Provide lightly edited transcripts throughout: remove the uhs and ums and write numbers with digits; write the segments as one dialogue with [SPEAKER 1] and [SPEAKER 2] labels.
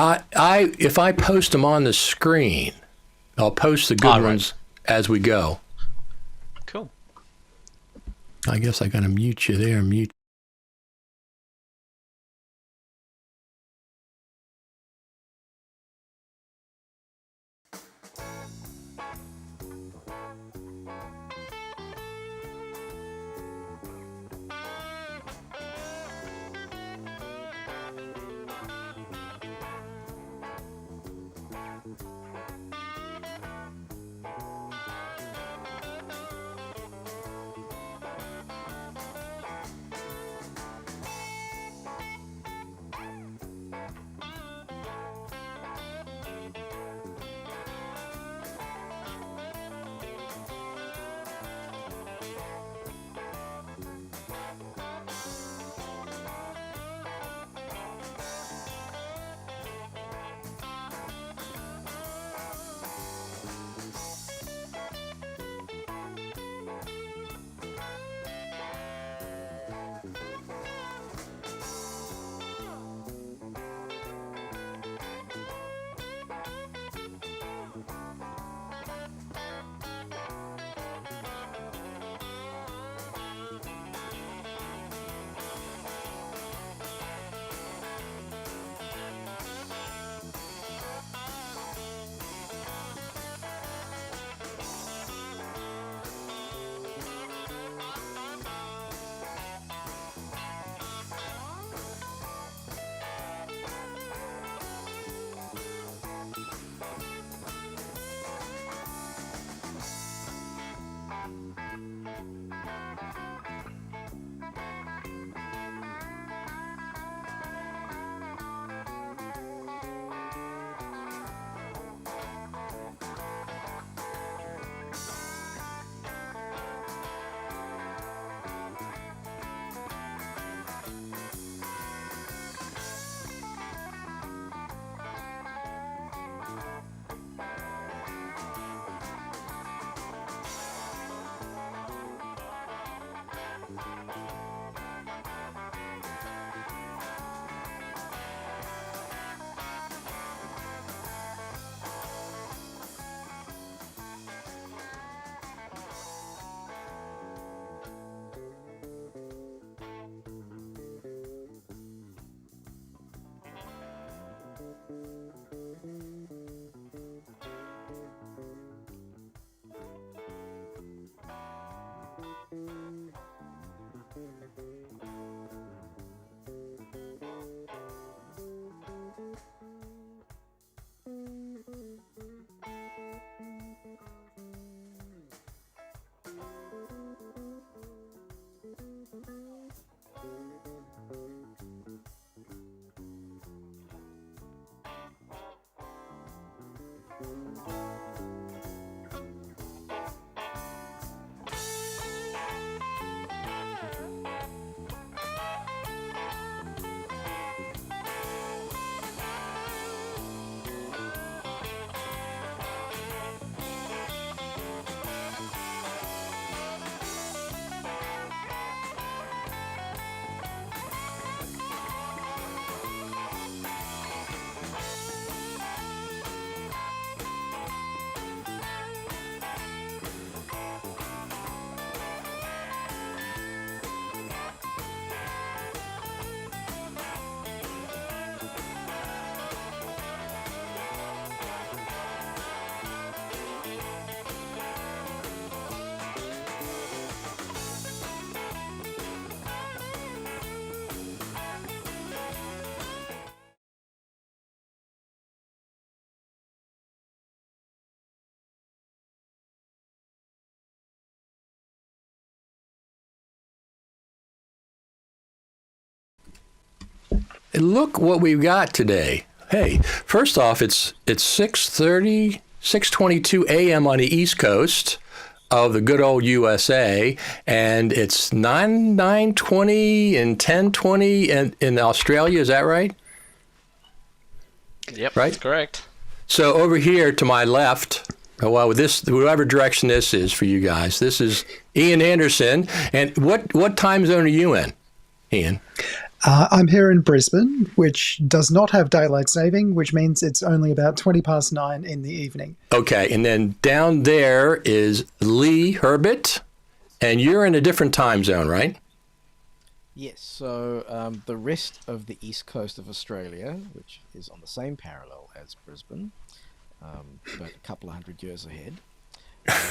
[SPEAKER 1] If I post them on the screen, I'll post the good ones as we go.
[SPEAKER 2] Cool.
[SPEAKER 1] I guess I got to mute you there. Mute. Look what we've got today. Hey, first off, it's 6:30, 6:22 a.m. on the East Coast of the good old USA, and it's 9:20 and 10:20 in Australia. Is that right?
[SPEAKER 2] Yep,
[SPEAKER 1] right?
[SPEAKER 2] That's correct.
[SPEAKER 1] So over here to my left, well, this, whatever direction this is for you guys, this is Iain Anderson. And what time zone are you in, Iain?
[SPEAKER 2] I'm here in Brisbane, which does not have daylight saving, which means it's only about 9:20 in the evening.
[SPEAKER 1] Okay, and then down there is Lee Herbet, and you're in a different time zone, right?
[SPEAKER 3] Yes, so the rest of the east coast of Australia, which is on the same parallel as Brisbane, but a couple of hundred years ahead,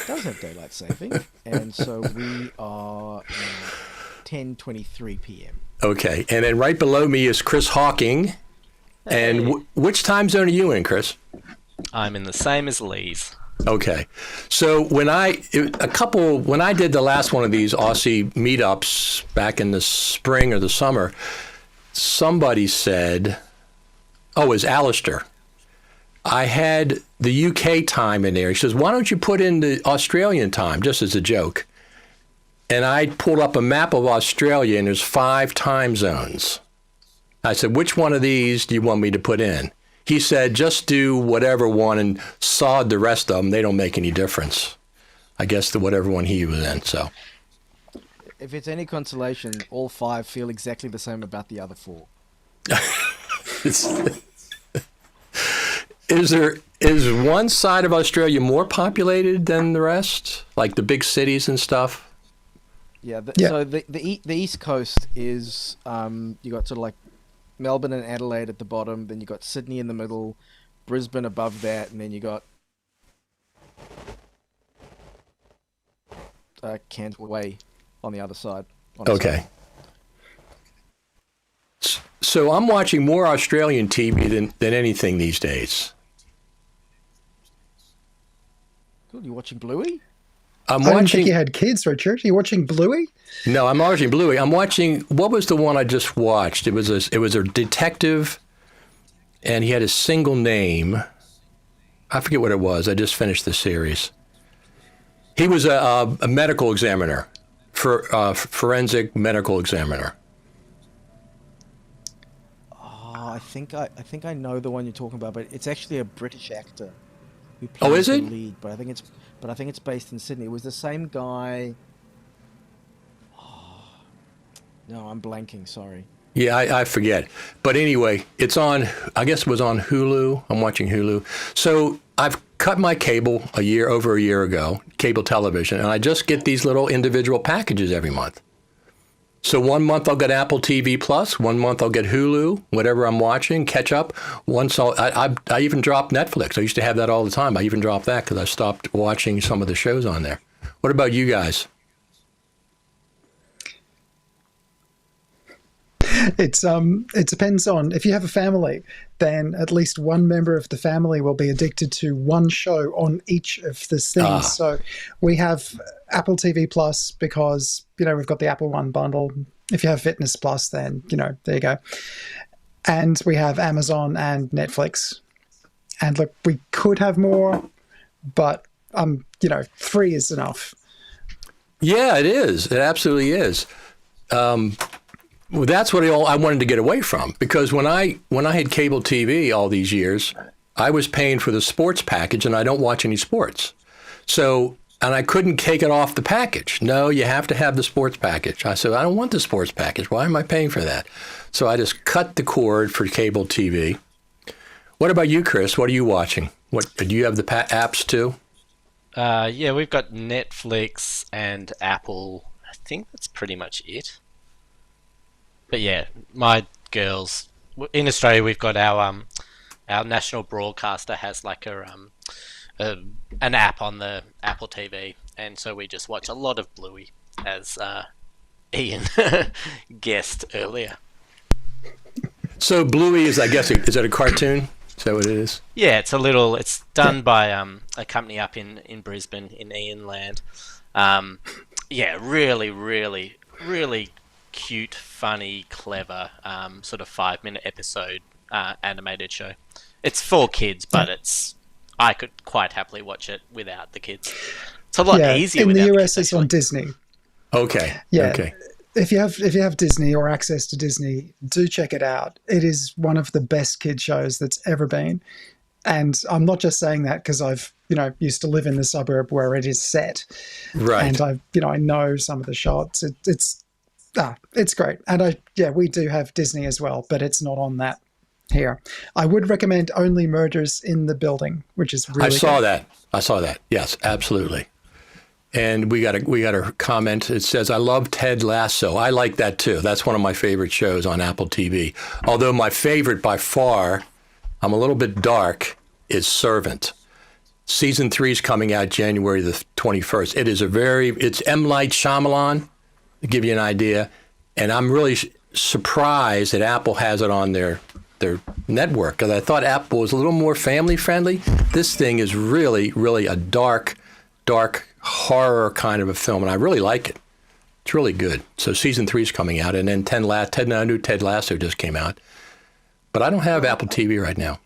[SPEAKER 3] does have daylight saving, and so we are 10:23 p.m.
[SPEAKER 1] Okay, and then right below me is Chris Hocking. And which time zone are you in, Chris?
[SPEAKER 4] I'm in the same as Lee's.
[SPEAKER 1] Okay, so when I did the last one of these Aussie meetups back in the spring or the summer, somebody said, "Oh, it was Alistair." I had the UK time in there. He says, "Why don't you put in the Australian time?" Just as a joke. And I pulled up a map of Australia, and there's 5 time zones. I said, "Which one of these do you want me to put in?" He said, "Just do whatever one and sod the rest of them. They don't make any difference." I guess the whatever one he was in. So,
[SPEAKER 3] If it's any consolation, all 5 feel exactly the same about the other 4.
[SPEAKER 1] is one side of Australia more populated than the rest, like the big cities and stuff?
[SPEAKER 3] Yeah,
[SPEAKER 2] Yeah.
[SPEAKER 3] so the east coast is you got sort of like Melbourne and Adelaide at the bottom, then you got Sydney in the middle, Brisbane above that, and then you got Canterbury on the other side.
[SPEAKER 1] Okay. So I'm watching more Australian TV than anything these days.
[SPEAKER 3] Cool. You watching Bluey?
[SPEAKER 1] I'm
[SPEAKER 2] I didn't
[SPEAKER 1] watching.
[SPEAKER 2] think you had kids, Richard. Are you watching Bluey?
[SPEAKER 1] No, I'm watching Bluey. I'm watching. What was the one I just watched? It was a detective, and he had a single name. I forget what it was. I just finished the series. He was a medical examiner, forensic medical examiner.
[SPEAKER 3] Oh, I think I know the one you're talking about, but it's actually a British actor who
[SPEAKER 1] Oh,
[SPEAKER 3] plays
[SPEAKER 1] is
[SPEAKER 3] the
[SPEAKER 1] it?
[SPEAKER 3] lead. But I think it's based in Sydney. It was the same guy. Oh, no, I'm blanking. Sorry.
[SPEAKER 1] Yeah, I forget. But anyway, it's on, I guess it was on Hulu. I'm watching Hulu. So I've cut my cable over a year ago, cable television, and I just get these little individual packages every month. So one month I'll get Apple TV Plus, one month I'll get Hulu, whatever I'm watching, catch up. Once I even dropped Netflix. I used to have that all the time. I even dropped that because I stopped watching some of the shows on there. What about you guys?
[SPEAKER 2] It depends on if you have a family, then at least one member of the family will be addicted to one show on each of the things. So we have Apple TV Plus because, we've got the Apple One bundle. If you have Fitness Plus, then, there you go. And we have Amazon and Netflix. And look, we could have more, but, 3 is enough.
[SPEAKER 1] Yeah, it is. It absolutely is. Well, that's what I wanted to get away from, because when I had cable TV all these years, I was paying for the sports package, and I don't watch any sports. So, and I couldn't take it off the package. No, you have to have the sports package. I said, I don't want the sports package. Why am I paying for that? So I just cut the cord for cable TV. What about you, Chris? What are you watching? Do you have the apps too?
[SPEAKER 4] Yeah, we've got Netflix and Apple. I think that's pretty much it. But yeah, my girls in Australia, we've got our national broadcaster has like an app on the Apple TV, and so we just watch a lot of Bluey, as Iain guessed earlier.
[SPEAKER 1] So Bluey is, I guess, is that a cartoon? Is that what it is?
[SPEAKER 4] Yeah, it's done by a company up in Brisbane in Ian Land. Yeah, really, really, really cute, funny, clever, sort of 5-minute episode animated show. It's for kids, but I could quite happily watch it without the kids. It's a lot easier.
[SPEAKER 2] In
[SPEAKER 4] without
[SPEAKER 2] the
[SPEAKER 4] the
[SPEAKER 2] US,
[SPEAKER 4] kids,
[SPEAKER 2] it's on Disney.
[SPEAKER 1] Okay.
[SPEAKER 2] Yeah.
[SPEAKER 1] Okay.
[SPEAKER 2] If you have Disney or access to Disney, do check it out. It is one of the best kid shows that's ever been. And I'm not just saying that because I've, used to live in the suburb where it is set.
[SPEAKER 1] Right.
[SPEAKER 2] And I know some of the shots. It's great. And we do have Disney as well, but it's not on that here. I would recommend Only Murders in the Building, which is really good.
[SPEAKER 1] I saw that. Yes, absolutely. And we got a comment. It says, I love Ted Lasso. I like that too. That's one of my favorite shows on Apple TV. Although my favorite by far, I'm a little bit dark, is Servant. Season 3 is coming out January the 21st. It's M. Night Shyamalan, to give you an idea. And I'm really surprised that Apple has it on their network, because I thought Apple was a little more family friendly. This thing is really, really a dark horror kind of a film, and I really like it. It's really good. So season 3 is coming out, and then Ted Lasso just came out. But I don't have Apple TV right now.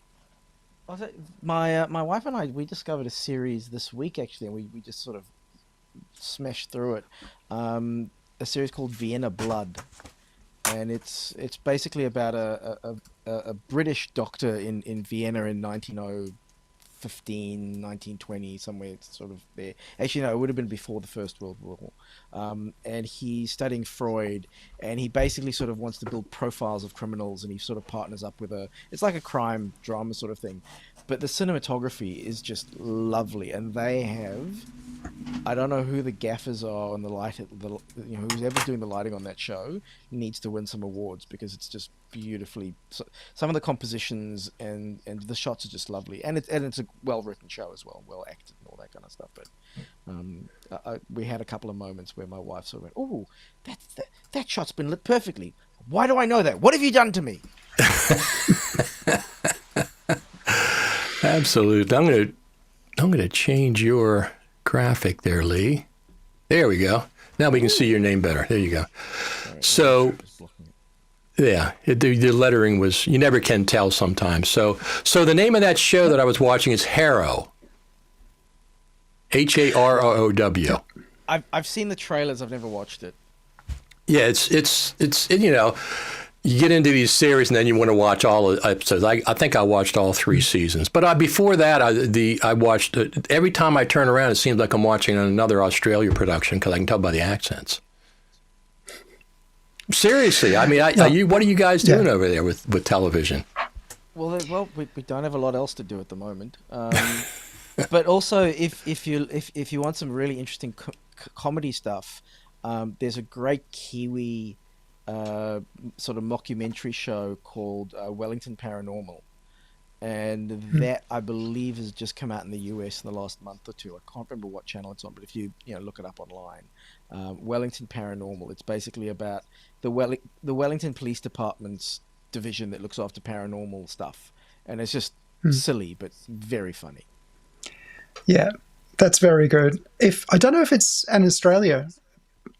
[SPEAKER 3] My wife and I, we discovered a series this week actually, and we just sort of smashed through it. A series called Vienna Blood, and it's basically about a British doctor in Vienna in 1915, 1920, somewhere. It's sort of there. Actually, no, it would have been before the First World War. And he's studying Freud, and he basically sort of wants to build profiles of criminals, and he sort of partners up with it's like a crime drama sort of thing. But the cinematography is just lovely, and they have, I don't know who the gaffers are on the light, whoever's doing the lighting on that show needs to win some awards, because it's just beautifully, some of the compositions and the shots are just lovely, and it's a well-written show as well, well acted and all that kind of stuff. But we had a couple of moments where my wife sort of went, "Oh, that shot's been lit perfectly. Why do I know that? What have you done to me?"
[SPEAKER 1] Absolutely. I'm gonna change your graphic there, Lee. There we go. Now we can see your name better. There you go. So, yeah, the lettering was, you never can tell sometimes. So the name of that show that I was watching is Harrow. Harrow.
[SPEAKER 3] I've seen the trailers. I've never watched it.
[SPEAKER 1] Yeah, it's you get into these series and then you want to watch all the episodes. I think I watched all 3 seasons. But before that, I watched, every time I turn around, it seems like I'm watching another Australia production, because I can tell by the accents. Seriously, I mean, what are you guys doing over there with television?
[SPEAKER 3] Well, we don't have a lot else to do at the moment. But also, if you want some really interesting comedy stuff, there's a great Kiwi sort of mockumentary show called Wellington Paranormal, and that I believe has just come out in the US in the last month or two. I can't remember what channel it's on, but if you look it up online, Wellington Paranormal. It's basically about the Wellington Police Department's division that looks after paranormal stuff, and it's just silly but very funny.
[SPEAKER 2] Yeah, that's very good. I don't know if it's an Australia.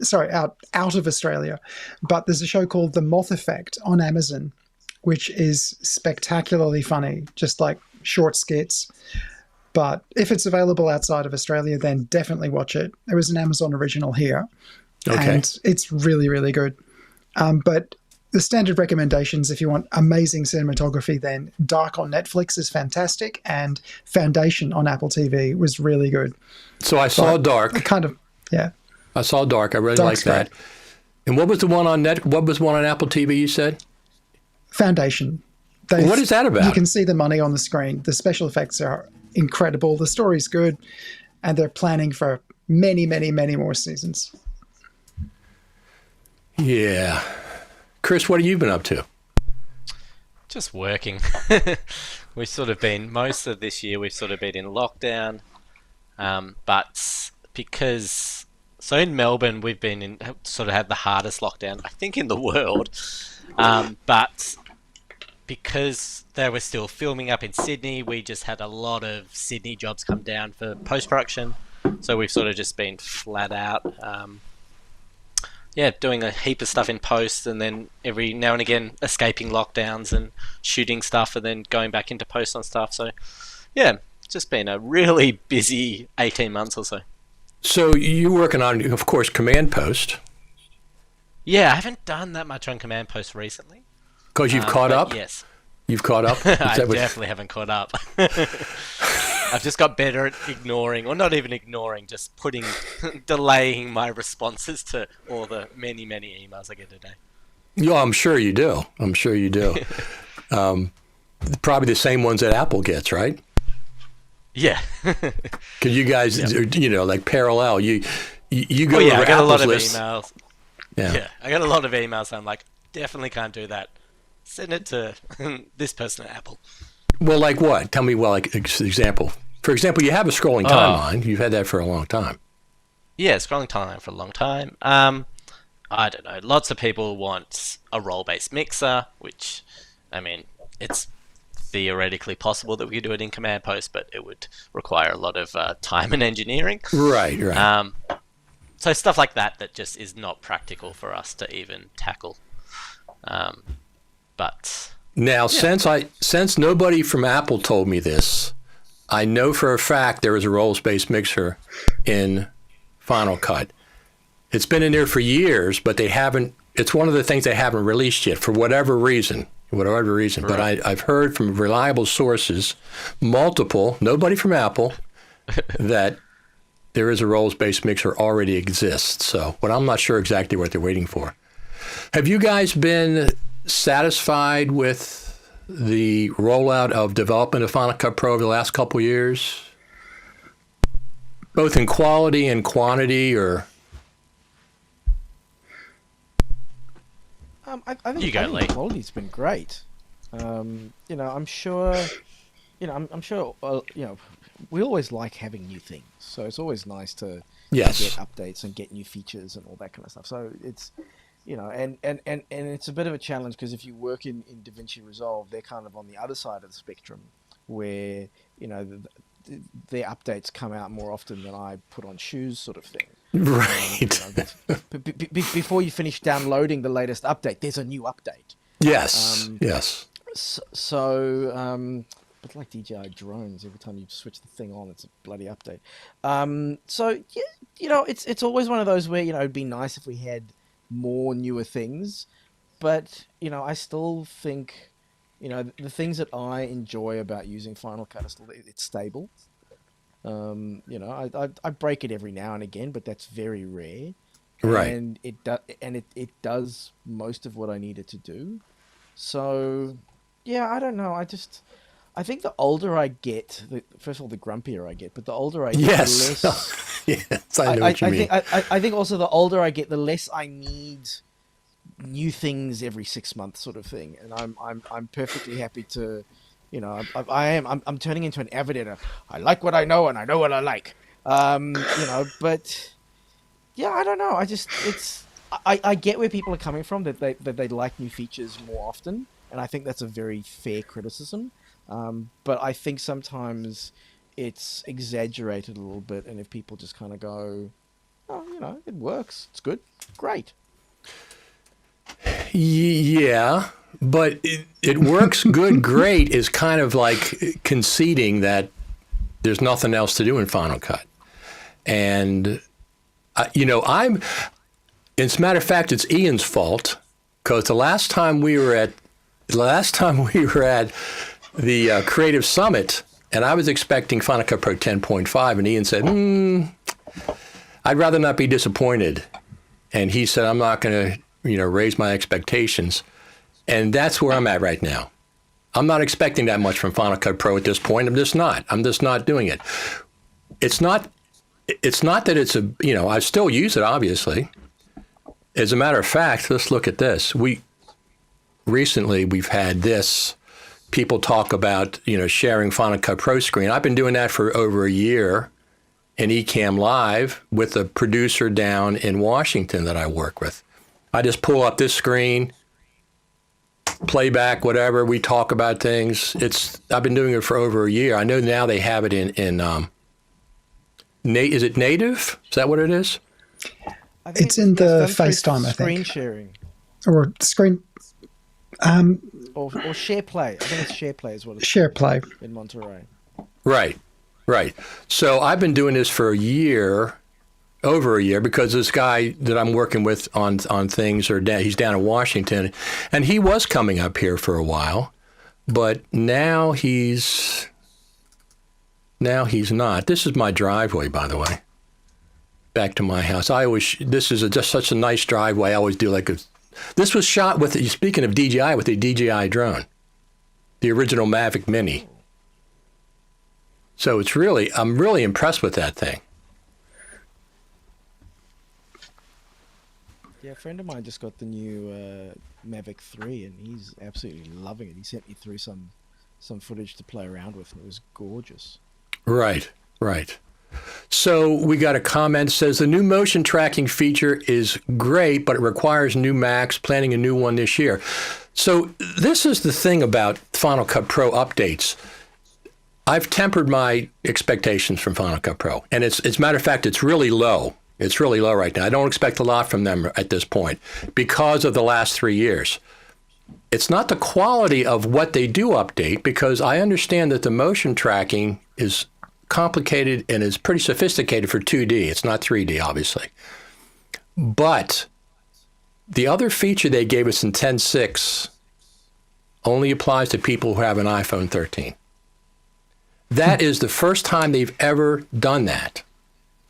[SPEAKER 2] Sorry, out of Australia, but there's a show called The Moth Effect on Amazon, which is spectacularly funny, just like short skits. But if it's available outside of Australia, then definitely watch it. There was an Amazon original here, and it's really, really good. But the standard recommendations, if you want amazing cinematography, then Dark on Netflix is fantastic, and Foundation on Apple TV was really good.
[SPEAKER 1] So I saw Dark.
[SPEAKER 2] I
[SPEAKER 1] saw Dark. I really liked that. And what was the one on What was one on Apple TV? You said
[SPEAKER 2] Foundation.
[SPEAKER 1] What is that about?
[SPEAKER 2] You can see the money on the screen. The special effects are incredible. The story's good, and they're planning for many, many, many more seasons.
[SPEAKER 1] Yeah, Chris, what have you been up to?
[SPEAKER 4] Just working. We've sort of been, most of this year, we've sort of been in lockdown, but because. So in Melbourne, we've been sort of had the hardest lockdown, I think, in the world. But because they were still filming up in Sydney, we just had a lot of Sydney jobs come down for post-production. So we've sort of just been flat out, doing a heap of stuff in post, and then every now and again escaping lockdowns and shooting stuff, and then going back into post on stuff. So, yeah, it's just been a really busy 18 months or so.
[SPEAKER 1] So you're working on, of course, Command Post.
[SPEAKER 4] Yeah, I haven't done that much on Command Post recently.
[SPEAKER 1] Because you've caught up?
[SPEAKER 4] Yes.
[SPEAKER 1] You've caught up?
[SPEAKER 4] I definitely haven't caught up. I've just got better at ignoring, or not even ignoring, just delaying my responses to all the many, many emails I get a day.
[SPEAKER 1] Yeah, I'm sure you do. Probably the same ones that Apple gets, right?
[SPEAKER 4] Yeah.
[SPEAKER 1] Because you guys, like parallel, you go
[SPEAKER 4] I
[SPEAKER 1] over
[SPEAKER 4] got a lot
[SPEAKER 1] Apple's
[SPEAKER 4] of
[SPEAKER 1] list.
[SPEAKER 4] emails.
[SPEAKER 1] Yeah.
[SPEAKER 4] I got a lot of emails. I'm like, definitely can't do that. Send it to this person at Apple.
[SPEAKER 1] Well, like what? Tell me, example. For example, you have a scrolling timeline. You've had that for a long time.
[SPEAKER 4] Yeah, scrolling timeline for a long time. I don't know. Lots of people want a role-based mixer, which, I mean, it's theoretically possible that we could do it in Command Post, but it would require a lot of time and engineering.
[SPEAKER 1] Right.
[SPEAKER 4] So stuff like that just is not practical for us to even tackle. But
[SPEAKER 1] now, since nobody from Apple told me this, I know for a fact there is a roles-based mixer in Final Cut. It's been in there for years, but they haven't. It's one of the things they haven't released yet for whatever reason. Right. But I've heard from reliable sources, multiple, nobody from Apple, that there is a roles-based mixer already exists. So, but I'm not sure exactly what they're waiting for. Have you guys been satisfied with the rollout of development of Final Cut Pro over the last couple of years, both in quality and quantity, or?
[SPEAKER 3] I think the quality's been great. I'm sure. I'm sure. We always like having new things, so it's always nice to get updates and get new features and all that kind of stuff. So it's, and it's a bit of a challenge because if you work in DaVinci Resolve, they're kind of on the other side of the spectrum, where their updates come out more often than I put on shoes, sort of thing.
[SPEAKER 1] Right.
[SPEAKER 3] Before you finish downloading the latest update, there's a new update.
[SPEAKER 1] Yes.
[SPEAKER 3] So, it's like DJI drones. Every time you switch the thing on, it's a bloody update. It's always one of those where it'd be nice if we had more newer things, but I still think the things that I enjoy about using Final Cut are still it's stable. I break it every now and again, but that's very rare.
[SPEAKER 1] Right.
[SPEAKER 3] And it does most of what I need it to do. So, yeah, I don't know. I think the older I get, first of all, the grumpier I get, but the older I get, the less.
[SPEAKER 1] Yes, I know what you mean.
[SPEAKER 3] I think also the older I get, the less I need new things every 6 months, sort of thing. And I'm perfectly happy to. I'm turning into an avid editor. I like what I know and I know what I like. But yeah, I don't know. I get where people are coming from, that they like new features more often, and I think that's a very fair criticism. But I think sometimes it's exaggerated a little bit, and if people just kind of go, oh, it works, it's good, great.
[SPEAKER 1] Yeah. But it works good, great is kind of like conceding that there's nothing else to do in Final Cut. And, as a matter of fact, it's Ian's fault, because the last time we were at the Creative Summit, and I was expecting Final Cut Pro 10.5, and Ian said, I'd rather not be disappointed. And he said, I'm not going to, raise my expectations. And that's where I'm at right now. I'm not expecting that much from Final Cut Pro at this point. I'm just not doing it. It's not that it's I still use it, obviously. As a matter of fact, let's look at this. Recently we've had this, people talk about, sharing Final Cut Pro screen. I've been doing that for over a year in Ecamm Live with a producer down in Washington that I work with. I just pull up this screen, playback, whatever. We talk about things. I've been doing it for over a year. I know now they have it in is it native? Is that what it is?
[SPEAKER 2] It's in the FaceTime, I think.
[SPEAKER 3] Screen sharing.
[SPEAKER 2] Or screen.
[SPEAKER 3] Or share play. I think it's share play is what it's
[SPEAKER 2] share play
[SPEAKER 3] in Monterey.
[SPEAKER 1] Right. So I've been doing this for over a year, because this guy that I'm working with on things, he's down in Washington, and he was coming up here for a while, but now he's Now he's not. This is my driveway, by the way. Back to my house. This is just such a nice driveway. I always do this was shot with, speaking of DJI, with a DJI drone. The original Mavic Mini. So I'm really impressed with that thing.
[SPEAKER 3] Yeah, a friend of mine just got the new Mavic 3 and he's absolutely loving it. He sent me through some footage to play around with and it was gorgeous.
[SPEAKER 1] Right. So we got a comment that says the new motion tracking feature is great, but it requires new Macs, planning a new one this year. So this is the thing about Final Cut Pro updates. I've tempered my expectations from Final Cut Pro. And as a matter of fact, it's really low. It's really low right now. I don't expect a lot from them at this point because of the last 3 years. It's not the quality of what they do update, because I understand that the motion tracking is complicated and is pretty sophisticated for 2D. It's not 3D, obviously. But the other feature they gave us in 10.6 only applies to people who have an iPhone 13. That is the first time they've ever done that.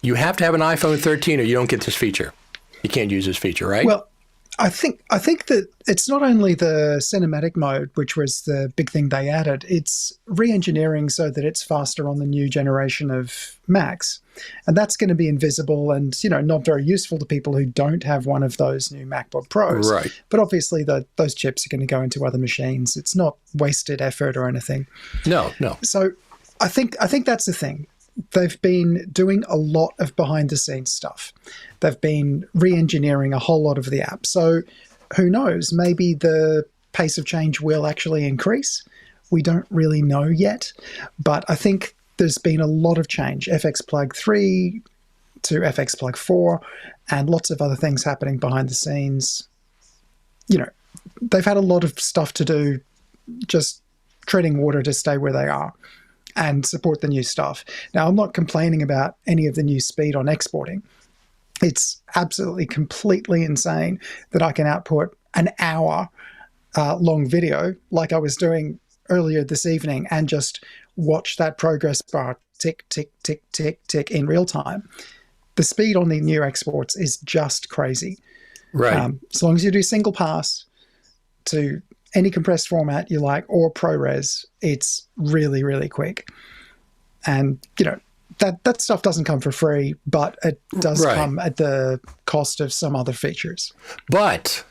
[SPEAKER 1] You have to have an iPhone 13 or you don't get this feature. You can't use this feature, right?
[SPEAKER 2] Well, I think that it's not only the cinematic mode, which was the big thing they added, it's re-engineering so that it's faster on the new generation of Macs. And that's going to be invisible and, not very useful to people who don't have one of those new MacBook Pros.
[SPEAKER 1] Right.
[SPEAKER 2] But obviously those chips are going to go into other machines. It's not wasted effort or anything.
[SPEAKER 1] No.
[SPEAKER 2] So I think that's the thing. They've been doing a lot of behind-the-scenes stuff. They've been re-engineering a whole lot of the app. So who knows? Maybe the pace of change will actually increase. We don't really know yet. But I think there's been a lot of change. FX Plug 3 to FX Plug 4 and lots of other things happening behind the scenes. They've had a lot of stuff to do, just treading water to stay where they are and support the new stuff. Now, I'm not complaining about any of the new speed on exporting. It's absolutely completely insane that I can output an hour long video like I was doing earlier this evening and just watch that progress bar tick, tick, tick, tick, tick in real time. The speed on the new exports is just crazy.
[SPEAKER 1] Right.
[SPEAKER 2] As long as you do single pass to any compressed format you like or ProRes, it's really, really quick. And, that stuff doesn't come for free, but it does come at the cost of some other features. But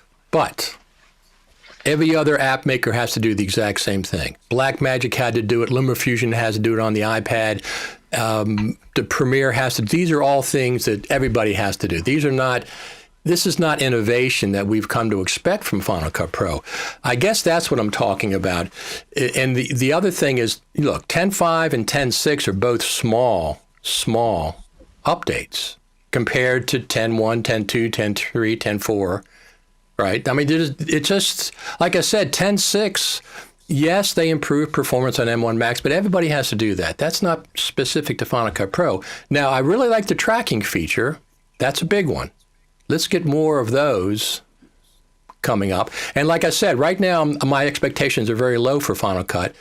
[SPEAKER 1] every other app maker has to do the exact same thing. Blackmagic had to do it. Lumafusion has to do it on the iPad. The Premiere has to. These are all things that everybody has to do. This is not innovation that we've come to expect from Final Cut Pro. I guess that's what I'm talking about. And the other thing is, look, 10.5 and 10.6 are both small updates compared to 10.1, 10.2, 10.3, 10.4, right? I mean, it just, like I said, 10.6, yes, they improve performance on M1 Max, but everybody has to do that. That's not specific to Final Cut Pro. Now, I really like the tracking feature. That's a big one. Let's get more of those coming up. And like I said, right now, my expectations are very low for Final Cut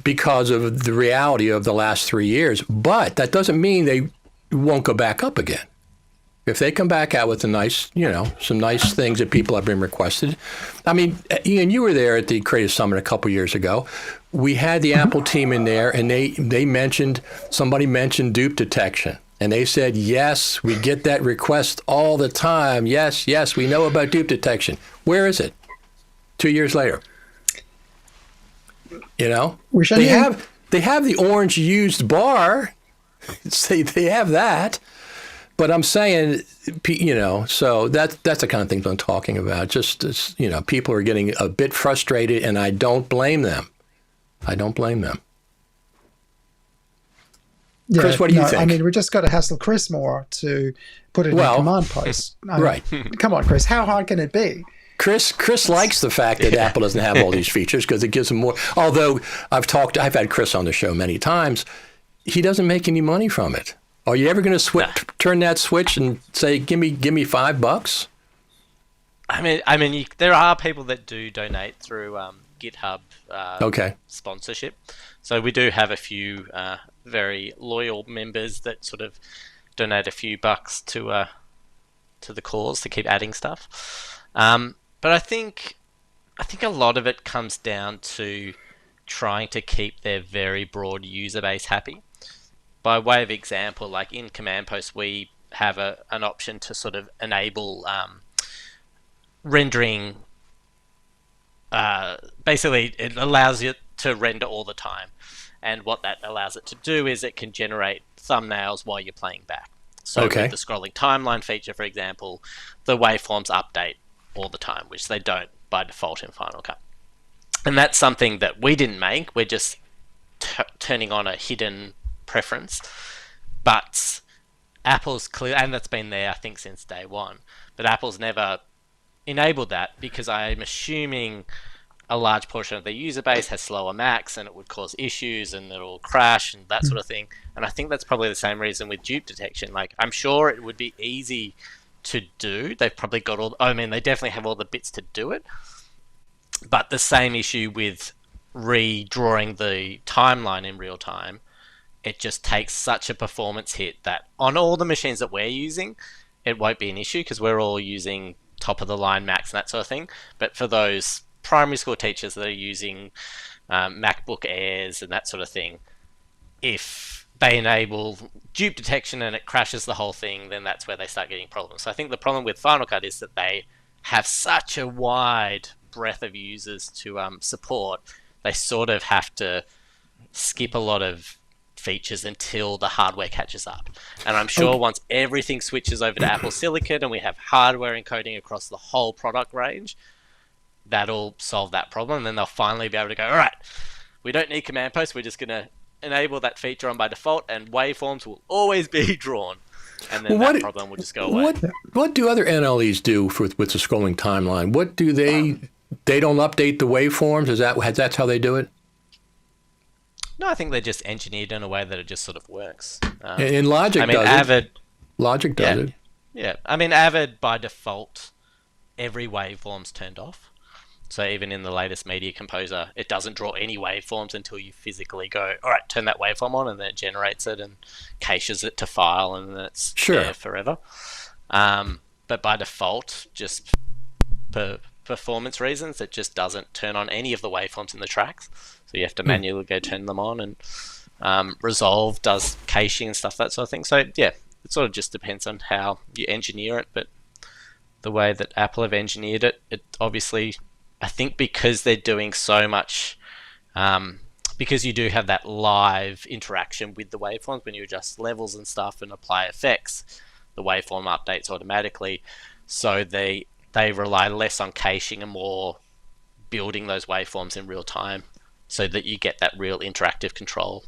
[SPEAKER 1] because of the reality of the last 3 years. But that doesn't mean they won't go back up again. If they come back out with some nice things that people have been requested. I mean, Iain, you were there at the Creative Summit a couple years ago. We had the Apple team in there, and somebody mentioned dupe detection. And they said, yes, we get that request all the time. Yes, we know about dupe detection. Where is it? 2 years later. They have the orange used bar. They have that. But I'm saying, so that's the kind of things I'm talking about. Just, people are getting a bit frustrated, and I don't blame them.
[SPEAKER 2] Yeah,
[SPEAKER 1] Chris, what do you think?
[SPEAKER 2] I mean, we just got to hassle Chris more to put it in command post.
[SPEAKER 1] Right.
[SPEAKER 2] Come on, Chris. How hard can it be?
[SPEAKER 1] Chris likes the fact that Apple doesn't have all these features because it gives him more. Although I've had Chris on the show many times, he doesn't make any money from it. Are you ever going to turn that switch and say, "Give me $5"?
[SPEAKER 4] I mean, there are people that do donate through GitHub sponsorship. So we do have a few very loyal members that sort of donate a few bucks to the cause to keep adding stuff. But I think a lot of it comes down to trying to keep their very broad user base happy. By way of example, like in Command Post, we have an option to sort of enable rendering. Basically, it allows you to render all the time. And what that allows it to do is it can generate thumbnails while you're playing back. So with the scrolling timeline feature, for example, the waveforms update all the time, which they don't by default in Final Cut. And that's something that we didn't make. We're just turning on a hidden preference. But Apple's clear, and that's been there, I think, since day one. But Apple's never enabled that because I'm assuming a large portion of the user base has slower Macs and it would cause issues and it'll crash and that sort of thing. And I think that's probably the same reason with dupe detection. Like, I'm sure it would be easy to do. They've probably got they definitely have all the bits to do it. But the same issue with redrawing the timeline in real time, it just takes such a performance hit that on all the machines that we're using, it won't be an issue because we're all using top of the line Macs and that sort of thing. But for those primary school teachers that are using MacBook Airs and that sort of thing, if they enable dupe detection and it crashes the whole thing, then that's where they start getting problems. So I think the problem with Final Cut is that they have such a wide breadth of users to support. They sort of have to skip a lot of features until the hardware catches up. And I'm sure once everything switches over to Apple Silicon and we have hardware encoding across the whole product range, that'll solve that problem. And then they'll finally be able to go, all right, we don't need Command Post. We're just going to enable that feature on by default and waveforms will always be drawn. And then that problem will just go away.
[SPEAKER 1] What do other NLEs do with the scrolling timeline? What do they don't update the waveforms? That's how they do it?
[SPEAKER 4] No, I think they're just engineered in a way that it just sort of works.
[SPEAKER 1] In Logic, Logic does it.
[SPEAKER 4] Yeah, I mean, Avid by default, every waveform's turned off. So even in the latest Media Composer, it doesn't draw any waveforms until you physically go, all right, turn that waveform on, and then it generates it and caches it to file, and then it's there forever. But by default, just for performance reasons, it just doesn't turn on any of the waveforms in the tracks. So you have to manually go turn them on, and Resolve does caching and stuff, that sort of thing. So yeah, it sort of just depends on how you engineer it. But the way that Apple have engineered it, it obviously, I think because they're doing so much, because you do have that live interaction with the waveforms when you adjust levels and stuff and apply effects, the waveform updates automatically. So they rely less on caching and more building those waveforms in real time, so that you get that real interactive control.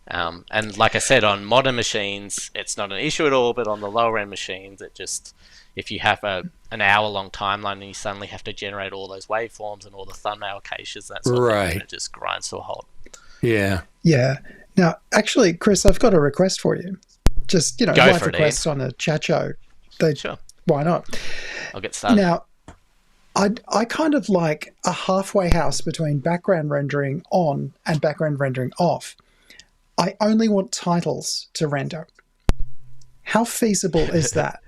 [SPEAKER 4] And like I said, on modern machines, it's not an issue at all, but on the lower end machines, it just, if you have an hour-long timeline and you suddenly have to generate all those waveforms and all the thumbnail caches, that sort of thing, it just grinds to a halt.
[SPEAKER 2] Yeah. Yeah. Now, actually, Chris, I've got a request for you. Just, live requests on a chat show.
[SPEAKER 4] Sure.
[SPEAKER 2] Why not?
[SPEAKER 4] I'll get started.
[SPEAKER 2] Now, I kind of like a halfway house between background rendering on and background rendering off. I only want titles to render. How feasible is that?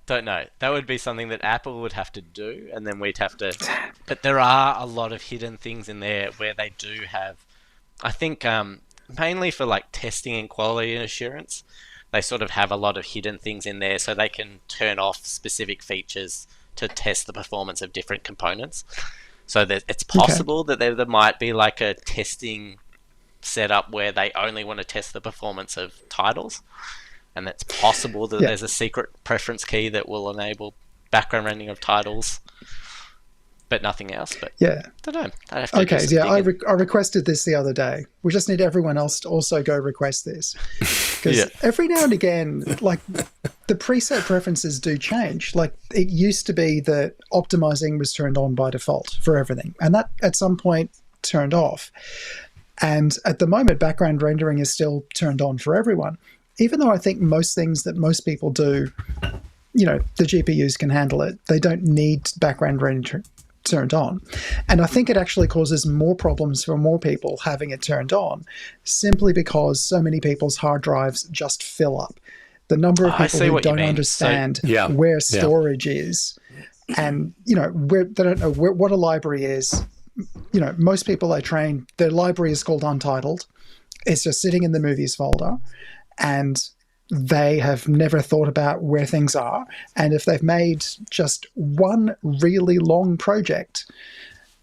[SPEAKER 4] Don't know. That would be something that Apple would have to do, and then we'd have to... But there are a lot of hidden things in there where they do have... I think mainly for like testing and quality assurance, they sort of have a lot of hidden things in there so they can turn off specific features to test the performance of different components. So that it's possible that there might be like a testing setup where they only want to test the performance of titles. And it's possible that there's a secret preference key that will enable background rendering of titles, but nothing else. But I don't know.
[SPEAKER 2] I requested this the other day. We just need everyone else to also go request this. Because every now and again, like, the preset preferences do change. Like, it used to be that optimizing was turned on by default for everything, and that at some point turned off. And at the moment, background rendering is still turned on for everyone. Even though I think most things that most people do, the GPUs can handle it. They don't need background turned on. And I think it actually causes more problems for more people having it turned on, simply because so many people's hard drives just fill up. The number of people who don't understand where storage is, and they don't know what a library is. Most people I train, their library is called Untitled. It's just sitting in the movies folder, and they have never thought about where things are. And if they've made just one really long project,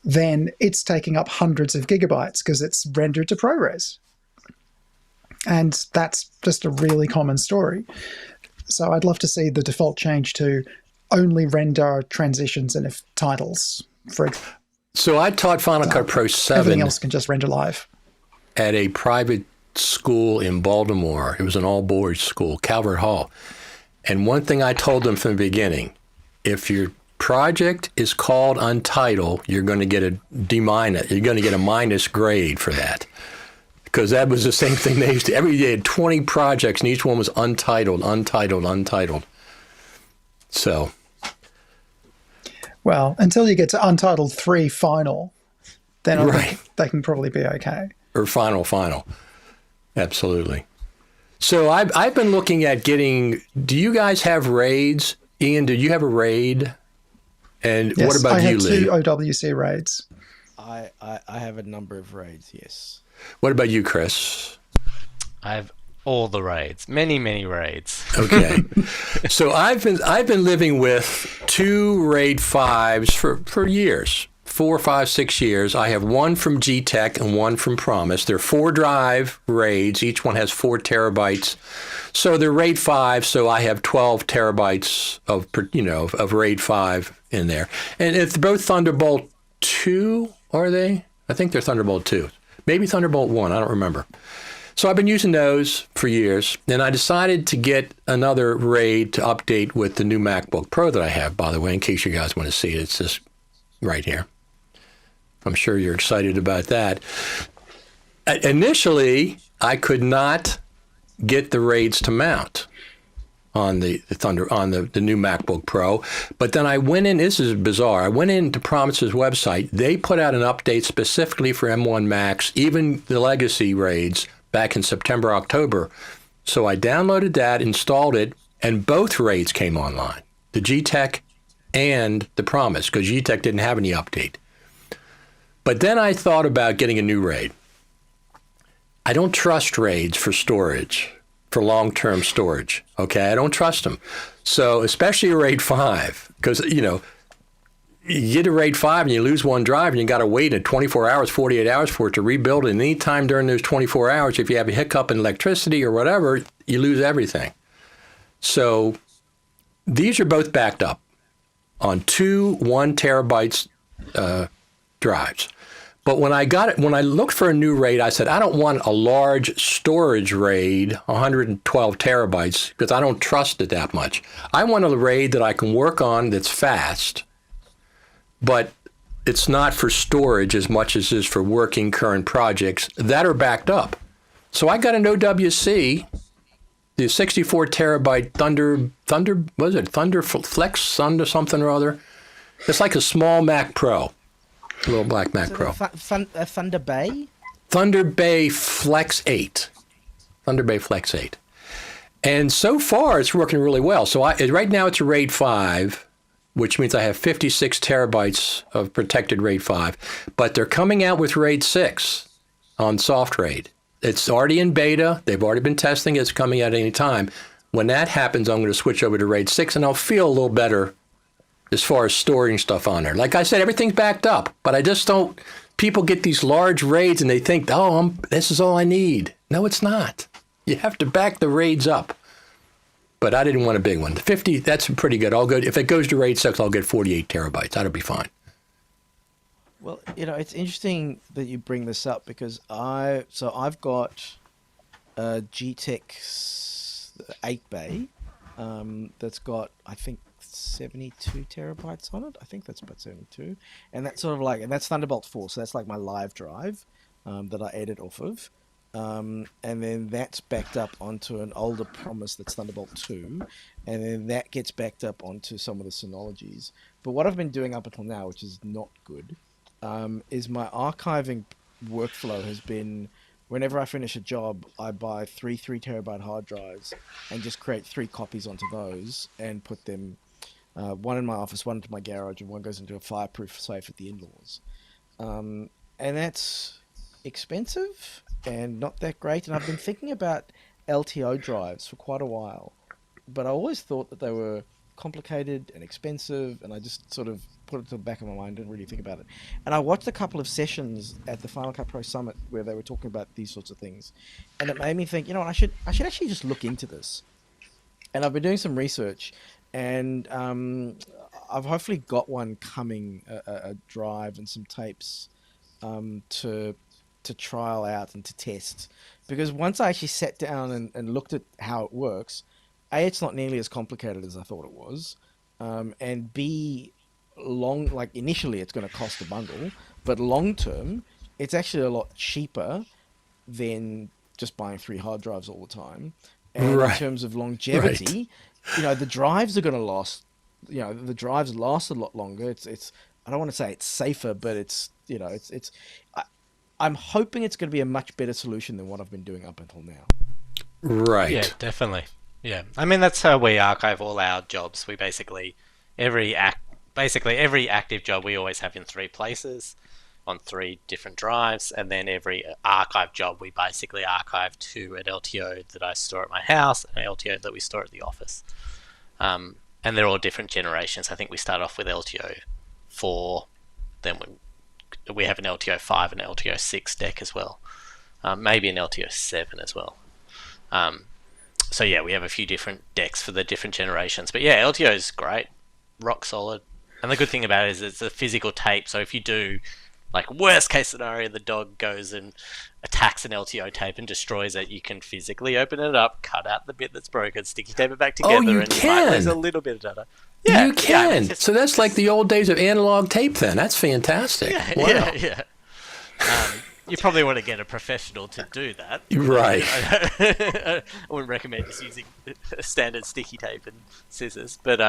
[SPEAKER 2] then it's taking up hundreds of gigabytes because it's rendered to ProRes. And that's just a really common story. So I'd love to see the default change to only render transitions and if titles.
[SPEAKER 1] So I taught Final Cut Pro 7.
[SPEAKER 2] Everything else can just render live.
[SPEAKER 1] At a private school in Baltimore. It was an all-boys school, Calvert Hall. And one thing I told them from the beginning, if your project is called Untitled, you're going to get a D-. You're going to get a minus grade for that. Because that was the same thing they used to. Every day had 20 projects, and each one was Untitled. So.
[SPEAKER 2] Well, until you get to Untitled 3 Final, then I think they can probably be okay.
[SPEAKER 1] Or Final. Absolutely. So I've been looking at getting. Do you guys have raids? Ian, did you have a raid? And
[SPEAKER 2] yes,
[SPEAKER 1] what about you, Lee?
[SPEAKER 2] I have 2 OWC raids.
[SPEAKER 3] I have a number of raids, yes.
[SPEAKER 1] What about you, Chris?
[SPEAKER 4] I have all the raids, many raids.
[SPEAKER 1] Okay. So I've been living with 2 RAID 5s for years. 4, 5, 6 years. I have one from G-Tech and one from Promise. They're 4-drive RAIDs. Each one has 4 terabytes. So they're RAID 5, so I have 12 terabytes of RAID 5 in there. And it's both Thunderbolt 2, are they? I think they're Thunderbolt 2. Maybe Thunderbolt 1, I don't remember. So I've been using those for years, and I decided to get another RAID to update with the new MacBook Pro that I have, by the way, in case you guys want to see it. It's just right here. I'm sure you're excited about that. Initially, I could not get the RAIDs to mount on the new MacBook Pro, but then I went in. This is bizarre. I went into Promise's website. They put out an update specifically for M1 Macs, even the legacy RAIDs, back in September, October. So I downloaded that, installed it, and both RAIDs came online, the G-Tech and the Promise, because G-Tech didn't have any update. But then I thought about getting a new RAID. I don't trust RAIDs for storage, for long-term storage, okay? I don't trust them. So especially a RAID 5, because, you get a RAID 5 and you lose one drive and you got to wait 24 hours, 48 hours for it to rebuild it. And any time during those 24 hours, if you have a hiccup in electricity or whatever, you lose everything. So these are both backed up on 2 1 terabytes drives. But when I looked for a new RAID, I said, I don't want a large storage RAID, 112 terabytes, because I don't trust it that much. I want a RAID that I can work on that's fast, but it's not for storage as much as it is for working current projects that are backed up. So I got an OWC, the 64 terabyte Thunder Flex Thunder something or other. It's like a small Mac Pro. A little black Mac Pro.
[SPEAKER 3] Thunder Bay?
[SPEAKER 1] Thunder Bay Flex 8. Thunder Bay Flex 8. And so far, it's working really well. So right now, it's a RAID 5, which means I have 56 terabytes of protected RAID 5. But they're coming out with RAID 6 on soft RAID. It's already in beta. They've already been testing it. It's coming out any time. When that happens, I'm going to switch over to RAID 6, and I'll feel a little better as far as storing stuff on there. Like I said, everything's backed up, but I just don't. People get these large RAIDs and they think, this is all I need. No, it's not. You have to back the RAIDs up. But I didn't want a big one. The 50, that's pretty good. If it goes to RAID 6, I'll get 48 terabytes. That'll be fine.
[SPEAKER 3] Well, it's interesting that you bring this up because I've got a G-Tech 8-bay that's got, I think, 72 terabytes on it. I think that's about 72, and that's sort of like, and that's Thunderbolt 4, so that's like my live drive that I edit off of. and then that's backed up onto an older Promise that's Thunderbolt 2, and then that gets backed up onto some of the Synologies. But what I've been doing up until now, which is not good, is my archiving workflow has been, whenever I finish a job, I buy 3 terabyte hard drives and just create 3 copies onto those and put them, one in my office, one into my garage, and one goes into a fireproof safe at the in-laws. And that's expensive and not that great. And I've been thinking about LTO drives for quite a while, but I always thought that they were complicated and expensive, and I just sort of put it to the back of my mind, didn't really think about it. And I watched a couple of sessions at the Final Cut Pro Summit where they were talking about these sorts of things, and it made me think, you know what, I should actually just look into this. And I've been doing some research, and I've hopefully got one coming, a drive and some tapes to trial out and to test, because once I actually sat down and looked at how it works, A, it's not nearly as complicated as I thought it was, and B, initially it's going to cost a bundle, but long term it's actually a lot cheaper than just buying 3 hard drives all the time. And in terms of longevity, you know, the drives are going to last. You know, the drives last a lot longer. It's I don't want to say it's safer, but it's, you know, I'm hoping it's going to be a much better solution than what I've been doing up until now.
[SPEAKER 1] Right.
[SPEAKER 4] Yeah, definitely. Yeah, I mean, that's how we archive all our jobs. We basically every active job we always have in 3 places on 3 different drives, and then every archive job we basically archive to an LTO that I store at my house and an LTO that we store at the office. And they're all different generations. I think we start off with LTO 4, then we have an LTO 5 and an LTO 6 deck as well, maybe an LTO 7 as well. So yeah, we have a few different decks for the different generations. But yeah, LTO is great, rock solid. And the good thing about it is it's a physical tape. So if you do, like, worst case scenario, the dog goes and attacks an LTO tape and destroys it, you can physically open it up, cut out the bit that's broken, sticky tape it back together,
[SPEAKER 1] you
[SPEAKER 4] and you
[SPEAKER 1] can.
[SPEAKER 4] might lose a little bit of data. Yeah,
[SPEAKER 1] you can.
[SPEAKER 4] Yeah,
[SPEAKER 1] so that's like the old days of analog tape then. That's fantastic.
[SPEAKER 4] Yeah,
[SPEAKER 1] wow.
[SPEAKER 4] yeah. You probably want to get a professional to do that.
[SPEAKER 1] Right.
[SPEAKER 4] I wouldn't recommend just using a standard sticky tape and scissors. But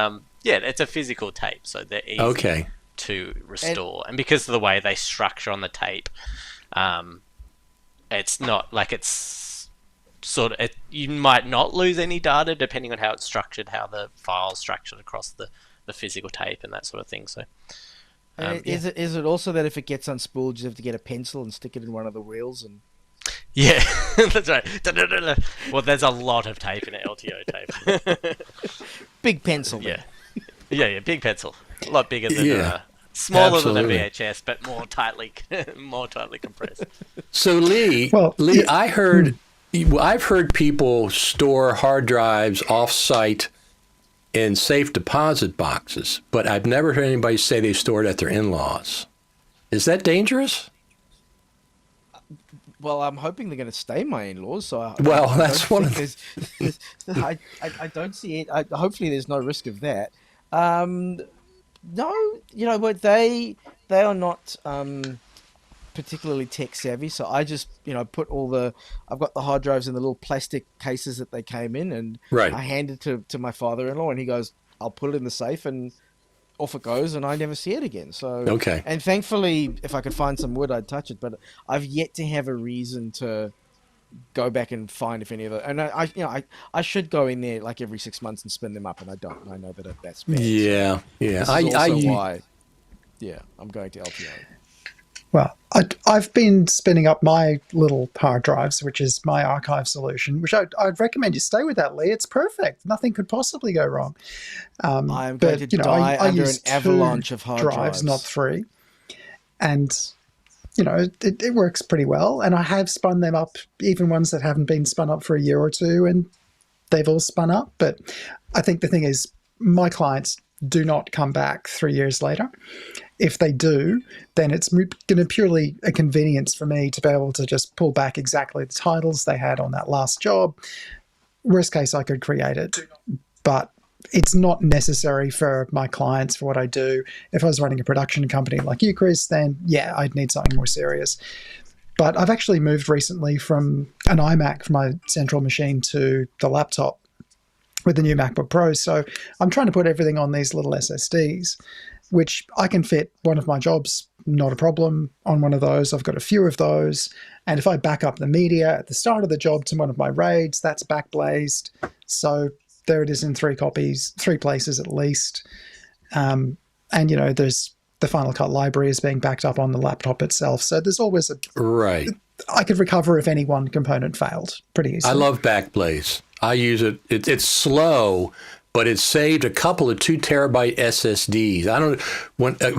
[SPEAKER 4] yeah, it's a physical tape, so they're easy to restore. And because of the way they structure on the tape, it's not like it's sort of... you might not lose any data depending on how it's structured, how the file's structured across the physical tape and that sort of thing. So...
[SPEAKER 3] is it also that if it gets unspooled, you have to get a pencil and stick it in one of the reels? And
[SPEAKER 4] yeah, that's right. Well, there's a lot of tape in an LTO tape.
[SPEAKER 3] Big pencil.
[SPEAKER 4] Yeah, big pencil. A lot bigger than smaller
[SPEAKER 1] absolutely.
[SPEAKER 4] than a VHS, but more tightly compressed.
[SPEAKER 1] So Lee, I've heard people store hard drives off-site in safe deposit boxes, but I've never heard anybody say they store it at their in-laws. Is that dangerous?
[SPEAKER 3] Well, I'm hoping they're going to stay my in-laws. So
[SPEAKER 1] that's one of
[SPEAKER 3] the... I don't see it. Hopefully, there's no risk of that. No, you know, but they are not particularly tech savvy. So I just, you know, I've got the hard drives in the little plastic cases that they came in, and I hand it to my father-in-law, and he goes, "I'll put it in the safe," and off it goes, and I never see it again. So and thankfully, if I could find some wood, I'd touch it. But I've yet to have a reason to go back and find if any of it. And I should go in there like every 6 months and spin them up, and I don't. I know that that's bad.
[SPEAKER 1] Yeah,
[SPEAKER 3] so this is also why. Yeah, I'm going to LTO.
[SPEAKER 2] Well, I've been spinning up my little hard drives, which is my archive solution, which I'd recommend you stay with that, Lee. It's perfect. Nothing could possibly go wrong.
[SPEAKER 3] I'm going to die under an avalanche of hard drives,
[SPEAKER 2] not 3. And, you know, it works pretty well. And I have spun them up, even ones that haven't been spun up for a year or 2, and they've all spun up. But I think the thing is, my clients do not come back 3 years later. If they do, then it's going to purely a convenience for me to be able to just pull back exactly the titles they had on that last job. Worst case, I could create it, but it's not necessary for my clients, for what I do. If I was running a production company like you, Chris, then yeah, I'd need something more serious. But I've actually moved recently from an iMac for my central machine to the laptop with the new MacBook Pro. So I'm trying to put everything on these little SSDs, which I can fit one of my jobs, not a problem, on one of those. I've got a few of those. And if I back up the media at the start of the job to one of my RAIDs, that's backblazed. So there it is in 3 copies, 3 places at least. And, there's the Final Cut library is being backed up on the laptop itself. So there's always
[SPEAKER 1] Right.
[SPEAKER 2] I could recover if any one component failed pretty easily.
[SPEAKER 1] I love Backblaze. I use it. It's slow, but it saved a couple of 2 terabyte SSDs.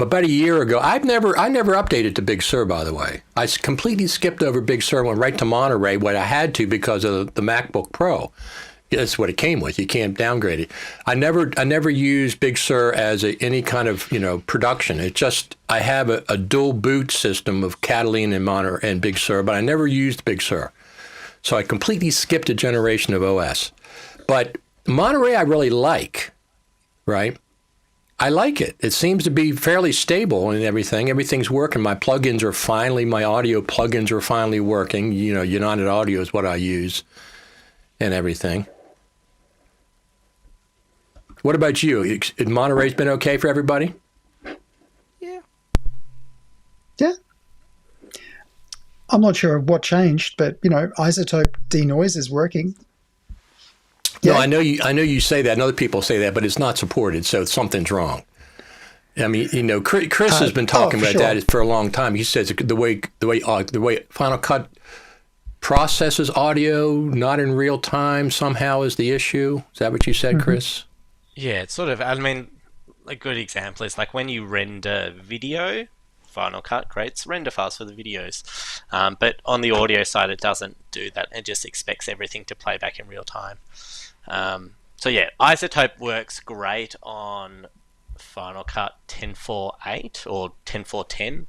[SPEAKER 1] About a year ago, I never updated to Big Sur, by the way. I completely skipped over Big Sur, went right to Monterey, what I had to because of the MacBook Pro. That's what it came with. You can't downgrade it. I never used Big Sur as any kind of production. It just I have a dual boot system of Catalina and Big Sur, but I never used Big Sur, so I completely skipped a generation of OS. But Monterey I really like, right? I like it. It seems to be fairly stable and everything. Everything's working. My audio plugins are finally working. United Audio is what I use, and everything. What about you? Monterey's been okay for everybody?
[SPEAKER 3] Yeah.
[SPEAKER 2] Yeah. I'm not sure what changed, but isotope denoise is working.
[SPEAKER 1] No,
[SPEAKER 2] Yeah.
[SPEAKER 1] I know you say that, and other people say that, but it's not supported, so something's wrong. I mean, Chris has been talking about that for a long time. He says the way Final Cut processes audio, not in real time, somehow is the issue. Is that what you said, Chris?
[SPEAKER 4] Yeah, it's sort of, a good example is like when you render video, Final Cut creates render files for the videos. But on the audio side, it doesn't do that. It just expects everything to play back in real time. So yeah, Isotope works great on Final Cut 10.4.8 or 10.4.10.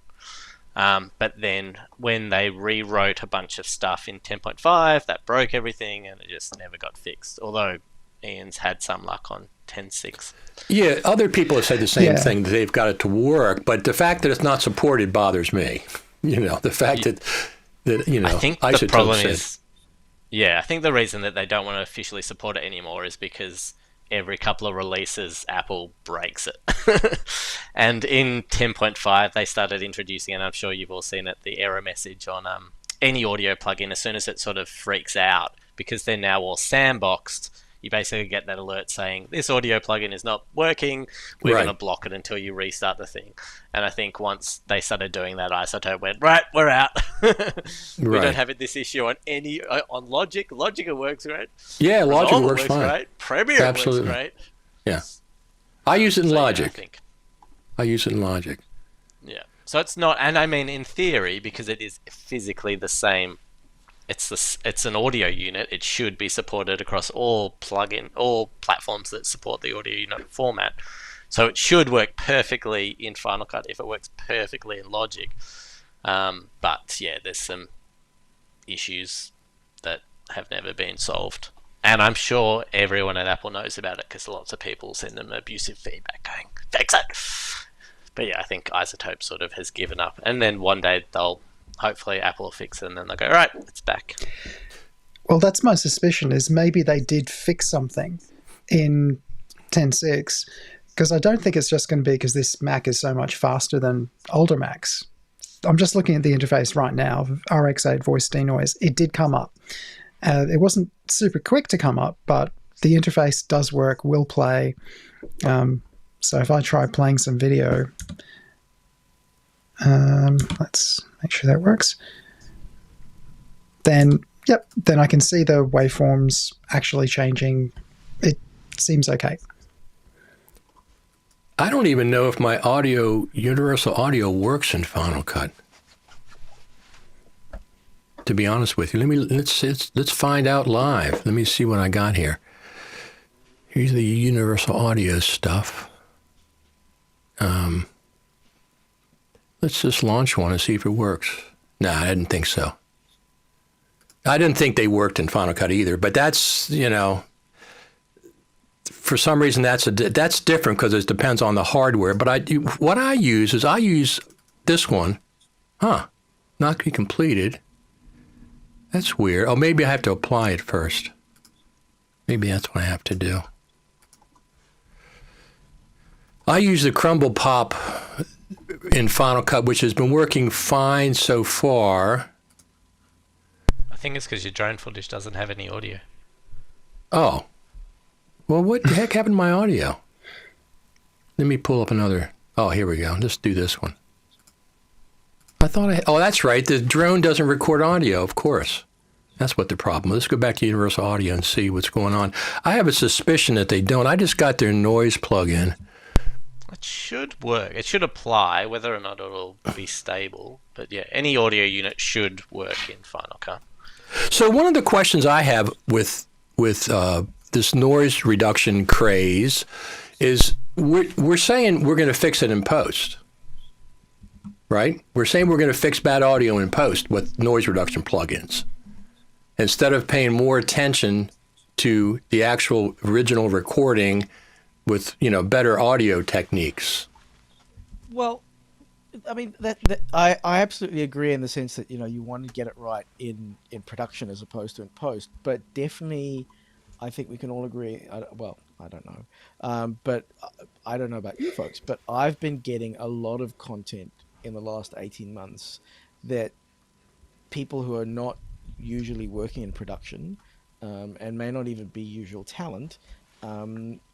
[SPEAKER 4] But then when they rewrote a bunch of stuff in 10.5, that broke everything and it just never got fixed. Although Iain's had some luck on 10.6.
[SPEAKER 1] Yeah, other people have said the same thing, that they've got it to work, but the fact that it's not supported bothers me. The fact that
[SPEAKER 4] I think the
[SPEAKER 1] Isotope
[SPEAKER 4] problem is, I think the reason that they don't want to officially support it anymore is because every couple of releases, Apple breaks it. And in 10.5, they started introducing, and I'm sure you've all seen it, the error message on any audio plugin as soon as it sort of freaks out, because they're now all sandboxed. You basically get that alert saying, this audio plugin is not working, we're going to block it until you restart the thing. And I think once they started doing that, Isotope went, right, we're out. We don't have this issue on on Logic. Logic, it works great.
[SPEAKER 1] Yeah, Logic works fine.
[SPEAKER 4] Great. Premiere
[SPEAKER 1] Absolutely.
[SPEAKER 4] works great.
[SPEAKER 1] Yeah. I use it in Logic.
[SPEAKER 4] Yeah,
[SPEAKER 1] I use it in Logic.
[SPEAKER 4] Yeah. So it's not, and I mean in theory, because it is physically the same, it's an audio unit, it should be supported across all platforms that support the audio unit format. So it should work perfectly in Final Cut if it works perfectly in Logic. But yeah, there's some issues that have never been solved. And I'm sure everyone at Apple knows about it because lots of people send them abusive feedback going, fix it! But yeah, I think Isotope sort of has given up. And then one day hopefully Apple will fix it and then they'll go, right, it's back.
[SPEAKER 2] Well, that's my suspicion, is maybe they did fix something in 10.6, because I don't think it's just going to be because this Mac is so much faster than older Macs. I'm just looking at the interface right now, RX8 voice denoise. It did come up. It wasn't super quick to come up, but the interface does work, will play. So if I try playing some video, let's make sure that works. Then I can see the waveforms actually changing. It seems okay.
[SPEAKER 1] I don't even know if my universal audio works in Final Cut. To be honest with you, let's find out live. Let me see what I got here. Here's the universal audio stuff. Let's just launch one and see if it works. No, I didn't think so. I didn't think they worked in Final Cut either, but that's, for some reason that's different because it depends on the hardware. But what I use this one. Huh. not be completed. That's weird. Oh, maybe I have to apply it first. Maybe that's what I have to do. I use the Crumble Pop in Final Cut, which has been working fine so far.
[SPEAKER 4] I think it's because your drone footage doesn't have any audio.
[SPEAKER 1] Oh. Well, what the heck happened to my audio? Let me pull up another. Oh, here we go. Let's do this one. I thought oh, that's right. The drone doesn't record audio, of course. That's what the problem is. Let's go back to Universal Audio and see what's going on. I have a suspicion that they don't. I just got their noise plug-in.
[SPEAKER 4] It should work. It should apply, whether or not it'll be stable. But yeah, any audio unit should work in Final Cut.
[SPEAKER 1] So one of the questions I have with this noise reduction craze is we're saying we're going to fix it in post, right? We're saying we're going to fix bad audio in post with noise reduction plugins instead of paying more attention to the actual original recording with, better audio techniques.
[SPEAKER 3] Well, I mean, I absolutely agree in the sense that, you want to get it right in production as opposed to in post. But definitely, I think we can all agree. I don't know. But I don't know about you folks, but I've been getting a lot of content in the last 18 months that people who are not usually working in production and may not even be usual talent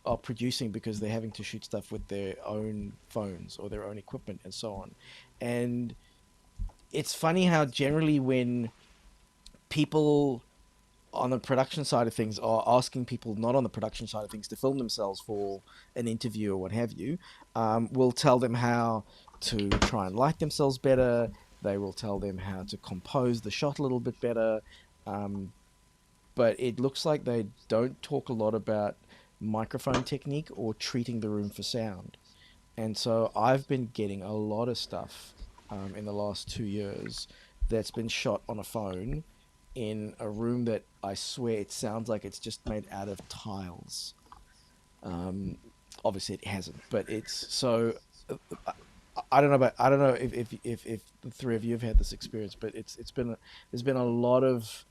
[SPEAKER 3] are producing because they're having to shoot stuff with their own phones or their own equipment and so on. And it's funny how generally when people on the production side of things are asking people not on the production side of things to film themselves for an interview or what have you, will tell them how to try and light themselves better. They will tell them how to compose the shot a little bit better. But it looks like they don't talk a lot about microphone technique or treating the room for sound. And so I've been getting a lot of stuff in the last 2 years that's been shot on a phone in a room that I swear it sounds like it's just made out of tiles. Obviously it hasn't, but it's so I don't know if the three of you have had this experience, but there's been a lot of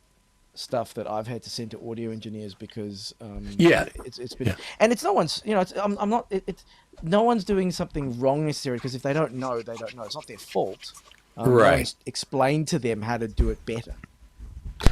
[SPEAKER 3] stuff that I've had to send to audio engineers because it's been and it's no one's no one's doing something wrong necessarily, because if they don't know, they don't know. It's not their fault.
[SPEAKER 1] Right.
[SPEAKER 3] Explain to them how to do it better.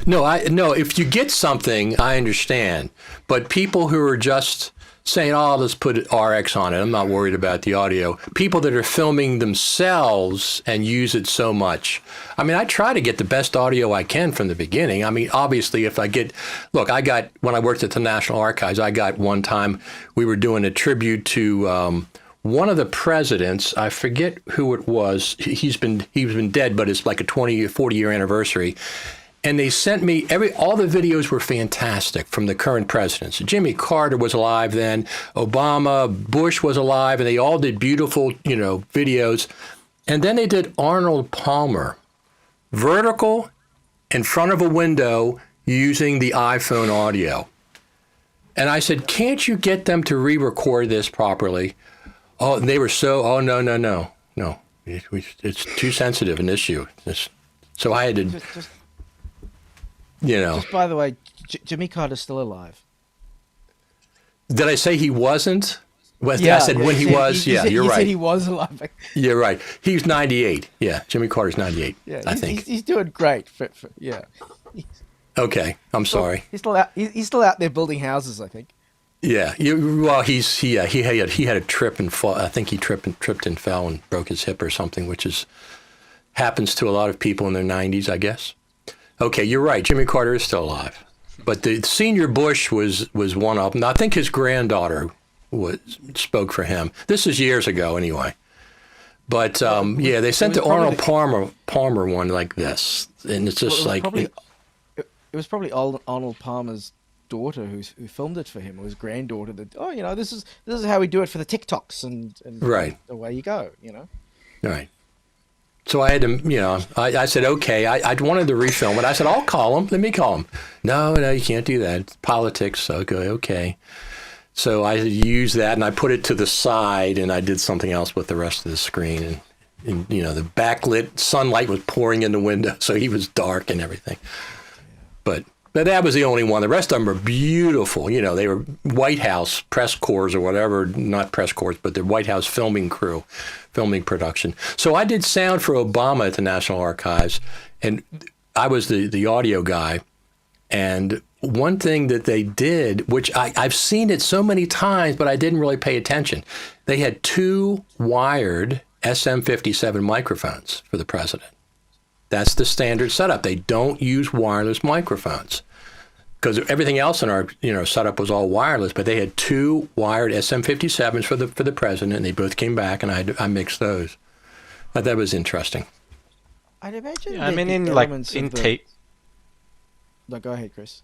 [SPEAKER 1] No, if you get something, I understand. But people who are just saying, oh, let's put RX on it, I'm not worried about the audio. People that are filming themselves and use it so much. I mean, I try to get the best audio I can from the beginning. I mean, obviously, when I worked at the National Archives, I got one time, we were doing a tribute to one of the presidents. I forget who it was. He's been dead, but it's like a 40-year anniversary. And they sent me all the videos were fantastic from the current presidents. Jimmy Carter was alive then, Obama, Bush was alive, and they all did beautiful, videos. And then they did Arnold Palmer, vertical in front of a window using the iPhone audio. And I said, can't you get them to re-record this properly? Oh, and they were no. It's too sensitive an issue. So I had to... Just
[SPEAKER 3] by the way, Jimmy Carter's still alive.
[SPEAKER 1] Did I say he wasn't? Well, yeah, I said when he was. You're right. You said
[SPEAKER 3] he was alive.
[SPEAKER 1] You're right. He was 98. Yeah, Jimmy Carter's 98. Yeah, I think
[SPEAKER 3] he's doing great. Yeah.
[SPEAKER 1] Okay, I'm sorry.
[SPEAKER 3] He's still out. He's still out there building houses, I think.
[SPEAKER 1] Yeah. He had a trip and fall. I think he tripped and fell and broke his hip or something, which happens to a lot of people in their 90s, I guess. Okay, you're right. Jimmy Carter is still alive. But the senior Bush was one of them. I think his granddaughter spoke for him. This is years ago anyway. But they sent the Arnold Palmer one like this. And it's just it
[SPEAKER 3] was probably Arnold Palmer's daughter who filmed it for him, or his granddaughter, that, this is how we do it for the TikToks and
[SPEAKER 1] right.
[SPEAKER 3] Away you go,
[SPEAKER 1] Right. So I had to, I said, okay, I wanted to refilm it. I said, I'll call him. Let me call him. No, you can't do that. It's politics. Okay. So I used that and I put it to the side and I did something else with the rest of the screen. And And, the backlit sunlight was pouring in the window, so he was dark and everything. But that was the only one. The rest of them were beautiful. They were White House press corps or whatever, not press corps, but the White House filming crew, filming production. So I did sound for Obama at the National Archives, and I was the audio guy. And one thing that they did, which I've seen it so many times, but I didn't really pay attention. They had 2 wired SM57 microphones for the president. That's the standard setup. They don't use wireless microphones because everything else in our setup was all wireless. But they had 2 wired SM57s for the president, and they both came back, and I mixed those. But that was interesting.
[SPEAKER 3] I'd imagine.
[SPEAKER 4] Yeah, I mean,
[SPEAKER 3] No, go ahead, Chris.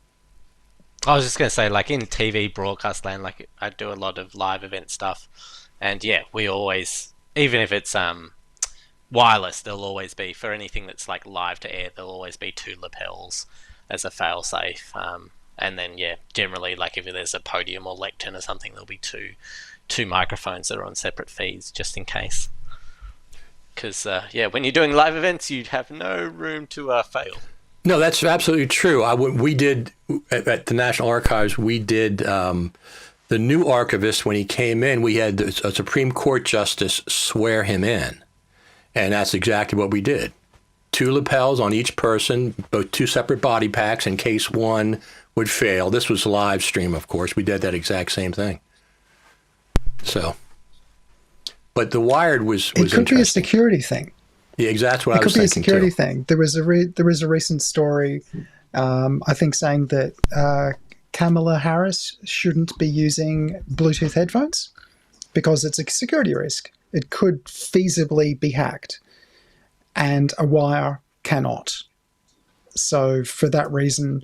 [SPEAKER 4] I was just going to say, like in TV broadcast land, like I do a lot of live event stuff, and yeah, we always, even if it's wireless, there'll always be, for anything that's like live to air, there'll always be 2 lapels as a fail-safe. And then yeah, generally, like if there's a podium or lectern or something, there'll be two microphones that are on separate feeds just in case. Because yeah, when you're doing live events, you have no room to fail.
[SPEAKER 1] No, that's absolutely true. We did at the National Archives. We did the new archivist when he came in. We had a Supreme Court justice swear him in, and that's exactly what we did. 2 lapels on each person, both 2 separate body packs in case one would fail. This was live stream, of course. We did that exact same thing. So, but the wired was
[SPEAKER 2] it could be a security thing.
[SPEAKER 1] Yeah, exactly what I was thinking.
[SPEAKER 2] It could be a security thing. There was a recent story, I think, saying that Kamala Harris shouldn't be using Bluetooth headphones because it's a security risk. It could feasibly be hacked, and a wire cannot. So for that reason,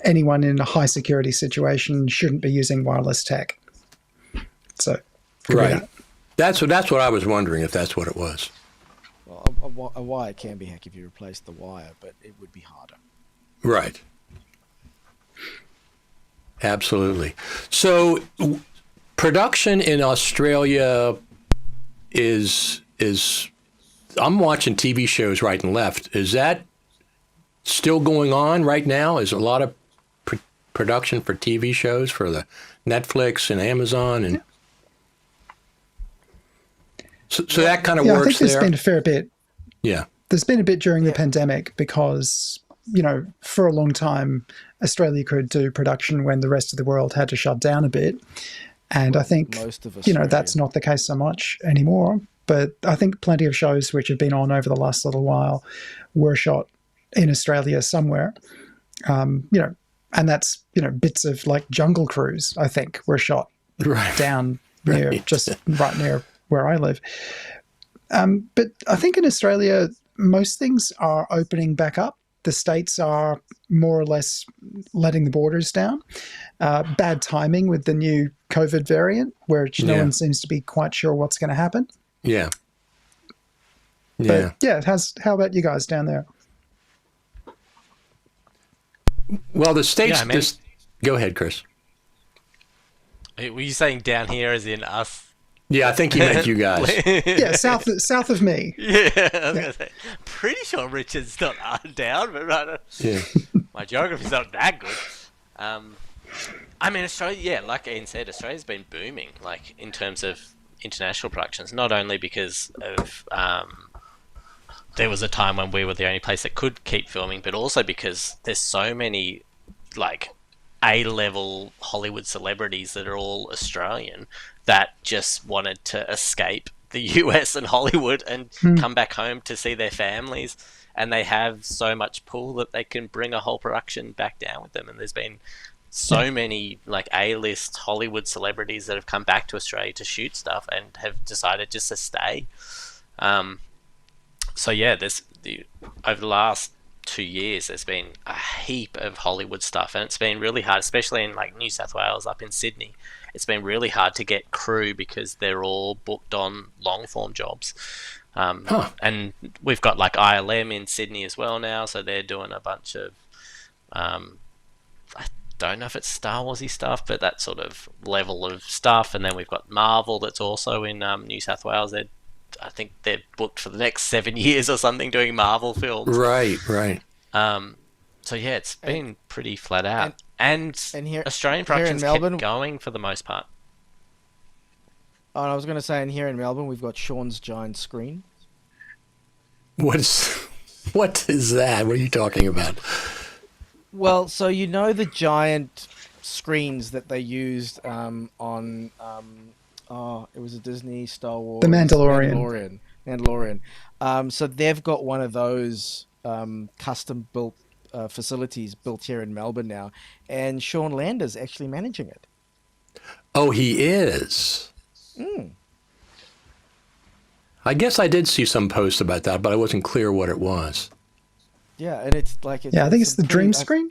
[SPEAKER 2] anyone in a high security situation shouldn't be using wireless tech. So,
[SPEAKER 1] right. That's what I was wondering, if that's what it was.
[SPEAKER 3] Well, a wire can be hacked if you replace the wire, but it would be harder.
[SPEAKER 1] Right. Absolutely. So production in Australia is I'm watching TV shows right and left. Is that still going on right now? Is a lot of production for TV shows for the Netflix and Amazon and so that kind of works there?
[SPEAKER 2] I think there's been a fair bit.
[SPEAKER 1] Yeah.
[SPEAKER 2] There's been a bit during the pandemic because, for a long time, Australia could do production when the rest of the world had to shut down a bit. And I think,
[SPEAKER 3] most of
[SPEAKER 2] that's not the case so much anymore. But I think plenty of shows which have been on over the last little while were shot in Australia somewhere. And that's, bits of like Jungle Cruise, I think, were shot down near, just right near where I live. But I think in Australia, most things are opening back up. The states are more or less letting the borders down. Bad timing with the new COVID variant, where no one seems to be quite sure what's going to happen.
[SPEAKER 1] Yeah.
[SPEAKER 2] But yeah, how about you guys down there?
[SPEAKER 1] Well, the states go ahead, Chris.
[SPEAKER 4] Were you saying down here as in us?
[SPEAKER 1] Yeah, I think he meant you guys.
[SPEAKER 2] Yeah, south of me.
[SPEAKER 4] Yeah, I was going to say, pretty sure Richard's not down, but right.
[SPEAKER 1] Yeah.
[SPEAKER 4] My geography's not that good. I mean, Australia, like Ian said, Australia's been booming, like in terms of international productions, not only because of there was a time when we were the only place that could keep filming, but also because there's so many like A-level Hollywood celebrities that are all Australian that just wanted to escape the US and Hollywood and come back home to see their families, and they have so much pull that they can bring a whole production back down with them. And there's been so many like A-list Hollywood celebrities that have come back to Australia to shoot stuff and have decided just to stay. So yeah, over the last 2 years, there's been a heap of Hollywood stuff, and it's been really hard, especially in like New South Wales, up in Sydney. It's been really hard to get crew because they're all booked on long form jobs. And we've got like ILM in Sydney as well now, so they're doing a bunch of I don't know if it's Star Warsy stuff, but that sort of level of stuff. And then we've got Marvel that's also in New South Wales. They're I think they're booked for the next 7 years or something doing Marvel films.
[SPEAKER 1] Right.
[SPEAKER 4] So yeah, it's been pretty flat out. And
[SPEAKER 3] here,
[SPEAKER 4] Australian
[SPEAKER 3] here in
[SPEAKER 4] productions
[SPEAKER 3] Melbourne,
[SPEAKER 4] kept going for the most part.
[SPEAKER 3] Oh, and I was going to say, and here in Melbourne, we've got Sean's giant screen.
[SPEAKER 1] What is that? What are you talking about?
[SPEAKER 3] Well, so you know the giant screens that they used on it was a Disney Star Wars
[SPEAKER 2] The Mandalorian.
[SPEAKER 3] Mandalorian. So they've got one of those custom built facilities built here in Melbourne now, and Sean Lander's actually managing it.
[SPEAKER 1] Oh, he is. I guess I did see some post about that, but I wasn't clear what it was.
[SPEAKER 3] Yeah, and it's like
[SPEAKER 2] I think it's the dream screen.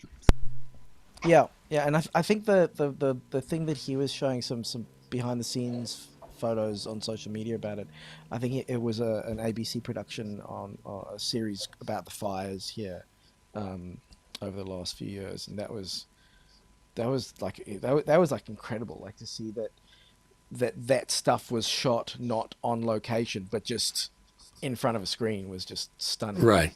[SPEAKER 3] Yeah, and I think the thing that he was showing some behind the scenes photos on social media about it. I think it was an ABC production on a series about the fires here over the last few years, and that was like incredible, like to see that stuff was shot not on location but just in front of a screen was just stunning.
[SPEAKER 1] Right.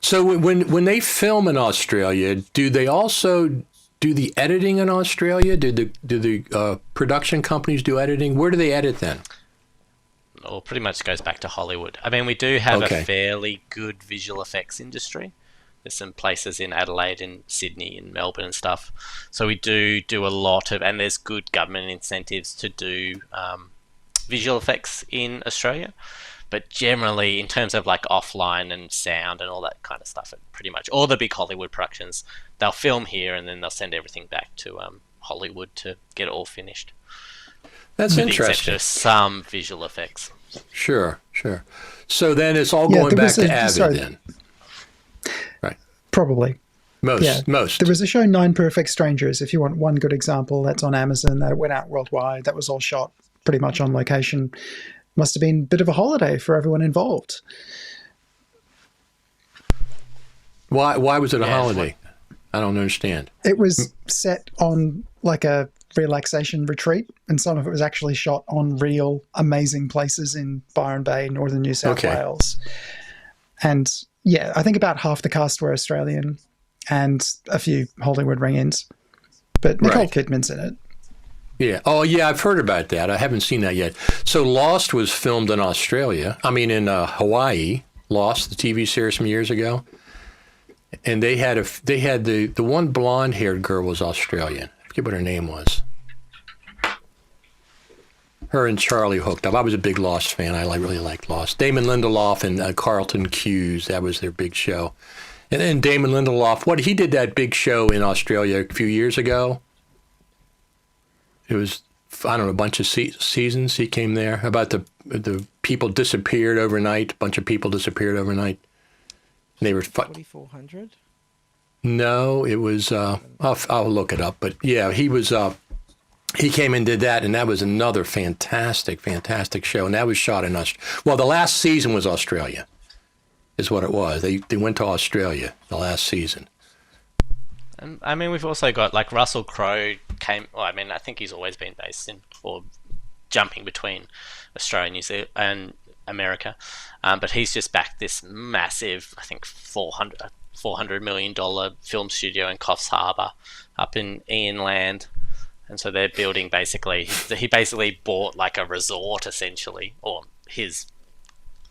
[SPEAKER 1] So when they film in Australia, do they also do the editing in Australia? Do the production companies do editing? Where do they edit then?
[SPEAKER 4] Well, pretty much goes back to Hollywood. I mean, we do have
[SPEAKER 1] Okay.
[SPEAKER 4] a fairly good visual effects industry. There's some places in Adelaide and Sydney and Melbourne and stuff. So we do a lot of, and there's good government incentives to do visual effects in Australia. But generally, in terms of like offline and sound and all that kind of stuff, pretty much all the big Hollywood productions, they'll film here and then they'll send everything back to Hollywood to get it all finished.
[SPEAKER 1] That's
[SPEAKER 4] With the
[SPEAKER 1] interesting.
[SPEAKER 4] exception of some visual effects.
[SPEAKER 1] Sure. So then it's all going back to Avid then. Right.
[SPEAKER 2] Probably.
[SPEAKER 1] Most.
[SPEAKER 2] There was a show, Nine Perfect Strangers. If you want one good example, that's on Amazon. That went out worldwide. That was all shot pretty much on location. Must have been a bit of a holiday for everyone involved.
[SPEAKER 1] Why was it a holiday? I don't understand.
[SPEAKER 2] It was set on like a relaxation retreat, and some of it was actually shot on real amazing places in Byron Bay, northern New South Wales. And yeah, I think about half the cast were Australian and a few Hollywood ring-ins. But Nicole Kidman's in it.
[SPEAKER 1] Yeah. Oh, yeah, I've heard about that. I haven't seen that yet. So Lost was filmed in Australia. I mean, in Hawaii. Lost, the TV series from years ago. And they had the one blonde-haired girl was Australian. I forget what her name was. Her and Charlie hooked up. I was a big Lost fan. I really liked Lost. Damon Lindelof and Carlton Cuse. That was their big show. And then Damon Lindelof, he did that big show in Australia a few years ago. It was, I don't know, a bunch of seasons he came there. About the people disappeared overnight. A bunch of people disappeared overnight. And they were
[SPEAKER 3] 2400.
[SPEAKER 1] No, it was. I'll look it up. But yeah, he was. He came and did that, and that was another fantastic show. And that was shot in Australia. Well, the last season was Australia, is what it was. They went to Australia the last season.
[SPEAKER 4] And I mean, we've also got like Russell Crowe came. Well, I mean, I think he's always been based in or jumping between Australia, New Zealand, and America. But he's just backed this massive, I think, $400 million film studio in Coffs Harbour up in Ian Land. And so they're building he basically bought like a resort essentially, or his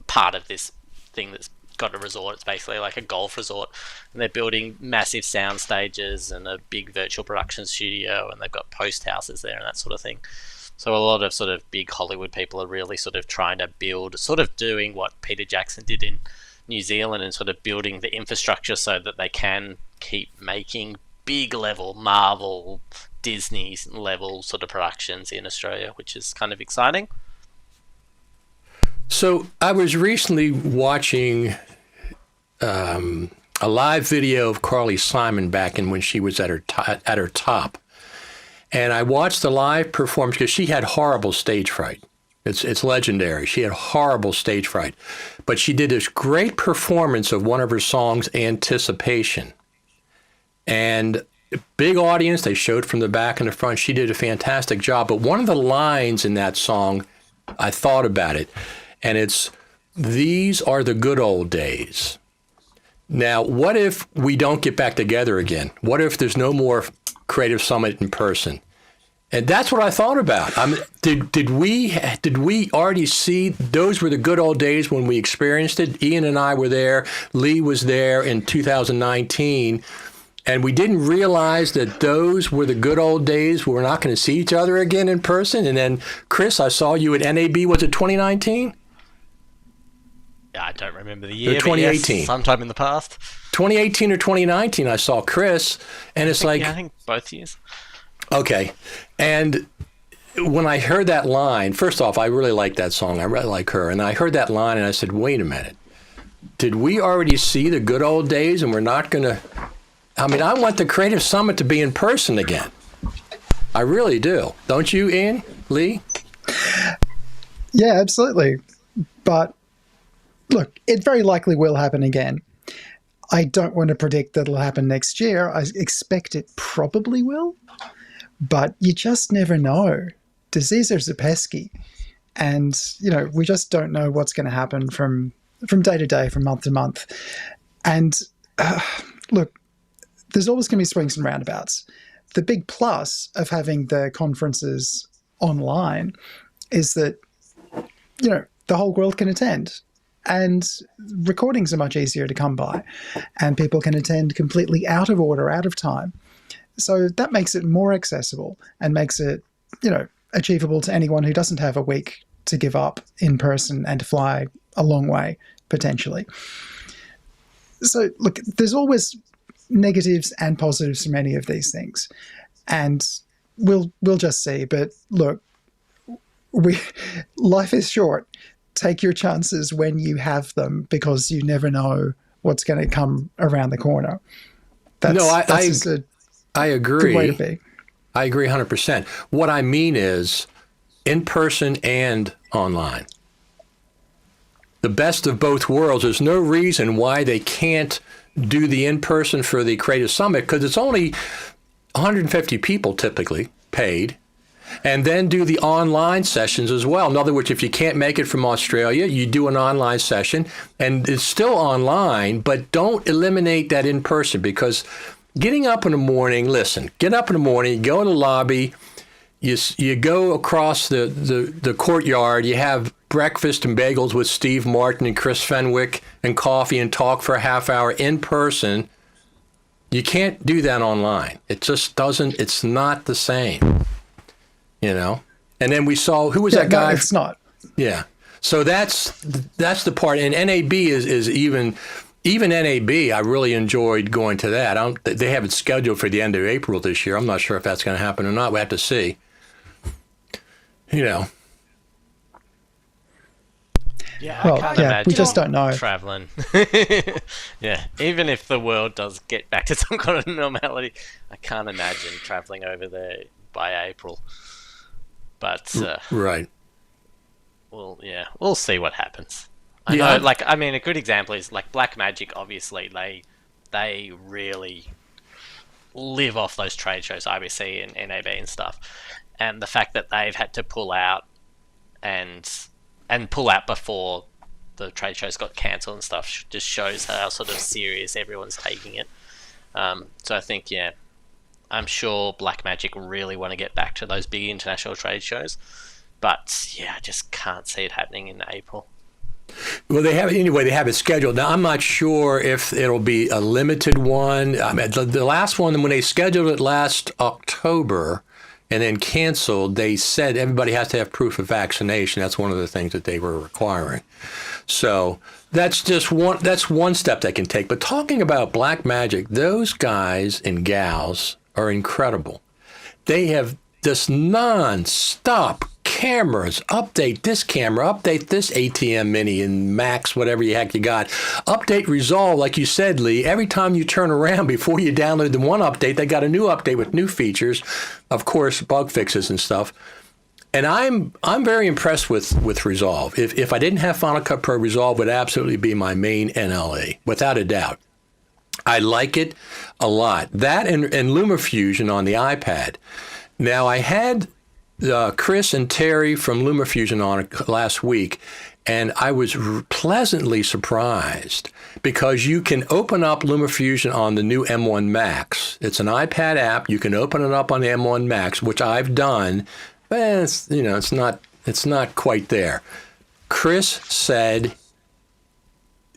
[SPEAKER 4] part of this thing that's got a resort. It's basically like a golf resort, and they're building massive sound stages and a big virtual production studio, and they've got post houses there and that sort of thing. So a lot of sort of big Hollywood people are really sort of trying to build, sort of doing what Peter Jackson did in New Zealand and sort of building the infrastructure so that they can keep making big level Marvel, Disney level sort of productions in Australia, which is kind of exciting.
[SPEAKER 1] So I was recently watching a live video of Carly Simon back in when she was at her top. And I watched the live performance because she had horrible stage fright. It's legendary. She had horrible stage fright. But she did this great performance of one of her songs, Anticipation. And big audience, they showed from the back and the front. She did a fantastic job. But one of the lines in that song, I thought about it. and it's "These are the good old days." Now, what if we don't get back together again? What if there's no more Creative Summit in person? And that's what I thought about. Did we already see those were the good old days when we experienced it? Iain and I were there. Lee was there in 2019. And we didn't realize that those were the good old days. We're not going to see each other again in person. And then, Chris, I saw you at NAB. Was it 2019?
[SPEAKER 4] I don't remember the year.
[SPEAKER 1] Or 2018.
[SPEAKER 4] Yes, sometime in the past.
[SPEAKER 1] 2018 or 2019, I saw Chris. And it's
[SPEAKER 4] I think both years.
[SPEAKER 1] Okay. And when I heard that line, first off, I really like that song. I really like her. And I heard that line and I said, wait a minute. Did we already see the good old days and we're not going to... I want the Creative Summit to be in person again. I really do. Don't you, Iain? Lee?
[SPEAKER 2] Yeah, absolutely. But look, it very likely will happen again. I don't want to predict that it'll happen next year. I expect it probably will. But you just never know. Diseases are pesky. And, we just don't know what's going to happen from day to day, from month to month. And look, there's always going to be swings and roundabouts. The big plus of having the conferences online is that, the whole world can attend. And recordings are much easier to come by. And people can attend completely out of order, out of time. So that makes it more accessible and makes it, achievable to anyone who doesn't have a week to give up in person and to fly a long way, potentially. So, look, there's always negatives and positives from any of these things. And we'll just see. But look, life is short. Take your chances when you have them because you never know what's going to come around the corner.
[SPEAKER 1] I agree.
[SPEAKER 2] Good way to be.
[SPEAKER 1] I agree 100%. What I mean is in person and online. The best of both worlds. There's no reason why they can't do the in-person for the Creative Summit because it's only 150 people typically paid, and then do the online sessions as well. In other words, if you can't make it from Australia, you do an online session, and it's still online, but don't eliminate that in person because getting up in the morning, get up in the morning, go in the lobby, you go across the courtyard, you have breakfast and bagels with Steve Martin and Chris Fenwick and coffee and talk for a half hour in person. You can't do that online. It just doesn't, it's not the same, And then we saw, who was that guy?
[SPEAKER 2] No, it's not.
[SPEAKER 1] Yeah. So that's the part. And NAB is even NAB, I really enjoyed going to that. They have it scheduled for the end of April this year. I'm not sure if that's going to happen or not. We have to see.
[SPEAKER 4] Yeah, I can't imagine
[SPEAKER 2] we just don't know.
[SPEAKER 4] Traveling. Yeah, even if the world does get back to some kind of normality, I can't imagine traveling over there by April. But
[SPEAKER 1] right.
[SPEAKER 4] We'll see what happens. I know, a good example is like Black Magic. Obviously, they really live off those trade shows, IBC and NAB and stuff, and the fact that they've had to pull out and pull out before the trade shows got cancelled and stuff just shows how sort of serious everyone's taking it. So I think, I'm sure Black Magic really want to get back to those big international trade shows, but I just can't see it happening in April.
[SPEAKER 1] Well, they have it scheduled. Now, I'm not sure if it'll be a limited one. The last one, when they scheduled it last October and then canceled, they said everybody has to have proof of vaccination. That's one of the things that they were requiring. So that's one step they can take. But talking about Black Magic, those guys and gals are incredible. They have this non-stop cameras, update this camera, update this ATM Mini and Max, whatever the heck you got. Update, resolve, like you said, Lee, every time you turn around before you download the one update, they got a new update with new features, of course, bug fixes and stuff. And I'm very impressed with Resolve. If I didn't have Final Cut Pro, Resolve would absolutely be my main NLE, without a doubt. I like it a lot. That and Lumafusion on the iPad. Now, I had Chris and Terry from Lumafusion on last week, And I was pleasantly surprised because you can open up Lumafusion on the new M1 Max. It's an iPad app. You can open it up on the M1 Max, which I've done, but it's not quite there. Chris said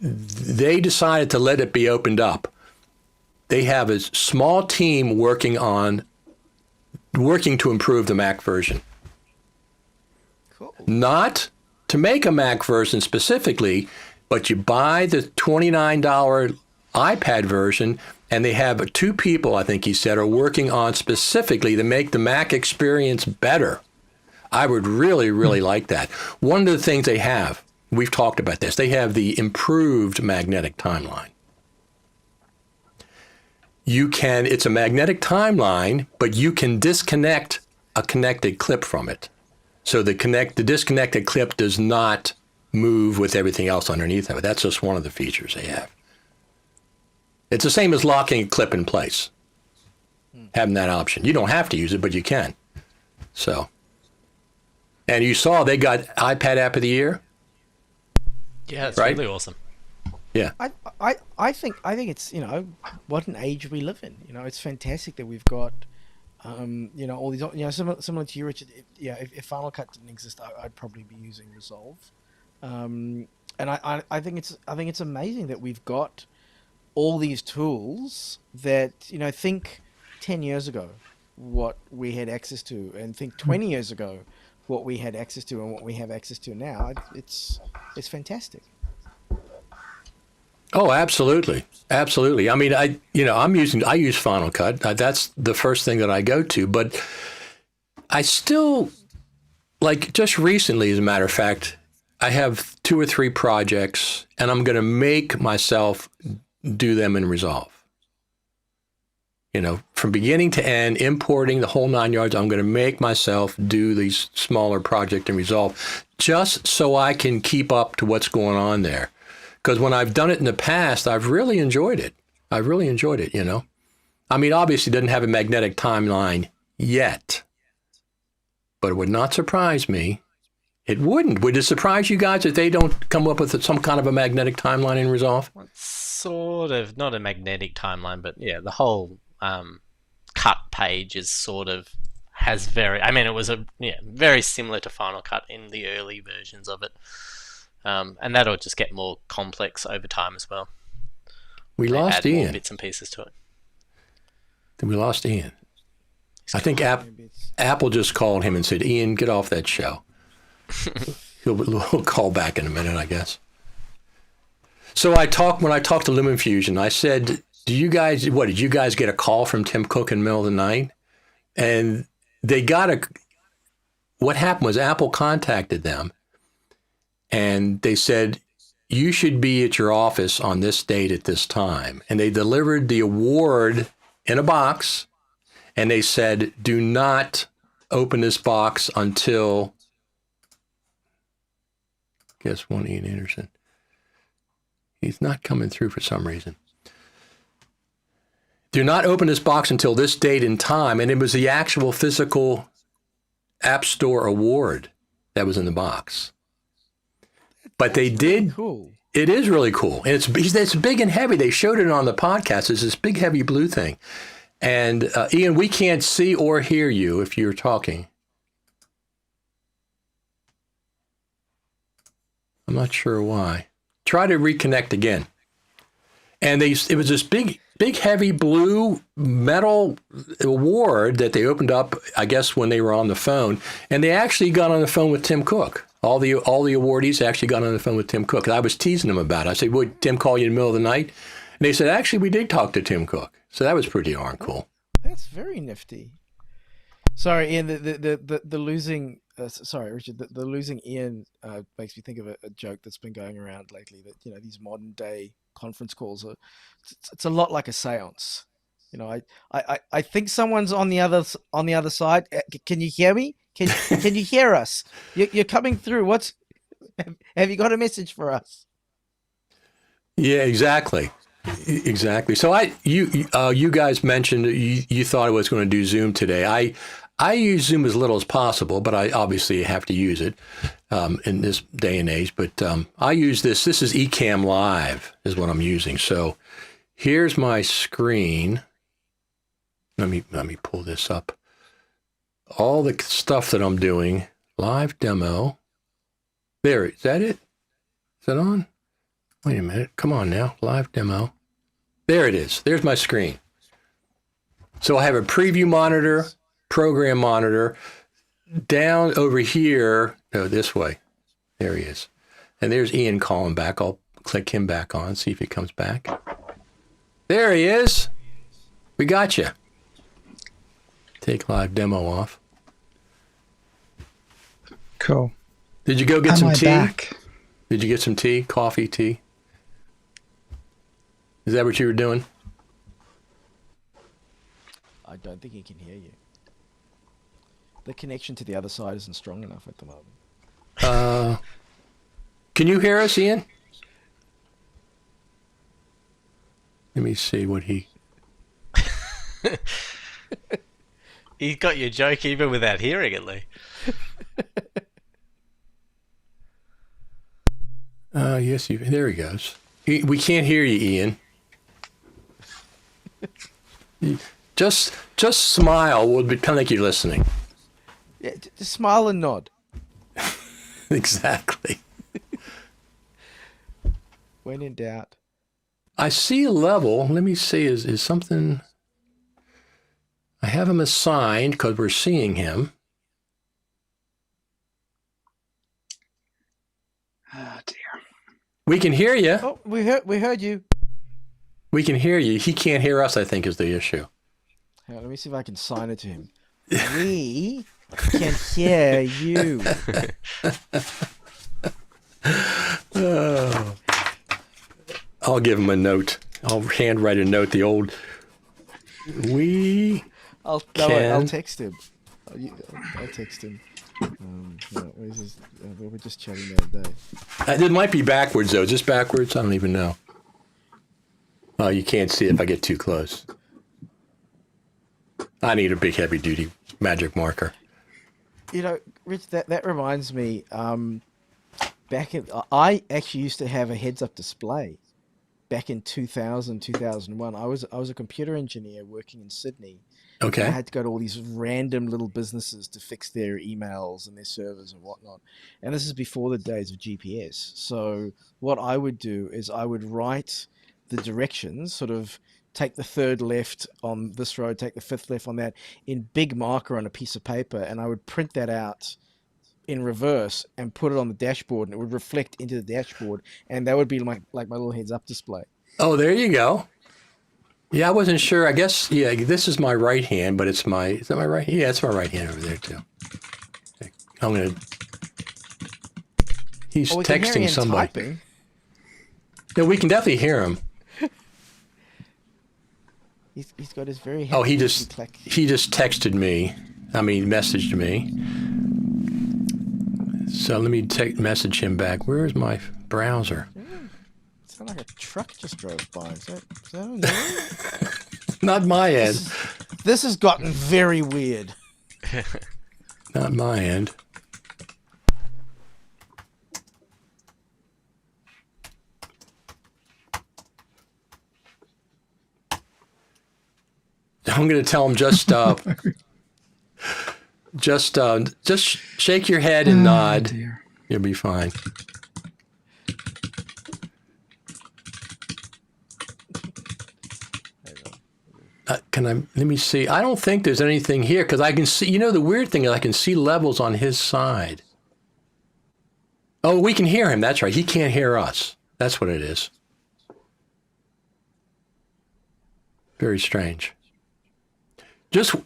[SPEAKER 1] they decided to let it be opened up. They have a small team working to improve the Mac version.
[SPEAKER 3] Cool.
[SPEAKER 1] Not to make a Mac version specifically, but you buy the $29 iPad version, and they have two people, I think he said, are working on specifically to make the Mac experience better. I would really, really like that. One of the things they have, we've talked about this, they have the improved magnetic timeline. It's a magnetic timeline, but you can disconnect a connected clip from it. So the disconnected clip does not move with everything else underneath of it. That's just one of the features they have. It's the same as locking a clip in place, having that option. You don't have to use it, but you can. So, and you saw they got iPad App of the Year.
[SPEAKER 4] Yeah, it's
[SPEAKER 1] right?
[SPEAKER 4] really awesome.
[SPEAKER 1] Yeah.
[SPEAKER 3] I think it's, what an age we live in. It's fantastic that we've got all these, similar to you, Richard. If Final Cut didn't exist, I'd probably be using Resolve. And I think it's amazing that we've got all these tools that, think 10 years ago what we had access to, and think 20 years ago what we had access to and what we have access to now. It's fantastic.
[SPEAKER 1] Oh, absolutely. Absolutely. I mean, I use Final Cut. That's the first thing that I go to, but I still, like, just recently, as a matter of fact, I have 2 or 3 projects, and I'm going to make myself do them in Resolve. From beginning to end, importing the whole 9 yards, I'm going to make myself do these smaller projects in Resolve just so I can keep up to what's going on there. Because when I've done it in the past, I've really enjoyed it. I mean, obviously it doesn't have a magnetic timeline yet, but it would not surprise me. It wouldn't. Would it surprise you guys if they don't come up with some kind of a magnetic timeline in Resolve?
[SPEAKER 4] Sort of, not a magnetic timeline, but yeah, the whole cut page is sort of it was very similar to Final Cut in the early versions of it. And that'll just get more complex over time as well.
[SPEAKER 1] We lost
[SPEAKER 4] add
[SPEAKER 1] Iain.
[SPEAKER 4] More bits and pieces to it.
[SPEAKER 1] We lost Iain. I think Apple just called him and said, "Iain, get off that show." He'll call back in a minute, I guess. So when I talked to Lumafusion, I said, did you guys get a call from Tim Cook in the middle of the night? And what happened was Apple contacted them and they said, you should be at your office on this date at this time. And they delivered the award in a box and they said, do not open this box until, guess one, Iain Anderson. He's not coming through for some reason. Do not open this box until this date and time. And it was the actual physical App Store award that was in the box. But they did.
[SPEAKER 3] Really cool.
[SPEAKER 1] It is really cool. And it's big and heavy. They showed it on the podcast. It's this big, heavy blue thing. And Iain, we can't see or hear you if you're talking. I'm not sure why. Try to reconnect again. And it was this big, heavy blue metal award that they opened up, I guess, when they were on the phone. And they actually got on the phone with Tim Cook. All the awardees actually got on the phone with Tim Cook. I was teasing them about it. I said, would Tim call you in the middle of the night? And they said, actually, we did talk to Tim Cook. So that was pretty darn cool.
[SPEAKER 3] That's very nifty. Sorry, Iain, the losing... sorry, Richard. The losing Iain makes me think of a joke that's been going around lately. That these modern day conference calls it's a lot like a séance. I think someone's on the other side. Can you hear me? Can you hear us? You're coming through. Have you got a message for us?
[SPEAKER 1] Yeah, exactly. So you guys mentioned you thought I was going to do Zoom today. I use Zoom as little as possible, but I obviously have to use it in this day and age. But I use this. This is Ecamm Live is what I'm using. So here's my screen. Let me pull this up. All the stuff that I'm doing. Live demo. There, is that it? Is that on? Wait a minute. Come on now. Live demo. There it is. There's my screen. So I have a preview monitor, program monitor, down over here. No, this way. There he is. And there's Iain calling back. I'll click him back on, see if he comes back. There he is. We got you. Take live demo off.
[SPEAKER 2] Cool.
[SPEAKER 1] Did you go get
[SPEAKER 2] Am
[SPEAKER 1] some
[SPEAKER 2] I
[SPEAKER 1] tea?
[SPEAKER 2] back?
[SPEAKER 1] Did you get some tea? Coffee, tea? Is that what you were doing?
[SPEAKER 3] I don't think he can hear you. The connection to the other side isn't strong enough at the moment.
[SPEAKER 1] Can you hear us, Iain? Let me see what he...
[SPEAKER 4] He got your joke even without hearing it, Lee.
[SPEAKER 1] Yes, there he goes. We can't hear you, Iain. Just smile. We'll pretend like you're listening.
[SPEAKER 3] Yeah, just smile and nod.
[SPEAKER 1] Exactly.
[SPEAKER 3] When in doubt.
[SPEAKER 1] I see a level. Let me see. Is something... I have him assigned because we're seeing him.
[SPEAKER 2] Oh, dear.
[SPEAKER 1] We can hear you.
[SPEAKER 3] Oh, we heard you.
[SPEAKER 1] We can hear you. He can't hear us, I think, is the issue.
[SPEAKER 3] Hang on, let me see if I can sign it to him. We can hear you.
[SPEAKER 1] Oh. I'll give him a note. I'll handwrite a note. The old...
[SPEAKER 3] I'll text him. I'll text him. No, we were just chatting the other day.
[SPEAKER 1] It might be backwards, though. Is this backwards? I don't even know. Oh, you can't see it if I get too close. I need a big, heavy-duty magic marker.
[SPEAKER 3] You know, Rich, that reminds me. I actually used to have a heads-up display back in 2000, 2001. I was a computer engineer working in Sydney.
[SPEAKER 1] Okay.
[SPEAKER 3] I had to go to all these random little businesses to fix their emails and their servers and whatnot. And this is before the days of GPS. So what I would do is I would write the directions, sort of take the third left on this road, take the fifth left on that, in big marker on a piece of paper, and I would print that out in reverse and put it on the dashboard, and it would reflect into the dashboard, and that would be like my little heads-up display.
[SPEAKER 1] Oh, there you go. Yeah, I wasn't sure. I guess, yeah, this is my right hand, but is that my right hand? Yeah, it's my right hand over there, too. I'm going to... He's texting somebody.
[SPEAKER 3] Typing.
[SPEAKER 1] No, we can definitely hear him.
[SPEAKER 3] He's got his very...
[SPEAKER 1] Oh, he just texted me. Messaged me. So let me message him back. Where is my browser?
[SPEAKER 3] It sounds like a truck just drove by. Is that annoying?
[SPEAKER 1] Not my end.
[SPEAKER 3] This has gotten very weird.
[SPEAKER 1] Not my end. I'm going to tell him just shake your head and nod.
[SPEAKER 2] Dear.
[SPEAKER 1] You'll be fine. Let me see. I don't think there's anything here because I can see, the weird thing is I can see levels on his side. Oh, we can hear him. That's right. He can't hear us. That's what it is. Very strange. Just,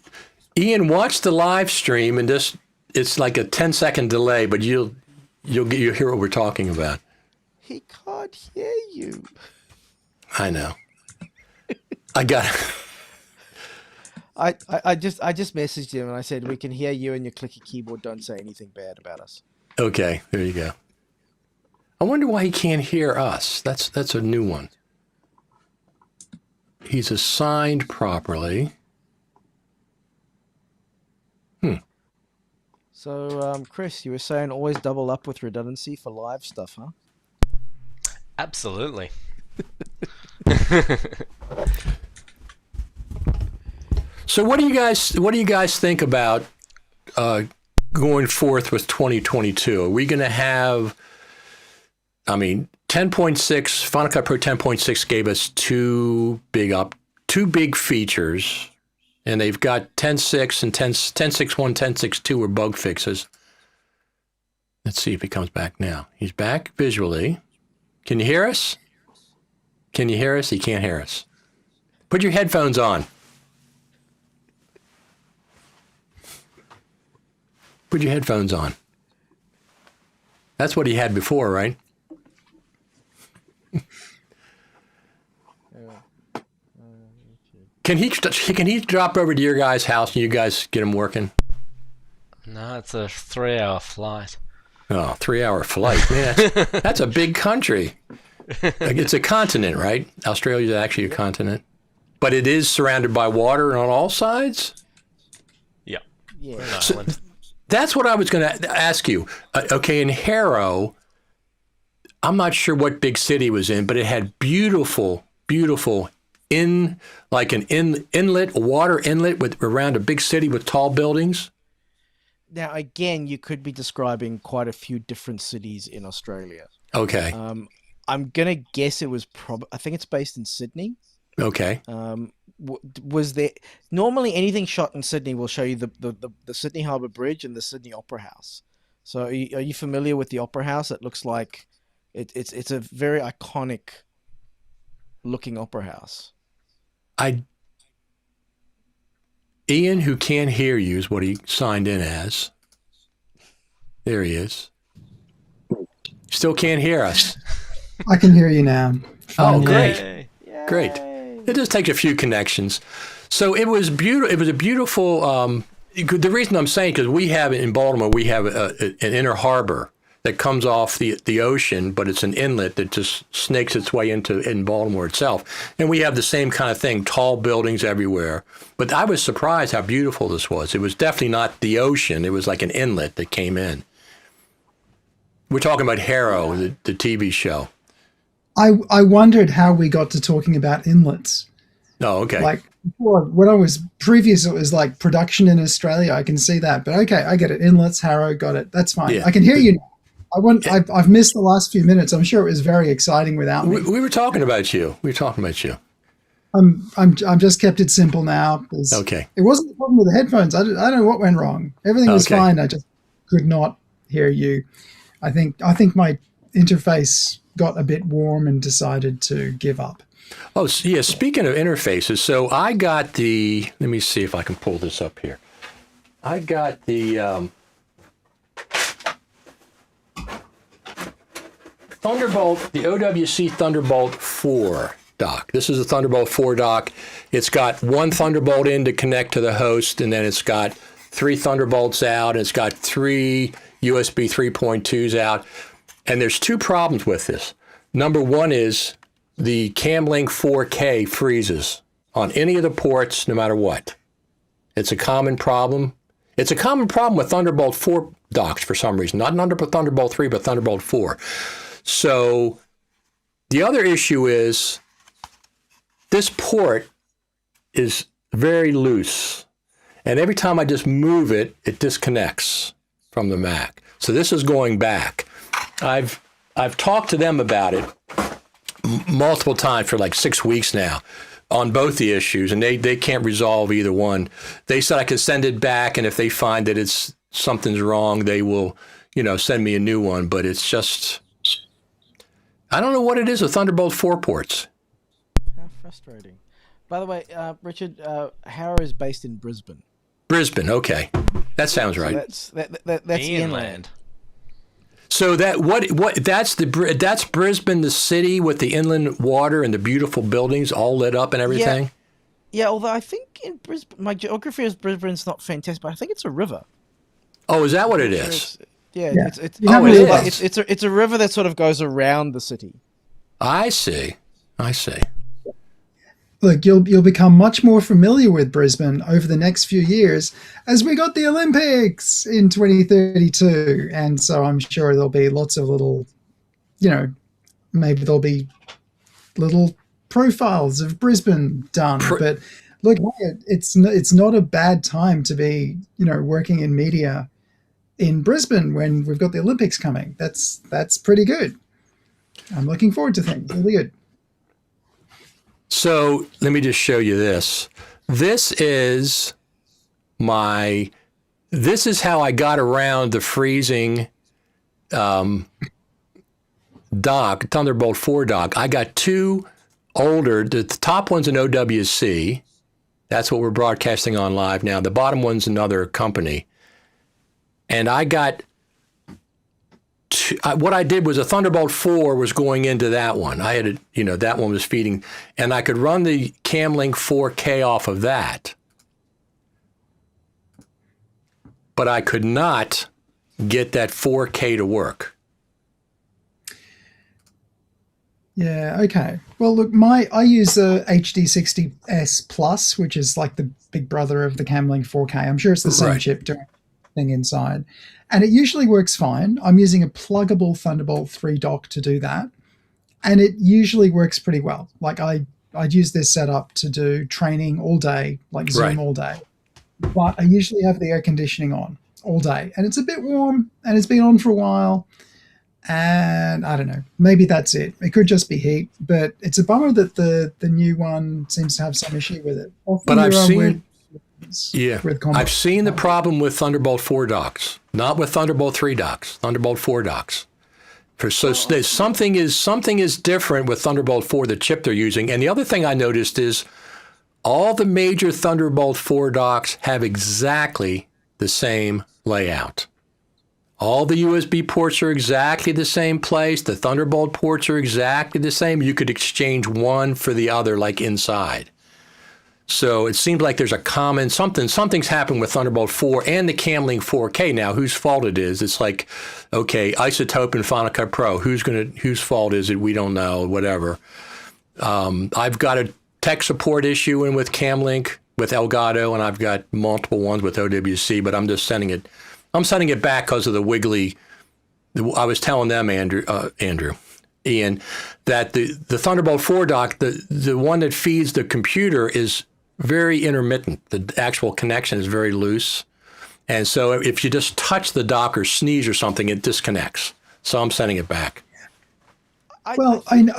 [SPEAKER 1] Iain, watch the live stream and it's like a 10-second delay, but you'll hear what we're talking about.
[SPEAKER 3] He can't hear you.
[SPEAKER 1] I know. I got it.
[SPEAKER 3] I just messaged him and I said, we can hear you and your clicky keyboard. Don't say anything bad about us.
[SPEAKER 1] Okay, there you go. I wonder why he can't hear us. That's a new one. He's assigned properly.
[SPEAKER 3] So, Chris, you were saying always double up with redundancy for live stuff, huh?
[SPEAKER 4] Absolutely.
[SPEAKER 1] So what do you guys think about going forth with 2022? Are we going to have? I mean, 10.6 Final Cut Pro 10.6 gave us two big features, and they've got 10.6 and 10.6.1, 10.6.2 were bug fixes. Let's see if he comes back now. He's back visually. Can you hear us? Can you hear us? He can't hear us. Put your headphones on. Put your headphones on. That's what he had before, right? Can he drop over to your guys' house and you guys get him working?
[SPEAKER 4] No, it's a 3-hour flight.
[SPEAKER 1] Oh, 3-hour flight, man. That's a big country. It's a continent, right? Australia is actually a continent, but it is surrounded by water on all sides.
[SPEAKER 4] Yeah.
[SPEAKER 3] Yeah.
[SPEAKER 1] So, that's what I was going to ask you. Okay, in Harrow, I'm not sure what big city it was in, but it had beautiful like an inlet, a water inlet with around a big city with tall buildings.
[SPEAKER 3] Now, again, you could be describing quite a few different cities in Australia.
[SPEAKER 1] Okay.
[SPEAKER 3] I'm gonna guess it was I think it's based in Sydney.
[SPEAKER 1] Okay.
[SPEAKER 3] Was there normally anything shot in Sydney will show you the Sydney Harbour Bridge and the Sydney Opera House. So are you familiar with the Opera House? It looks like it's a very iconic looking opera house.
[SPEAKER 1] Ian, who can't hear you, is what he signed in as. There he is. Still can't hear us.
[SPEAKER 2] I can hear you now.
[SPEAKER 1] Oh,
[SPEAKER 2] Finally.
[SPEAKER 1] great.
[SPEAKER 3] Yay.
[SPEAKER 1] Great. It just takes a few connections. So it was beautiful. It was a beautiful. The reason I'm saying, because we have in Baltimore, we have an inner harbor that comes off the ocean, but it's an inlet that just snakes its way in Baltimore itself. And we have the same kind of thing, tall buildings everywhere. But I was surprised how beautiful this was. It was definitely not the ocean. It was like an inlet that came in. We're talking about Harrow, the TV show.
[SPEAKER 2] I wondered how we got to talking about inlets.
[SPEAKER 1] Oh, okay.
[SPEAKER 2] Like before, when I was previous, it was like production in Australia. I can see that, but okay, I get it. Inlets, Harrow, got it. That's fine. Yeah. I can hear you now. I've missed the last few minutes. I'm sure it was very exciting without me.
[SPEAKER 1] We were talking about you.
[SPEAKER 2] I'm just kept it simple now.
[SPEAKER 1] Okay.
[SPEAKER 2] It wasn't a problem with the headphones. I don't know what went wrong. Everything was fine. I just could not hear you. I think my interface got a bit warm and decided to give up.
[SPEAKER 1] Oh, yeah. Speaking of interfaces, so I got let me see if I can pull this up here. I got the Thunderbolt, the OWC Thunderbolt 4 dock. This is a Thunderbolt 4 dock. It's got one Thunderbolt in to connect to the host, and then it's got 3 Thunderbolts out, and it's got 3 USB 3.2s out. And there's 2 problems with this. Number one is the Camlink 4K freezes on any of the ports, no matter what. It's a common problem. It's a common problem with Thunderbolt 4 docks for some reason. Not Thunderbolt 3, but Thunderbolt 4. So the other issue is this port is very loose. And every time I just move it, it disconnects from the Mac. So this is going back. I've talked to them about it multiple times for like 6 weeks now on both the issues, and they can't resolve either one. They said I could send it back, and if they find that something's wrong, they will, send me a new one. But it's just, I don't know what it is with Thunderbolt 4 ports.
[SPEAKER 3] How frustrating. By the way, Richard, Harrow is based in Brisbane.
[SPEAKER 1] Brisbane, okay, that sounds right.
[SPEAKER 3] So that's inland.
[SPEAKER 1] So that's Brisbane, the city with the inland water and the beautiful buildings all lit up and everything.
[SPEAKER 3] Yeah, although I think in Brisbane, my geography is Brisbane's not fantastic, but I think it's a river.
[SPEAKER 1] Oh, is that what it is?
[SPEAKER 3] It's a river that sort of goes around the city.
[SPEAKER 1] I see.
[SPEAKER 2] look, you'll become much more familiar with Brisbane over the next few years as we got the Olympics in 2032. And so I'm sure there'll be lots of little, maybe there'll be little profiles of Brisbane done. But look, it's not a bad time to be, working in media in Brisbane when we've got the Olympics coming. That's pretty good. I'm looking forward to things. Really good.
[SPEAKER 1] So let me just show you this. This is how I got around the freezing dock, Thunderbolt 4 dock. I got two older. The top one's an OWC. That's what we're broadcasting on live now. The bottom one's another company. And I got what I did was a Thunderbolt 4 was going into that one. I had that one was feeding, and I could run the Camlink 4K off of that. But I could not get that 4K to work.
[SPEAKER 2] Yeah, okay. Well, look, I use a HD60S Plus, which is like the big brother of the Camlink 4K. I'm sure it's the same chip doing thing inside. And it usually works fine. I'm using a pluggable Thunderbolt 3 dock to do that. And it usually works pretty well. Like I'd use this setup to do training all day, like Zoom all day. But I usually have the air conditioning on all day. And it's a bit warm and it's been on for a while. And I don't know, maybe that's it. It could just be heat, but it's a bummer that the new one seems to have some issue with it.
[SPEAKER 1] But I've seen the problem with Thunderbolt 4 docks, not with Thunderbolt 3 docks, Thunderbolt 4 docks. Something is different with Thunderbolt 4, the chip they're using. And the other thing I noticed is all the major Thunderbolt 4 docks have exactly the same layout. All the USB ports are exactly the same place. The Thunderbolt ports are exactly the same. You could exchange one for the other, like inside. So it seems like there's a common something's happened with Thunderbolt 4 and the Camlink 4K. Now, whose fault it is? It's like, okay, Isotope and Final Cut Pro. Whose fault is it? We don't know. Whatever. I've got a tech support issue in with Camlink with Elgato, and I've got multiple ones with OWC. But I'm just sending it. I'm sending it back because of the wiggly. I was telling them, Ian, that the Thunderbolt 4 dock, the one that feeds the computer is very intermittent. The actual connection is very loose. And so if you just touch the dock or sneeze or something, it disconnects. So I'm sending it back.
[SPEAKER 2] I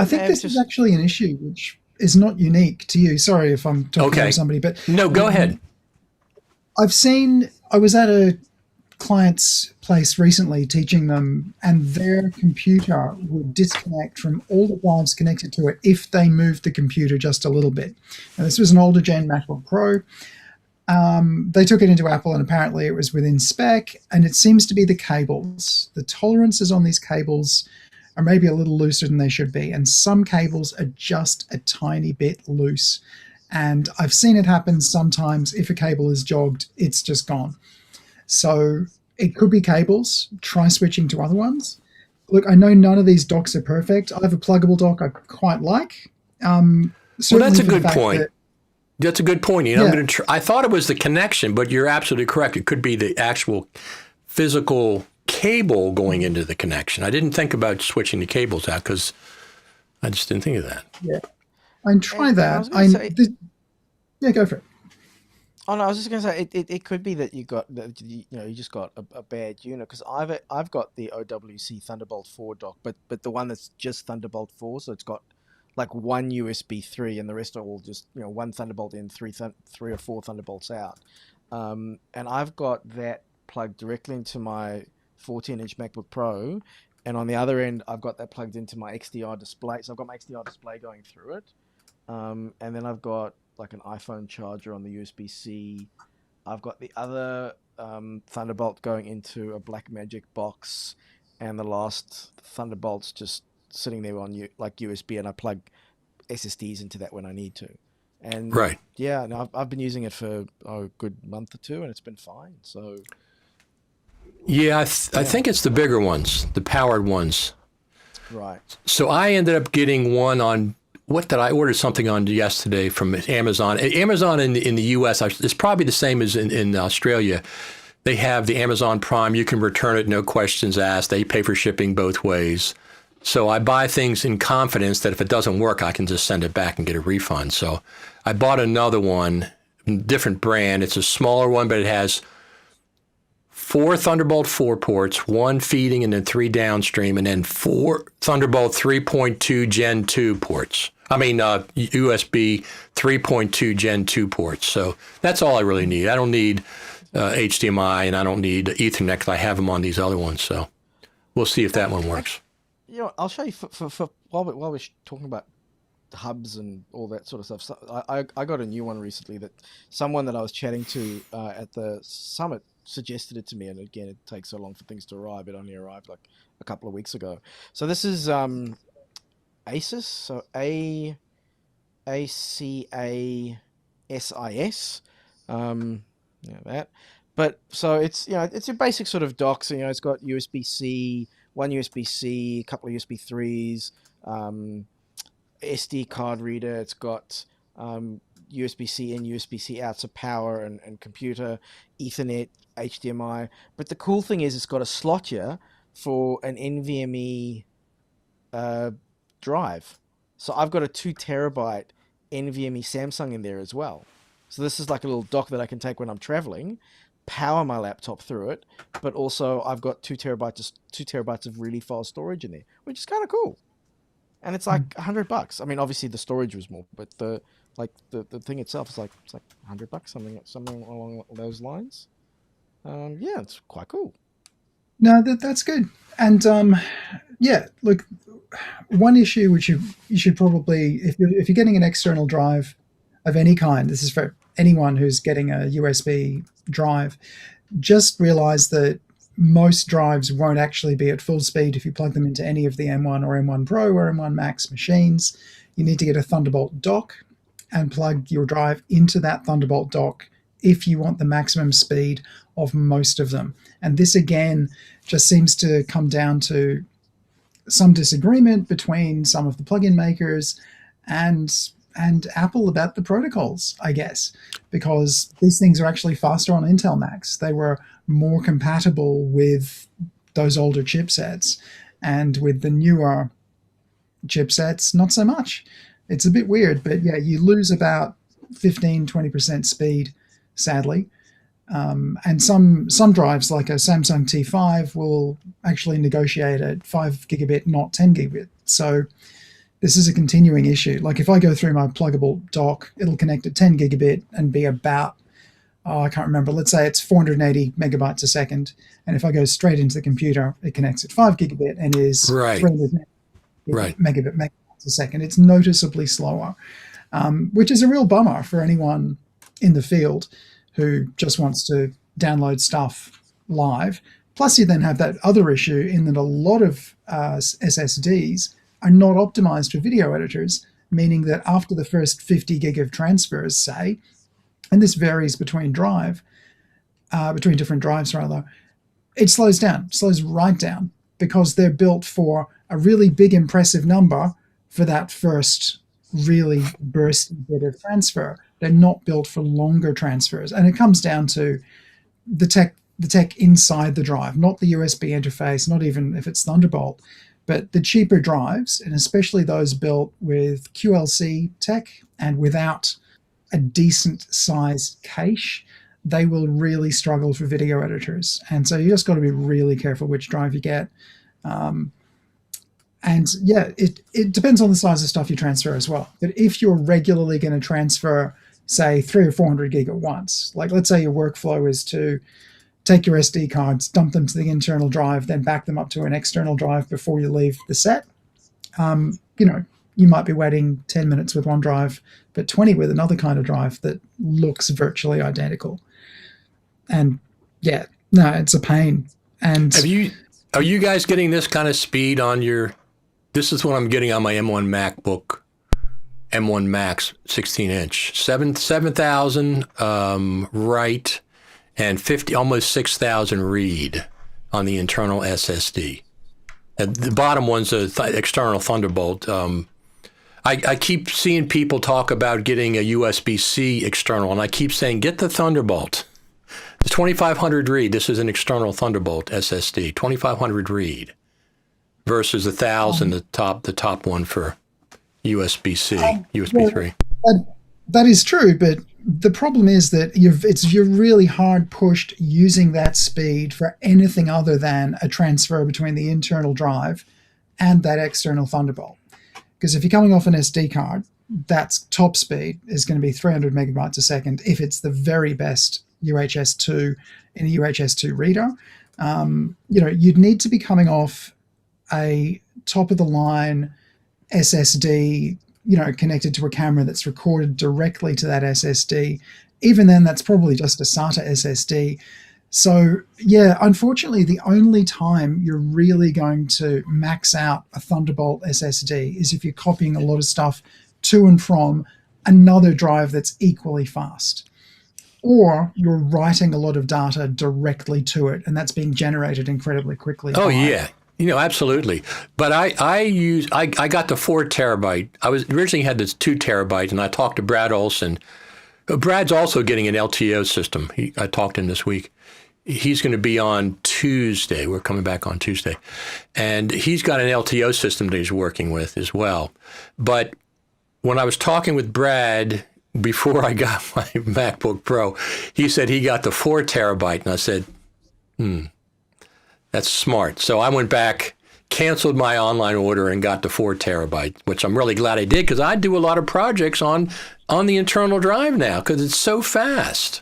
[SPEAKER 2] think this is actually an issue which is not unique to you. Sorry if I'm talking to somebody, but
[SPEAKER 1] no, go ahead.
[SPEAKER 2] I was at a client's place recently teaching them, and their computer would disconnect from all the drives connected to it if they moved the computer just a little bit. Now, this was an older gen MacBook Pro. They took it into Apple, and apparently it was within spec, and it seems to be the cables. The tolerances on these cables are maybe a little looser than they should be, and some cables are just a tiny bit loose. And I've seen it happen sometimes. If a cable is jogged, it's just gone. So it could be cables. Try switching to other ones. Look, I know none of these docks are perfect. I have a pluggable dock I quite like.
[SPEAKER 1] Well, that's a good point. That's a good point. Yeah. I thought it was the connection, but you're absolutely correct. It could be the actual physical cable going into the connection. I didn't think about switching the cables out because I just didn't think of that.
[SPEAKER 2] Yeah, and try that. Go for it.
[SPEAKER 3] Oh no, I was just going to say it could be that you just got a bad unit, because I've got the OWC Thunderbolt 4 dock, but the one that's just Thunderbolt 4, so it's got like one USB 3 and the rest are all just one Thunderbolt in, three or four Thunderbolts out, and I've got that plugged directly into my 14-inch MacBook Pro, and on the other end I've got that plugged into my XDR display, so I've got my XDR display going through it, and then I've got like an iPhone charger on the USB-C. I've got the other Thunderbolt going into a Blackmagic box, and the last Thunderbolt's just sitting there on like USB, and I plug SSDs into that when I need to. And yeah, no, I've been using it for a good month or two, and it's been fine. So
[SPEAKER 1] yeah, I think it's the bigger ones, the powered ones.
[SPEAKER 3] Right.
[SPEAKER 1] So I ended up getting one on what did I order something on yesterday from Amazon? Amazon in the U.S. is probably the same as in Australia. They have the Amazon Prime. You can return it, no questions asked. They pay for shipping both ways. So I buy things in confidence that if it doesn't work, I can just send it back and get a refund. So I bought another one, different brand. It's a smaller one, but it has 4 Thunderbolt 4 ports, 1 feeding and then 3 downstream, and then 4 Thunderbolt 3.2 Gen 2 ports. USB 3.2 Gen 2 ports. So that's all I really need. I don't need HDMI, and I don't need Ethernet because I have them on these other ones. So we'll see if that one works.
[SPEAKER 3] I'll show you for while we're talking about hubs and all that sort of stuff. So I got a new one recently that someone that I was chatting to at the summit suggested it to me, and again, it takes so long for things to arrive. It only arrived like a couple of weeks ago. So this is ACIS, so ACASIS. That. But so it's it's your basic sort of dock. So it's got USB-C, one USB-C, a couple of USB 3s, SD card reader. It's got USB-C in, USB-C out, so power and computer, Ethernet, HDMI. But the cool thing is it's got a slot here for an NVMe drive. So I've got a 2 terabyte NVMe Samsung in there as well. So this is like a little dock that I can take when I'm traveling, power my laptop through it, but also I've got 2 terabytes of really fast storage in there, which is kind of cool. And it's like $100. I mean, obviously the storage was more, but the thing itself is like $100, something along those lines. It's quite cool.
[SPEAKER 2] No, that's good. And look, one issue which you should probably, if you're getting an external drive of any kind, this is for anyone who's getting a USB drive, just realize that most drives won't actually be at full speed if you plug them into any of the M1 or M1 Pro or M1 Max machines. You need to get a Thunderbolt dock and plug your drive into that Thunderbolt dock if you want the maximum speed of most of them. And this again just seems to come down to some disagreement between some of the plugin makers and Apple about the protocols, I guess, because these things are actually faster on Intel Macs. They were more compatible with those older chipsets, and with the newer chipsets, not so much. It's a bit weird, but yeah, you lose about 15-20% speed, sadly. And some drives, like a Samsung T5, will actually negotiate at 5 gigabit, not 10 gigabit. So this is a continuing issue. Like if I go through my pluggable dock, it'll connect at 10 gigabit and be about, I can't remember, let's say it's 480 megabytes a second. And if I go straight into the computer, it connects at 5 gigabit and is 300 megabytes a second. It's noticeably slower, which is a real bummer for anyone in the field who just wants to download stuff live. Plus you then have that other issue in that a lot of SSDs are not optimized for video editors, meaning that after the first 50 gig of transfers, say, and this varies between different drives rather, it slows right down because they're built for a really big, impressive number for that first really bursty bit of transfer. They're not built for longer transfers. And it comes down to the tech inside the drive, not the USB interface, not even if it's Thunderbolt. But the cheaper drives, and especially those built with QLC tech and without a decent size cache, they will really struggle for video editors. And so you just got to be really careful which drive you get. It depends on the size of stuff you transfer as well. But if you're regularly going to transfer, say, 300 or 400 gig at once, like let's say your workflow is to take your SD cards, dump them to the internal drive, then back them up to an external drive before you leave the set. You might be waiting 10 minutes with one drive, but 20 with another kind of drive that looks virtually identical. And yeah, no, it's a pain. And
[SPEAKER 1] are you guys getting this kind of speed on your? This is what I'm getting on my M1 MacBook, M1 Max 16-inch, 7,000 write. And almost 6,000 read on the internal SSD. And the bottom one's a external Thunderbolt. I keep seeing people talk about getting a USB-C external, and I keep saying, get the Thunderbolt. The 2500 read, this is an external Thunderbolt SSD, 2500 read versus 1000, the top one for USB-C, USB 3.
[SPEAKER 2] That is true, but the problem is that you're really hard pushed using that speed for anything other than a transfer between the internal drive and that external Thunderbolt. Because if you're coming off an SD card, that's top speed is going to be 300 megabytes a second if it's the very best UHS-2 in a UHS-2 reader. You'd need to be coming off a top-of-the-line SSD, connected to a camera that's recorded directly to that SSD. Even then, that's probably just a SATA SSD. So, yeah, unfortunately, the only time you're really going to max out a Thunderbolt SSD is if you're copying a lot of stuff to and from another drive that's equally fast. Or you're writing a lot of data directly to it, and that's being generated incredibly quickly.
[SPEAKER 1] Oh, yeah. Absolutely. But I got the 4 terabyte. I was originally had this 2 terabyte, and I talked to Brad Olson. Brad's also getting an LTO system. I talked to him this week. He's going to be on Tuesday. We're coming back on Tuesday. And he's got an LTO system that he's working with as well. But when I was talking with Brad before I got my MacBook Pro, he said he got the 4 terabyte. And I said, that's smart. So I went back, canceled my online order, and got the 4 terabyte, which I'm really glad I did because I do a lot of projects on the internal drive now because it's so fast.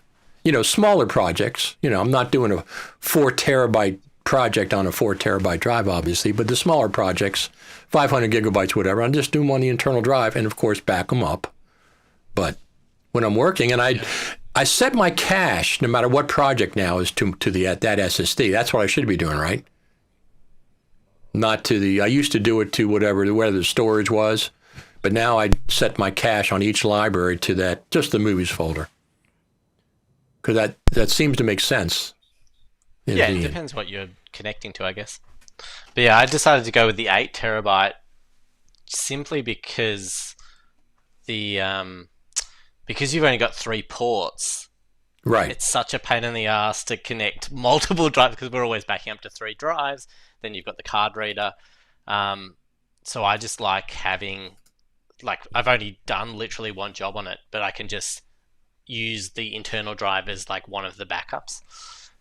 [SPEAKER 1] Smaller projects. I'm not doing a 4 terabyte project on a 4 terabyte drive, obviously, but the smaller projects, 500 gigabytes, whatever, I just do them on the internal drive and, of course, back them up. But when I'm working, and I set my cache, no matter what project now, is to that SSD. That's what I should be doing, right? Not to I used to do it to where the storage was, but now I set my cache on each library to just the movies folder. Because that seems to make sense.
[SPEAKER 4] Yeah, it depends what you're connecting to, I guess. But yeah, I decided to go with the 8 terabyte simply because because you've only got 3 ports.
[SPEAKER 1] Right.
[SPEAKER 4] It's such a pain in the ass to connect multiple drives because we're always backing up to 3 drives. Then you've got the card reader. So I just like having, I've only done literally one job on it, but I can just use the internal drive as one of the backups.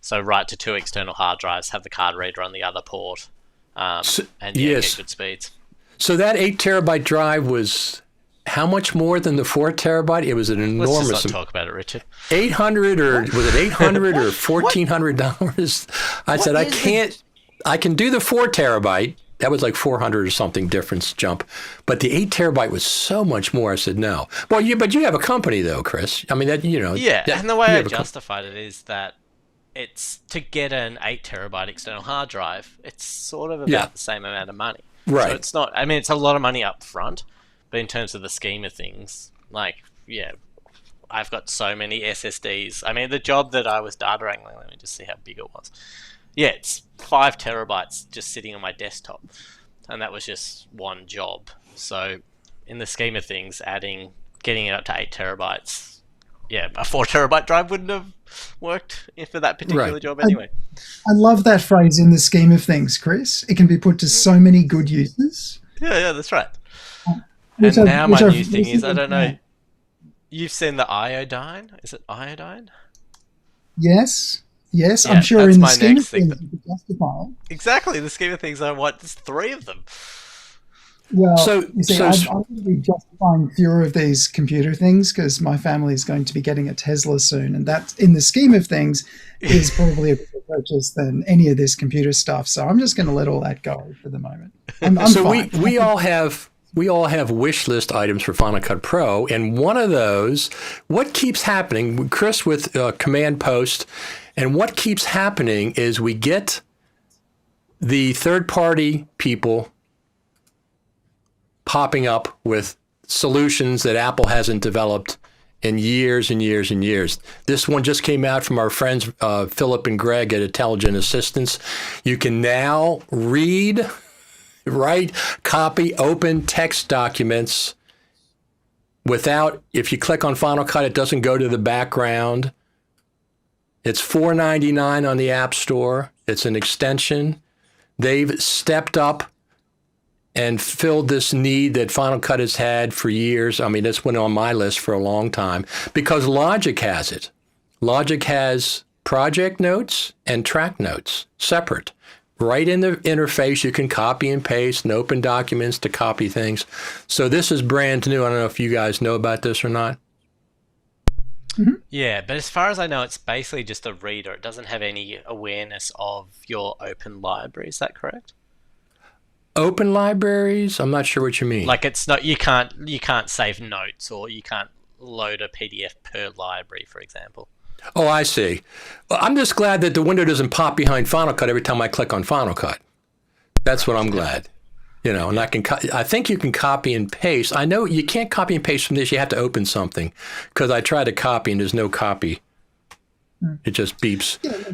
[SPEAKER 4] So write to 2 external hard drives, have the card reader on the other port, get good speeds.
[SPEAKER 1] So that 8 terabyte drive was how much more than the 4 terabyte? It was an enormous.
[SPEAKER 4] Let's just not talk about it, Richard.
[SPEAKER 1] 800 or was it 800 or $1,400? I said I can do the 4 terabyte. That was like 400 or something difference jump. But the 8 terabyte was so much more. I said, no. Well, but you have a company, though, Chris. I mean,
[SPEAKER 4] Yeah, and the way I justified it is that it's to get an 8 terabyte external hard drive, it's sort of about the same amount of money.
[SPEAKER 1] Right.
[SPEAKER 4] So it's not, it's a lot of money up front, but in terms of the scheme of things, I've got so many SSDs. I mean, the job that I was data wrangling, let me just see how big it was. Yeah, it's 5 terabytes just sitting on my desktop. And that was just one job. So in the scheme of things, getting it up to 8 terabytes, a 4 terabyte drive wouldn't have worked for that particular job anyway.
[SPEAKER 2] I love that phrase, in the scheme of things, Chris. It can be put to so many good uses.
[SPEAKER 4] Yeah, that's right. And now my new thing is, I don't know, you've seen the iodine? Is it iodine?
[SPEAKER 2] Yes, I'm sure in the scheme of things you could justify it.
[SPEAKER 4] Exactly, the scheme of things, there's 3 of them.
[SPEAKER 2] Well, I'm going to be justifying fewer of these computer things because my family is going to be getting a Tesla soon, and that, in the scheme of things, is probably a better purchase than any of this computer stuff. So I'm just going to let all that go for the moment. I'm fine.
[SPEAKER 1] we all have wish list items for Final Cut Pro, and one of those, what keeps happening, Chris, with Command Post, and what keeps happening is we get the third-party people popping up with solutions that Apple hasn't developed in years and years and years. This one just came out from our friends Philip and Greg at Intelligent Assistance. You can now read, write, copy, open text documents if you click on Final Cut, it doesn't go to the background. It's $4.99 on the App Store. It's an extension. They've stepped up and filled this need that Final Cut has had for years. I mean, it's been on my list for a long time because Logic has it. Logic has project notes and track notes separate. Right in the interface, you can copy and paste and open documents to copy things. So this is brand new. I don't know if you guys know about this or not.
[SPEAKER 4] Yeah, but as far as I know, it's basically just a reader. It doesn't have any awareness of your open library. Is that correct?
[SPEAKER 1] Open libraries? I'm not sure what you mean.
[SPEAKER 4] Like it's not, you can't save notes, or you can't load a PDF per library, for example.
[SPEAKER 1] Oh, I see. Well, I'm just glad that the window doesn't pop behind Final Cut every time I click on Final Cut. That's what I'm glad. You know, and I think you can copy and paste. I know you can't copy and paste from this. You have to open something because I tried to copy and there's no copy. It just beeps.
[SPEAKER 2] Yeah,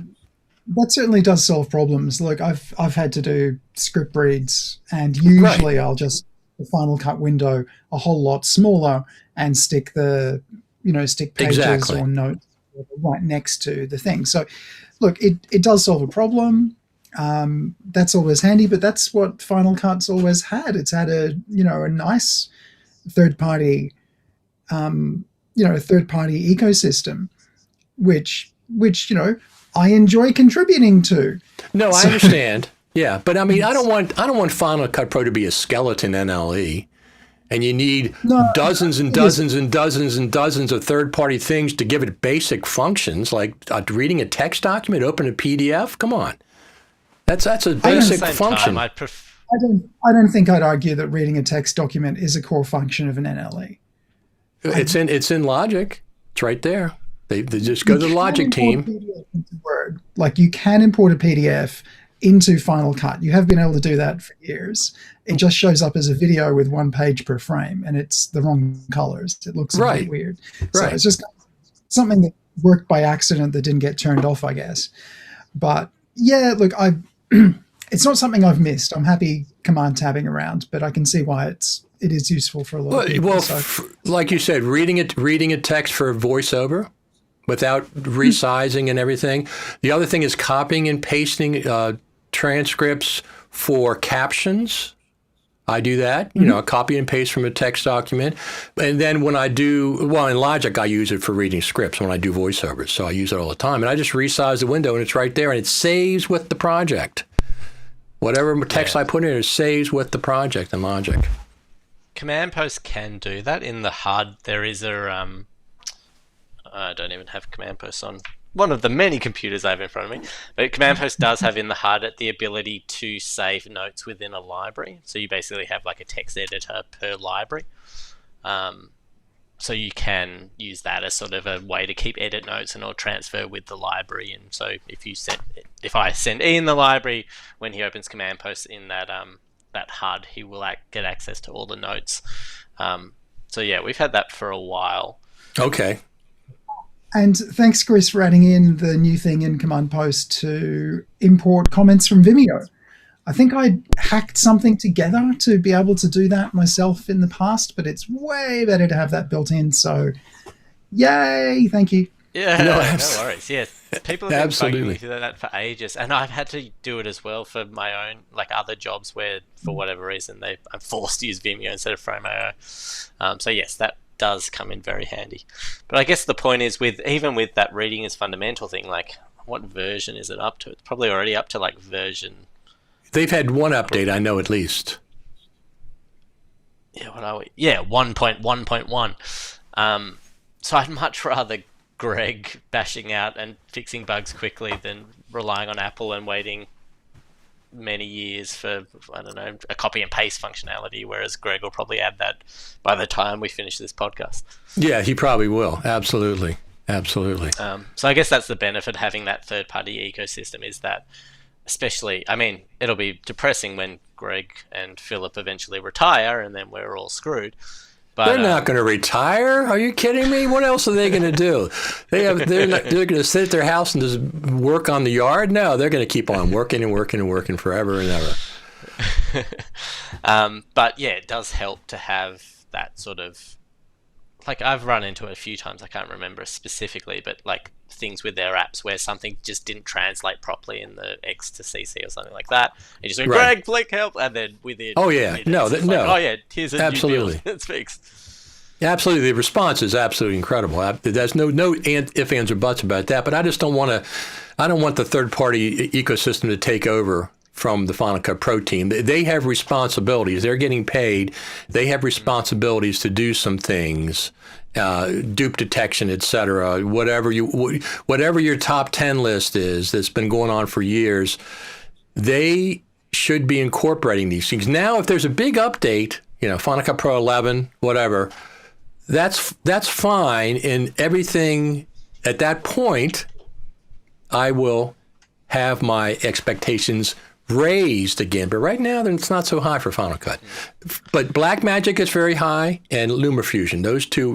[SPEAKER 2] that certainly does solve problems. Look, I've had to do script reads, and usually I'll just the Final Cut window a whole lot smaller and stick pages or notes right next to the thing. So, look, it does solve a problem. That's always handy, but that's what Final Cut's always had. It's had a nice third party ecosystem, which I enjoy contributing to.
[SPEAKER 1] No, I understand. Yeah, but I mean, I don't want Final Cut Pro to be a skeleton NLE, and you need dozens and dozens and dozens and dozens of third-party things to give it basic functions like reading a text document, open a PDF. Come on, that's a basic function.
[SPEAKER 2] I don't think I'd argue that reading a text document is a core function of an NLE.
[SPEAKER 1] It's in Logic. It's right there. They just go to the Logic team.
[SPEAKER 2] PDF into Word. Like you can import a PDF into Final Cut. You have been able to do that for years. It just shows up as a video with one page per frame, and it's the wrong colors. It looks a bit weird. So it's just something that worked by accident that didn't get turned off, I guess. But yeah, look, it's not something I've missed. I'm happy command tabbing around, but I can see why it is useful for a lot of people.
[SPEAKER 1] Well, like you said, reading a text for voiceover without resizing and everything. The other thing is copying and pasting transcripts for captions. I do that, copy and paste from a text document. And then when I do, in Logic, I use it for reading scripts when I do voiceovers. So I use it all the time. And I just resize the window and it's right there and it saves with the project. Whatever text I put in, it saves with the project in Logic.
[SPEAKER 4] Command Post can do that. In the HUD, there is a I don't even have Command Post on one of the many computers I have in front of me. But Command Post does have in the HUD the ability to save notes within a library. So you basically have like a text editor per library. So you can use that as sort of a way to keep edit notes and or transfer with the library. And so if I send Iain the library, when he opens Command Post in that HUD, he will get access to all the notes. So yeah, we've had that for a while.
[SPEAKER 1] Okay.
[SPEAKER 2] And thanks, Chris, for adding in the new thing in Command Post to import comments from Vimeo. I think I hacked something together to be able to do that myself in the past, but it's way better to have that built in. So, yay! Thank you.
[SPEAKER 4] Yeah, no worries. Yeah, people have been bugging me to do that for ages, and I've had to do it as well for my own, like other jobs where, for whatever reason, I'm forced to use Vimeo instead of Frame.io. So yes, that does come in very handy. But I guess the point is, even with that reading is fundamental thing, like what version is it up to? It's probably already up to like version.
[SPEAKER 1] They've had one update, I know, at least.
[SPEAKER 4] Yeah, what are we? Yeah, 1.1.1. So I'd much rather Greg bashing out and fixing bugs quickly than relying on Apple and waiting many years for, I don't know, a copy and paste functionality, whereas Greg will probably add that by the time we finish this podcast. Yeah,
[SPEAKER 1] he probably will. Absolutely. Absolutely.
[SPEAKER 4] So I guess that's the benefit of having that third-party ecosystem, is that especially, I mean, it'll be depressing when Greg and Philip eventually retire and then we're all screwed. But,
[SPEAKER 1] they're not going to retire. Are you kidding me? What else are they going to do? They're going to sit at their house and just work on the yard? No, they're going to keep on working and working and working forever and ever.
[SPEAKER 4] But yeah, it does help to have that sort of like I've run into it a few times. I can't remember specifically, but like things with their apps where something just didn't translate properly in the X to CC or something like that. And you just go,
[SPEAKER 1] Right.
[SPEAKER 4] Greg, Blake, help, and then within
[SPEAKER 1] Oh, yeah.
[SPEAKER 4] minutes,
[SPEAKER 1] No,
[SPEAKER 4] it's
[SPEAKER 1] no.
[SPEAKER 4] like, oh yeah, here's a
[SPEAKER 1] Absolutely.
[SPEAKER 4] new deal. It's fixed.
[SPEAKER 1] Yeah, absolutely. The response is absolutely incredible. There's no ifs, ands, or buts about that. But I just don't want to. I don't want the third-party ecosystem to take over from the Final Cut Pro team. They have responsibilities. They're getting paid. They have responsibilities to do some things, dupe detection, etc. Whatever your top 10 list is that's been going on for years, they should be incorporating these things. Now, if there's a big update, Final Cut Pro 11, whatever, that's fine. And everything at that point, I will have my expectations raised again. But right now, it's not so high for Final Cut. But Blackmagic is very high, and Lumafusion. Those two,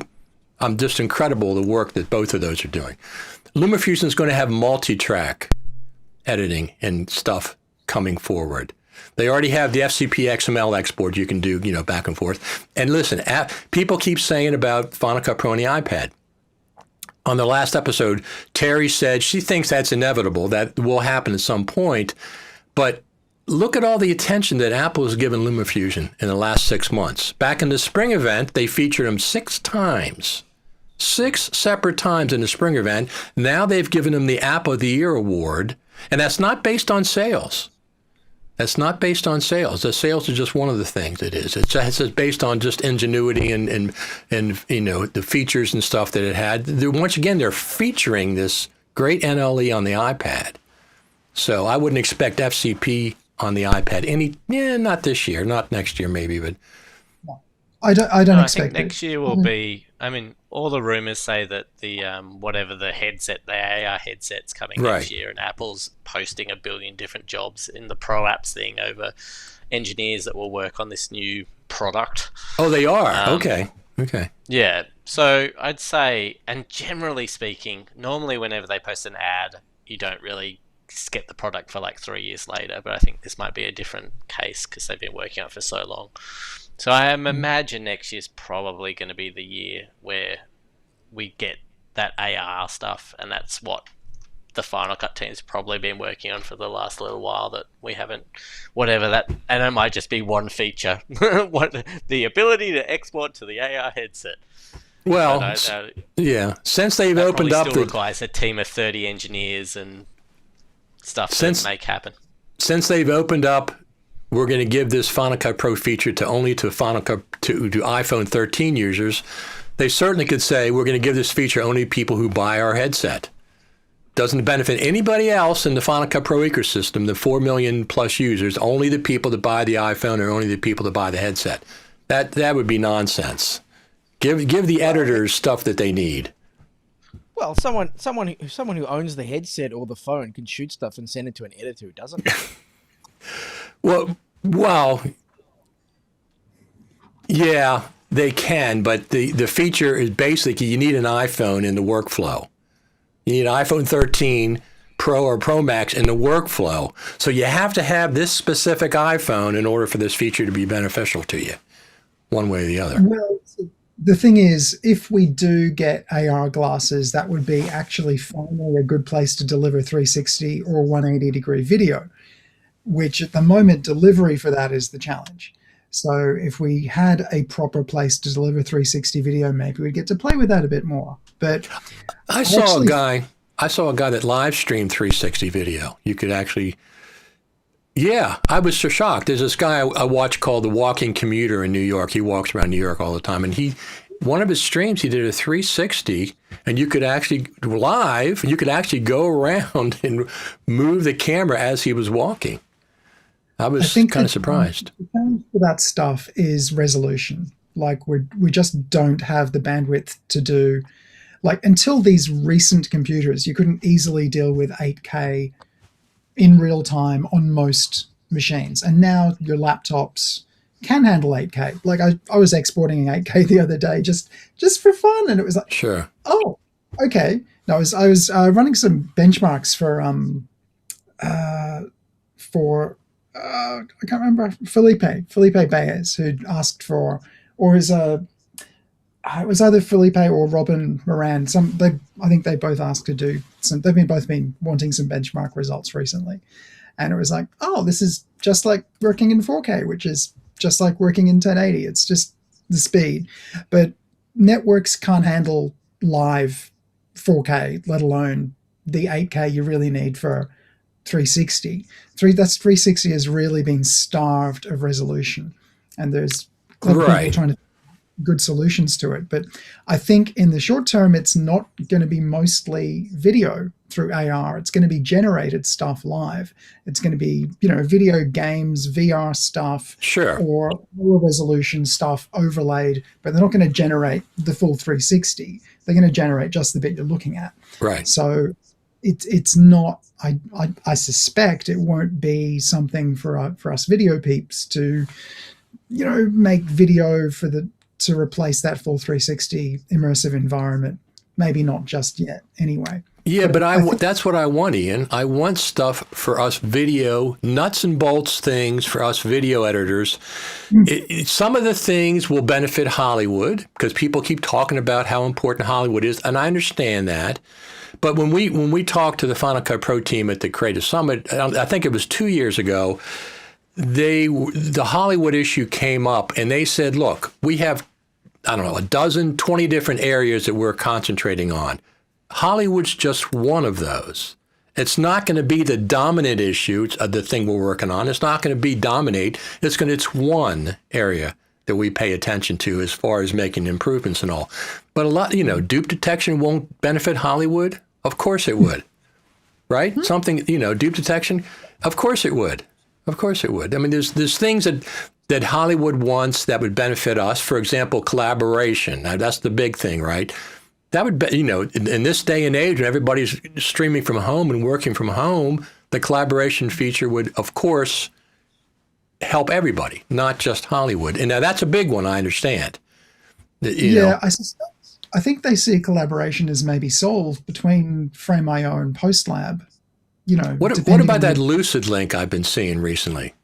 [SPEAKER 1] I'm just incredible the work that both of those are doing. Lumafusion is going to have multi-track editing and stuff coming forward. They already have the FCP XML export you can do, back and forth. And listen, people keep saying about Final Cut Pro on the iPad. On the last episode, Terry said she thinks that's inevitable. That will happen at some point. But look at all the attention that Apple has given Lumafusion in the last 6 months. Back in the spring event, they featured him 6 times. 6 separate times in the spring event. Now they've given him the App of the Year award. And that's not based on sales. That's not based on sales. The sales are just one of the things it is. It's based on just ingenuity and the features and stuff that it had. Once again, they're featuring this great NLE on the iPad. So I wouldn't expect FCP on the iPad not this year, not next year maybe, but
[SPEAKER 2] I don't
[SPEAKER 4] I
[SPEAKER 2] expect
[SPEAKER 4] think next year will be. I mean, all the rumors say that the whatever the headset, the AR headset's coming next year, and Apple's posting 1 billion different jobs in the Pro Apps thing over engineers that will work on this new product.
[SPEAKER 1] Oh, they are. Okay.
[SPEAKER 4] Yeah. So I'd say, and generally speaking, normally whenever they post an ad, you don't really get the product for like 3 years later. But I think this might be a different case because they've been working on it for so long. So I imagine next year's probably going to be the year where we get that AR stuff, and that's what the Final Cut team's probably been working on for the last little while that we haven't, whatever that, and it might just be one feature, the ability to export to the AR headset.
[SPEAKER 1] Well, since they've opened up,
[SPEAKER 4] still requires a team of 30 engineers and stuff to make happen.
[SPEAKER 1] Since they've opened up, we're going to give this Final Cut Pro feature to Final Cut to iPhone 13 users. They certainly could say we're going to give this feature only to people who buy our headset. Doesn't benefit anybody else in the Final Cut Pro ecosystem, the 4 million plus users, only the people that buy the iPhone or only the people that buy the headset. That would be nonsense. Give the editors stuff that they need.
[SPEAKER 3] Well, someone who owns the headset or the phone can shoot stuff and send it to an editor who doesn't.
[SPEAKER 1] Well, yeah, they can, but the feature is basically you need an iPhone in the workflow. You need an iPhone 13 Pro or Pro Max in the workflow. So you have to have this specific iPhone in order for this feature to be beneficial to you, one way or the other.
[SPEAKER 2] Well, the thing is, if we do get AR glasses, that would be actually finally a good place to deliver 360 or 180 degree video, which at the moment delivery for that is the challenge. So if we had a proper place to deliver 360 video, maybe we'd get to play with that a bit more. But
[SPEAKER 1] I saw a guy that live streamed 360 video. You could actually, I was so shocked. There's this guy I watch called The Walking Commuter in New York. He walks around New York all the time, and one of his streams, he did a 360, and you could actually go around and move the camera as he was walking. I was kind of surprised.
[SPEAKER 2] The challenge for that stuff is resolution. Like we just don't have the bandwidth to do. Like until these recent computers, you couldn't easily deal with 8K in real time on most machines. And now your laptops can handle 8K. Like I was exporting 8K the other day just for fun, and it was like,
[SPEAKER 1] sure.
[SPEAKER 2] Oh, okay. No, I was running some benchmarks for I can't remember, Felipe Baez, who asked for, or is it was either Felipe or Robin Moran. I think they both asked to do some. They've both been wanting some benchmark results recently, and it was like, oh, this is just like working in 4K, which is just like working in 1080. It's just the speed, but networks can't handle live 4K, let alone the 8K you really need for 360. 360 has really been starved of resolution, and there's clever people trying to good solutions to it. But I think in the short term, it's not going to be mostly video through AR. It's going to be generated stuff live. It's going to be, video games, VR stuff, or lower resolution stuff overlaid, but they're not going to generate the full 360. They're going to generate just the bit you're looking at.
[SPEAKER 1] Right.
[SPEAKER 2] So it's not, I suspect it won't be something for us video peeps to, make video to replace that full 360 immersive environment. Maybe not just yet, anyway.
[SPEAKER 1] Yeah, but that's what I want, Ian. I want stuff for us video, nuts and bolts things for us video editors. Some of the things will benefit Hollywood because people keep talking about how important Hollywood is, and I understand that. But when we talked to the Final Cut Pro team at the Creative Summit, I think it was 2 years ago, the Hollywood issue came up, and they said, look, we have, 20 different areas that we're concentrating on. Hollywood's just one of those. It's not going to be the dominant issue, the thing we're working on. It's not going to be dominate. It's one area that we pay attention to as far as making improvements and all. But a lot, dupe detection won't benefit Hollywood. Of course it would, right? Something, dupe detection. Of course it would. Of course it would. I mean, there's things that Hollywood wants that would benefit us. For example, collaboration. Now, that's the big thing, right? That would be, in this day and age when everybody's streaming from home and working from home, the collaboration feature would, of course, help everybody, not just Hollywood. And now that's a big one, I understand.
[SPEAKER 2] I think they see collaboration as maybe solved between Frame.io and PostLab.
[SPEAKER 1] What about that Lucid link I've been seeing recently?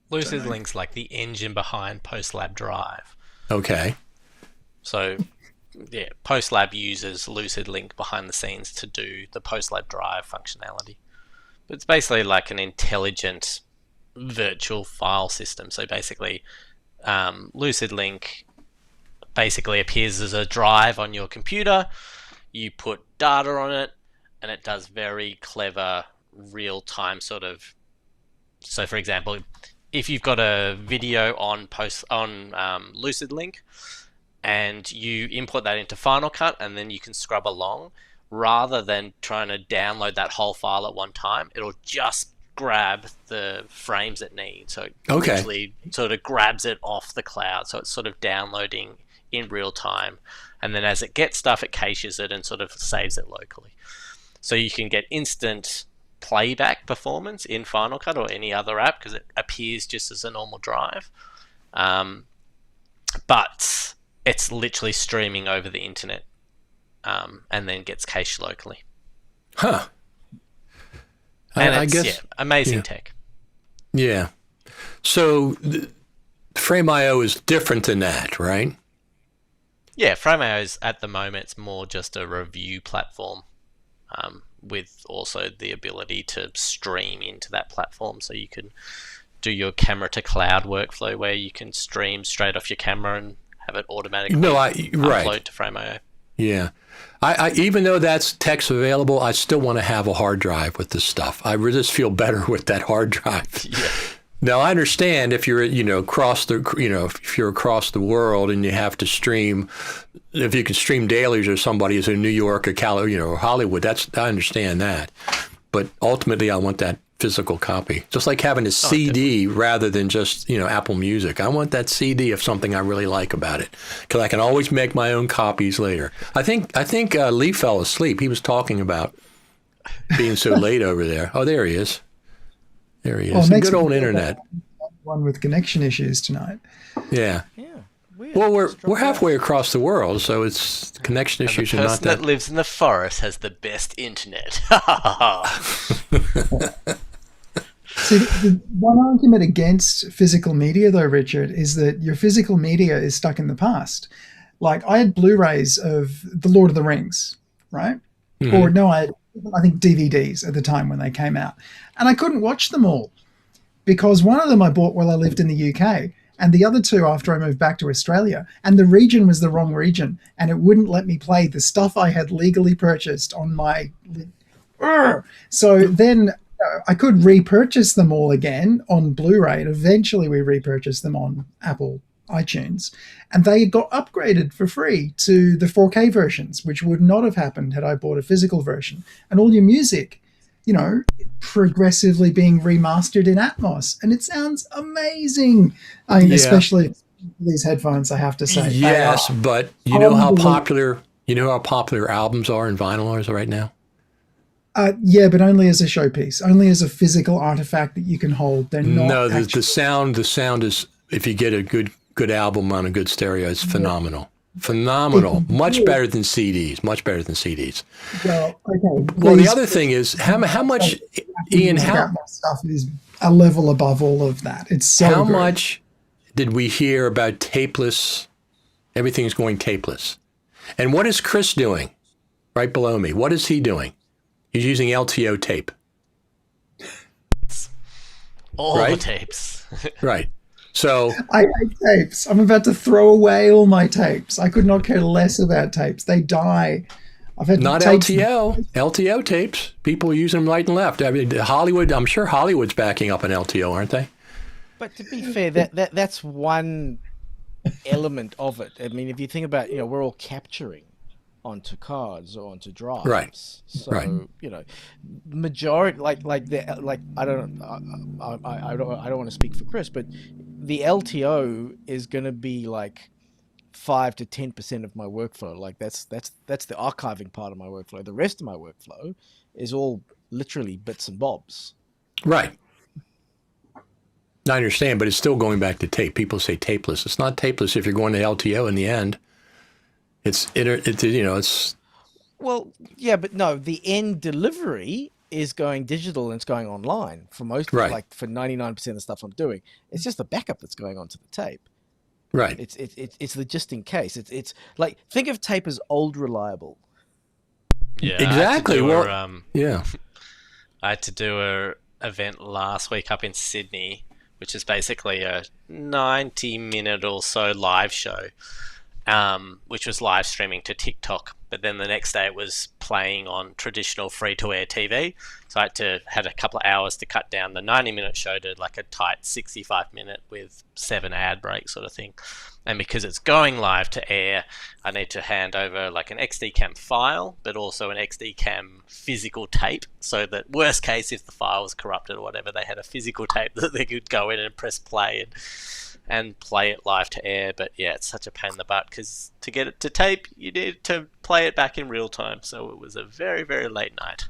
[SPEAKER 4] Lucid Link's like the engine behind PostLab Drive.
[SPEAKER 1] Okay.
[SPEAKER 4] So, yeah, PostLab uses Lucid Link behind the scenes to do the PostLab Drive functionality. But it's basically like an intelligent virtual file system. So basically, Lucid Link basically appears as a drive on your computer. You put data on it, and it does very clever real-time sort of. So, for example, if you've got a video on Lucid Link, and you import that into Final Cut, and then you can scrub along, rather than trying to download that whole file at one time, it'll just grab the frames it needs. So it literally sort of grabs it off the cloud. So it's sort of downloading in real time. And then as it gets stuff, it caches it and sort of saves it locally. So you can get instant playback performance in Final Cut or any other app because it appears just as a normal drive. But it's literally streaming over the internet and then gets cached locally.
[SPEAKER 1] Huh.
[SPEAKER 4] And
[SPEAKER 1] I guess
[SPEAKER 4] amazing tech.
[SPEAKER 1] Yeah. So Frame.io is different than that, right?
[SPEAKER 4] Yeah, Frame.io is at the moment it's more just a review platform with also the ability to stream into that platform. So you can do your camera to cloud workflow where you can stream straight off your camera and have it automatically upload to Frame.io. Yeah.
[SPEAKER 1] I even though that's text available, I still want to have a hard drive with this stuff. I just feel better with that hard drive.
[SPEAKER 4] Yeah.
[SPEAKER 1] Now I understand if you're across the world and you have to stream, if you can stream dailies or somebody is in New York or or Hollywood, I understand that. But ultimately, I want that physical copy, just like having a CD rather than just Apple Music. I want that CD of something I really like about it because I can always make my own copies later. I think Lee fell asleep. He was talking about being so late over there. Oh, there he is. There he is. Good old internet.
[SPEAKER 2] One with connection issues tonight.
[SPEAKER 1] Yeah.
[SPEAKER 3] Yeah.
[SPEAKER 1] Well, we're halfway across the world, so it's connection issues are not that.
[SPEAKER 4] The person that lives in the forest has the best internet.
[SPEAKER 2] See, the one argument against physical media, though, Richard, is that your physical media is stuck in the past. Like, I had Blu-rays of The Lord of the Rings, right?
[SPEAKER 1] Mhm.
[SPEAKER 2] Or no, I think DVDs at the time when they came out. And I couldn't watch them all because one of them I bought while I lived in the UK and the other two after I moved back to Australia. And the region was the wrong region and it wouldn't let me play the stuff I had legally purchased on my... So then I could repurchase them all again on Blu-ray, and eventually we repurchased them on Apple iTunes, and they got upgraded for free to the 4K versions, which would not have happened had I bought a physical version. And all your music, progressively being remastered in Atmos, and it sounds amazing. I mean, especially these headphones, I have to say.
[SPEAKER 1] Yes, but you know how popular albums are and vinyl are right now?
[SPEAKER 2] Yeah, but only as a showpiece, only as a physical artifact that you can hold. They're not.
[SPEAKER 1] No, the sound is, if you get a good album on a good stereo, it's phenomenal. Phenomenal. Much better than CDs. Much better than CDs.
[SPEAKER 2] Well, okay.
[SPEAKER 1] Well, the other thing is how much, Ian,
[SPEAKER 2] my stuff is a level above all of that. It's so
[SPEAKER 1] how
[SPEAKER 2] good.
[SPEAKER 1] much did we hear about tapeless? Everything's going tapeless. And what is Chris doing right below me? What is he doing? He's using LTO tape.
[SPEAKER 4] All the tapes.
[SPEAKER 1] Right. So
[SPEAKER 2] I hate tapes. I'm about to throw away all my tapes. I could not care less about tapes. They die. I've had
[SPEAKER 1] not
[SPEAKER 2] tapes.
[SPEAKER 1] LTO tapes. People use them right and left. I mean, Hollywood. I'm sure Hollywood's backing up an LTO, aren't they?
[SPEAKER 3] But to be fair, that's one element of it. I mean, if you think about, we're all capturing onto cards or onto drives.
[SPEAKER 1] Right.
[SPEAKER 3] So
[SPEAKER 1] right.
[SPEAKER 3] Majority I don't want to speak for Chris, but the LTO is going to be like 5 to 10% of my workflow. Like that's the archiving part of my workflow. The rest of my workflow is all literally bits and bobs.
[SPEAKER 1] Right. I understand, but it's still going back to tape. People say tapeless. It's not tapeless if you're going to LTO in the end. It's
[SPEAKER 3] well, yeah, but no, the end delivery is going digital and it's going online for most, like for 99% of the stuff I'm doing. It's just the backup that's going onto the tape.
[SPEAKER 1] Right.
[SPEAKER 3] It's the just in case. It's like, think of tape as old reliable.
[SPEAKER 4] Yeah,
[SPEAKER 1] exactly.
[SPEAKER 4] I had to do a event last week up in Sydney, which is basically a 90-minute or so live show. Which was live streaming to TikTok, but then the next day it was playing on traditional free-to-air TV. So I had a couple of hours to cut down the 90-minute show to like a tight 65-minute with 7 ad breaks sort of thing. And because it's going live to air, I need to hand over like an XD-cam file, but also an XD-cam physical tape, so that worst case, if the file was corrupted or whatever, they had a physical tape that they could go in and press play and play it live to air. But yeah, it's such a pain in the butt because to get it to tape, you need to play it back in real time. So it was a very, very late night.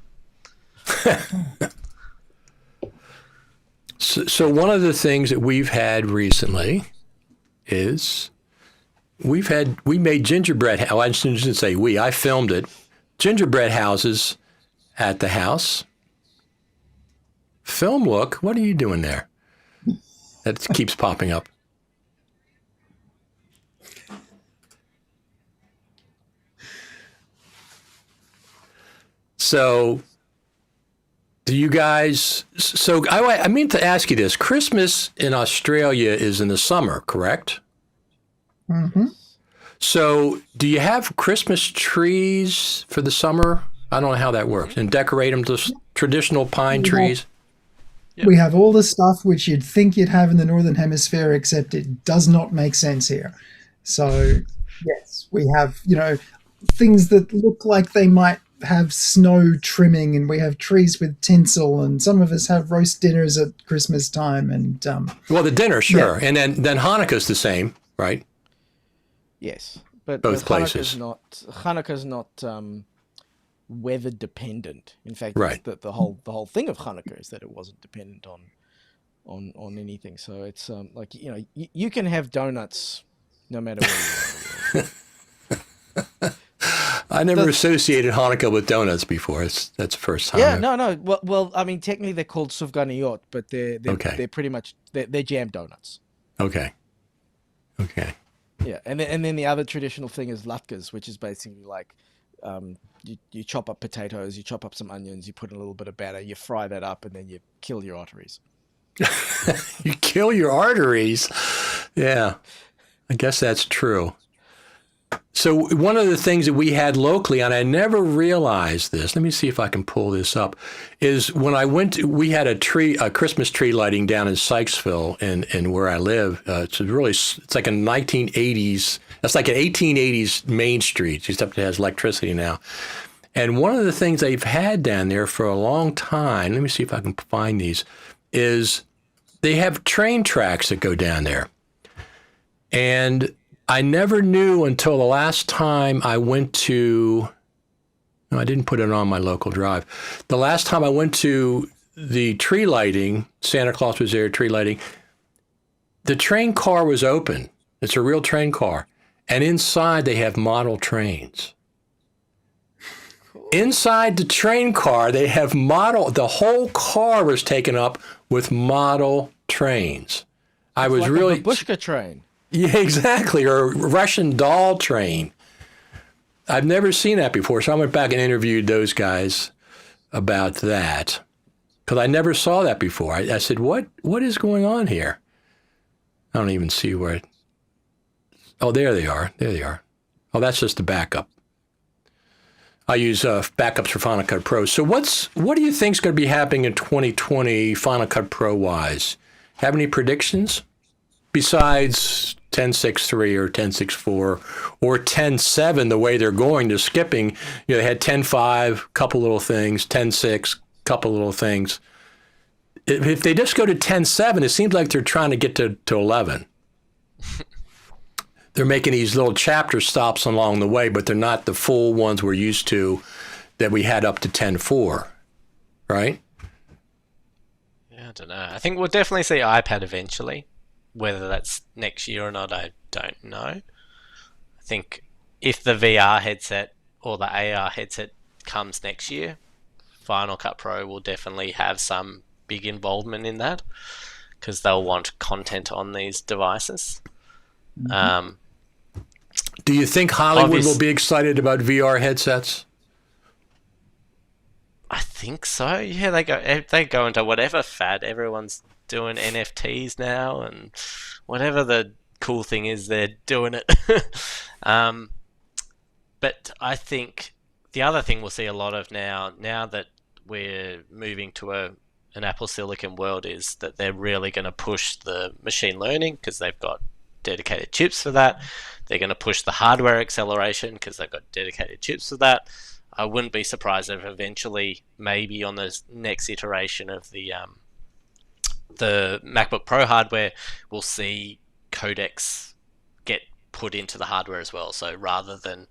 [SPEAKER 1] So one of the things that we've had recently is we made gingerbread. I shouldn't say we. I filmed it. Gingerbread houses at the house. Film look. What are you doing there? That keeps popping up. So, do you guys? So I mean to ask you this: Christmas in Australia is in the summer, correct?
[SPEAKER 2] Mm-hmm.
[SPEAKER 1] So, do you have Christmas trees for the summer? I don't know how that works. And decorate them to traditional pine trees.
[SPEAKER 2] We have all the stuff which you'd think you'd have in the Northern Hemisphere, except it does not make sense here. So, yes, we have, things that look like they might have snow trimming, and we have trees with tinsel, and some of us have roast dinners at Christmas time. And
[SPEAKER 1] well, the dinner, sure. Yeah. And then Hanukkah's the same, right?
[SPEAKER 3] Yes. But
[SPEAKER 1] both places.
[SPEAKER 3] Hanukkah's not weather dependent. In fact,
[SPEAKER 1] right.
[SPEAKER 3] the whole thing of Hanukkah is that it wasn't dependent on anything. So it's like you can have donuts no matter where you are.
[SPEAKER 1] I never associated Hanukkah with donuts before. That's the first time.
[SPEAKER 3] Yeah, no. Well, I mean, technically they're called sufganiyot, but they're
[SPEAKER 1] Okay.
[SPEAKER 3] pretty much they're jam donuts.
[SPEAKER 1] Okay.
[SPEAKER 3] Yeah, and then the other traditional thing is latkes, which is basically like you chop up potatoes, you chop up some onions, you put in a little bit of batter, you fry that up, and then you kill your arteries.
[SPEAKER 1] You kill your arteries. Yeah, I guess that's true. So one of the things that we had locally, and I never realized this, let me see if I can pull this up, is when I we had a Christmas tree lighting down in Sykesville in where I live. It's like a 1980s, that's like an 1880s Main Street, except it has electricity now. And one of the things they've had down there for a long time, let me see if I can find these, is they have train tracks that go down there. And I never knew until the last time I went to, no, I didn't put it on my local drive. The last time I went to the tree lighting, Santa Claus was there, tree lighting, the train car was open. It's a real train car. And inside they have model trains. Inside the train car, they have the whole car was taken up with model trains. I was
[SPEAKER 3] like
[SPEAKER 1] really
[SPEAKER 3] a babushka train.
[SPEAKER 1] Yeah, exactly, or a Russian doll train. I've never seen that before, so I went back and interviewed those guys about that because I never saw that before. I said, "What is going on here?" I don't even see where it. Oh, there they are. There they are. Oh, that's just the backup. I use backups for Final Cut Pro. So what do you think is going to be happening in 2020 Final Cut Pro wise? Have any predictions besides 10.6.3 or 10.6.4 or 10.7, the way they're going, they're skipping. You know, they had 10.5, couple little things, 10.6, couple little things. If they just go to 10.7, it seems like they're trying to get to 11. They're making these little chapter stops along the way, but they're not the full ones we're used to that we had up to 10.4, right?
[SPEAKER 4] Yeah, I don't know. I think we'll definitely see iPad eventually. Whether that's next year or not, I don't know. I think if the VR headset or the AR headset comes next year, Final Cut Pro will definitely have some big involvement in that because they'll want content on these devices.
[SPEAKER 2] Mm-hmm.
[SPEAKER 1] Do you think Hollywood will be excited about VR headsets?
[SPEAKER 4] I think so. Yeah, they go into whatever fad. Everyone's doing NFTs now, and whatever the cool thing is, they're doing it. But I think the other thing we'll see a lot of now that we're moving to an Apple Silicon world, is that they're really going to push the machine learning because they've got dedicated chips for that. They're going to push the hardware acceleration because they've got dedicated chips for that. I wouldn't be surprised if eventually, maybe on the next iteration of the MacBook Pro hardware, we'll see codecs get put into the hardware as well. So rather than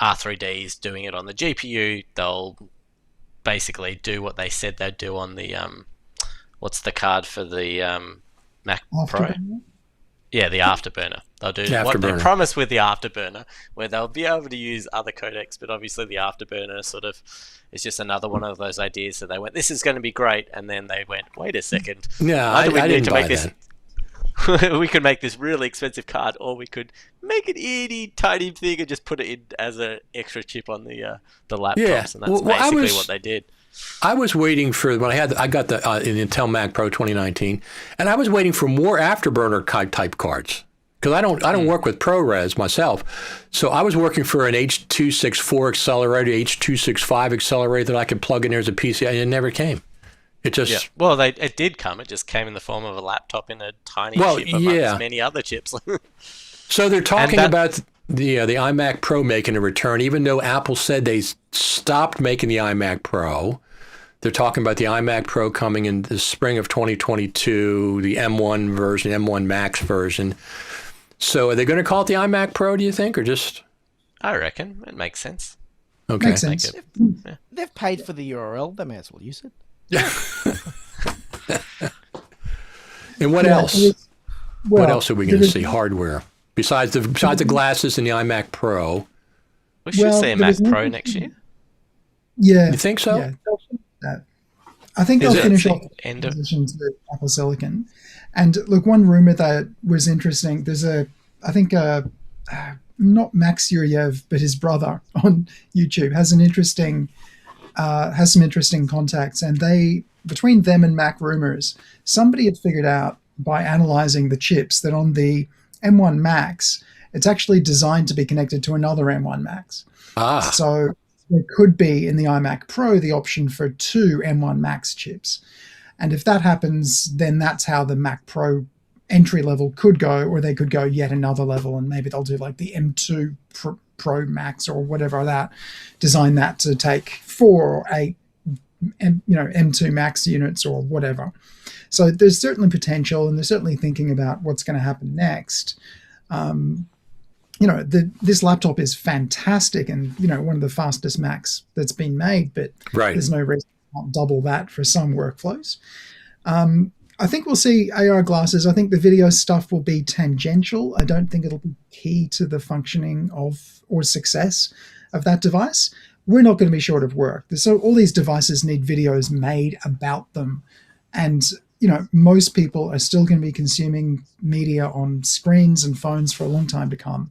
[SPEAKER 4] R3Ds doing it on the GPU, they'll basically do what they said they'd do on the what's the card for the Mac Pro? Yeah, the Afterburner. They'll do what they promised with the Afterburner, where they'll be able to use other codecs, but obviously the Afterburner sort of is just another one of those ideas that they went, this is going to be great, and then they went, wait a second.
[SPEAKER 1] Yeah, I didn't buy that.
[SPEAKER 4] We could make this really expensive card, or we could make an itty tiny thing and just put it in as an extra chip on the laptops, and that's basically what they did.
[SPEAKER 1] I was waiting for when I got the Intel Mac Pro 2019, and I was waiting for more Afterburner type cards because I don't work with ProRes myself, so I was working for an H.264 accelerator, H.265 accelerator that I could plug in there as a PC, and it never came. It just
[SPEAKER 4] it did come. It just came in the form of a laptop in a tiny chip amongst many other chips.
[SPEAKER 1] So they're talking about the iMac Pro making a return, even though Apple said they stopped making the iMac Pro. They're talking about the iMac Pro coming in the spring of 2022, the M1 version, M1 Max version. So are they going to call it the iMac Pro, do you think, or just?
[SPEAKER 4] I reckon it makes sense.
[SPEAKER 1] Okay.
[SPEAKER 2] Makes sense.
[SPEAKER 3] They've paid for the URL. They may as well use it.
[SPEAKER 1] And what else? What else are we going to see hardware besides the glasses and the iMac Pro?
[SPEAKER 4] We should see a
[SPEAKER 2] there
[SPEAKER 4] Mac
[SPEAKER 2] was an
[SPEAKER 4] Pro next year.
[SPEAKER 2] Yeah.
[SPEAKER 1] You think so?
[SPEAKER 2] Yeah. They'll finish that. I think
[SPEAKER 1] Is
[SPEAKER 2] they'll
[SPEAKER 1] it
[SPEAKER 2] finish
[SPEAKER 4] the
[SPEAKER 2] off
[SPEAKER 4] end
[SPEAKER 2] the
[SPEAKER 4] of-
[SPEAKER 2] transition to Apple Silicon. And look, one rumor that was interesting, there's not Max Yuryev, but his brother on YouTube has some interesting contacts, and between them and Mac Rumors, somebody had figured out by analyzing the chips that on the M1 Max, it's actually designed to be connected to another M1 Max. So there could be in the iMac Pro the option for 2 M1 Max chips. And if that happens, then that's how the Mac Pro entry level could go, or they could go yet another level, and maybe they'll do like the M2 Pro Max or whatever that, design that to take 4 or 8 M2 Max units or whatever. So there's certainly potential, and they're certainly thinking about what's going to happen next. This laptop is fantastic and, one of the fastest Macs that's been made, but there's no reason to not double that for some workflows. I think we'll see AR glasses. I think the video stuff will be tangential. I don't think it'll be key to the functioning of or success of that device. We're not going to be short of work. So all these devices need videos made about them. And, most people are still going to be consuming media on screens and phones for a long time to come.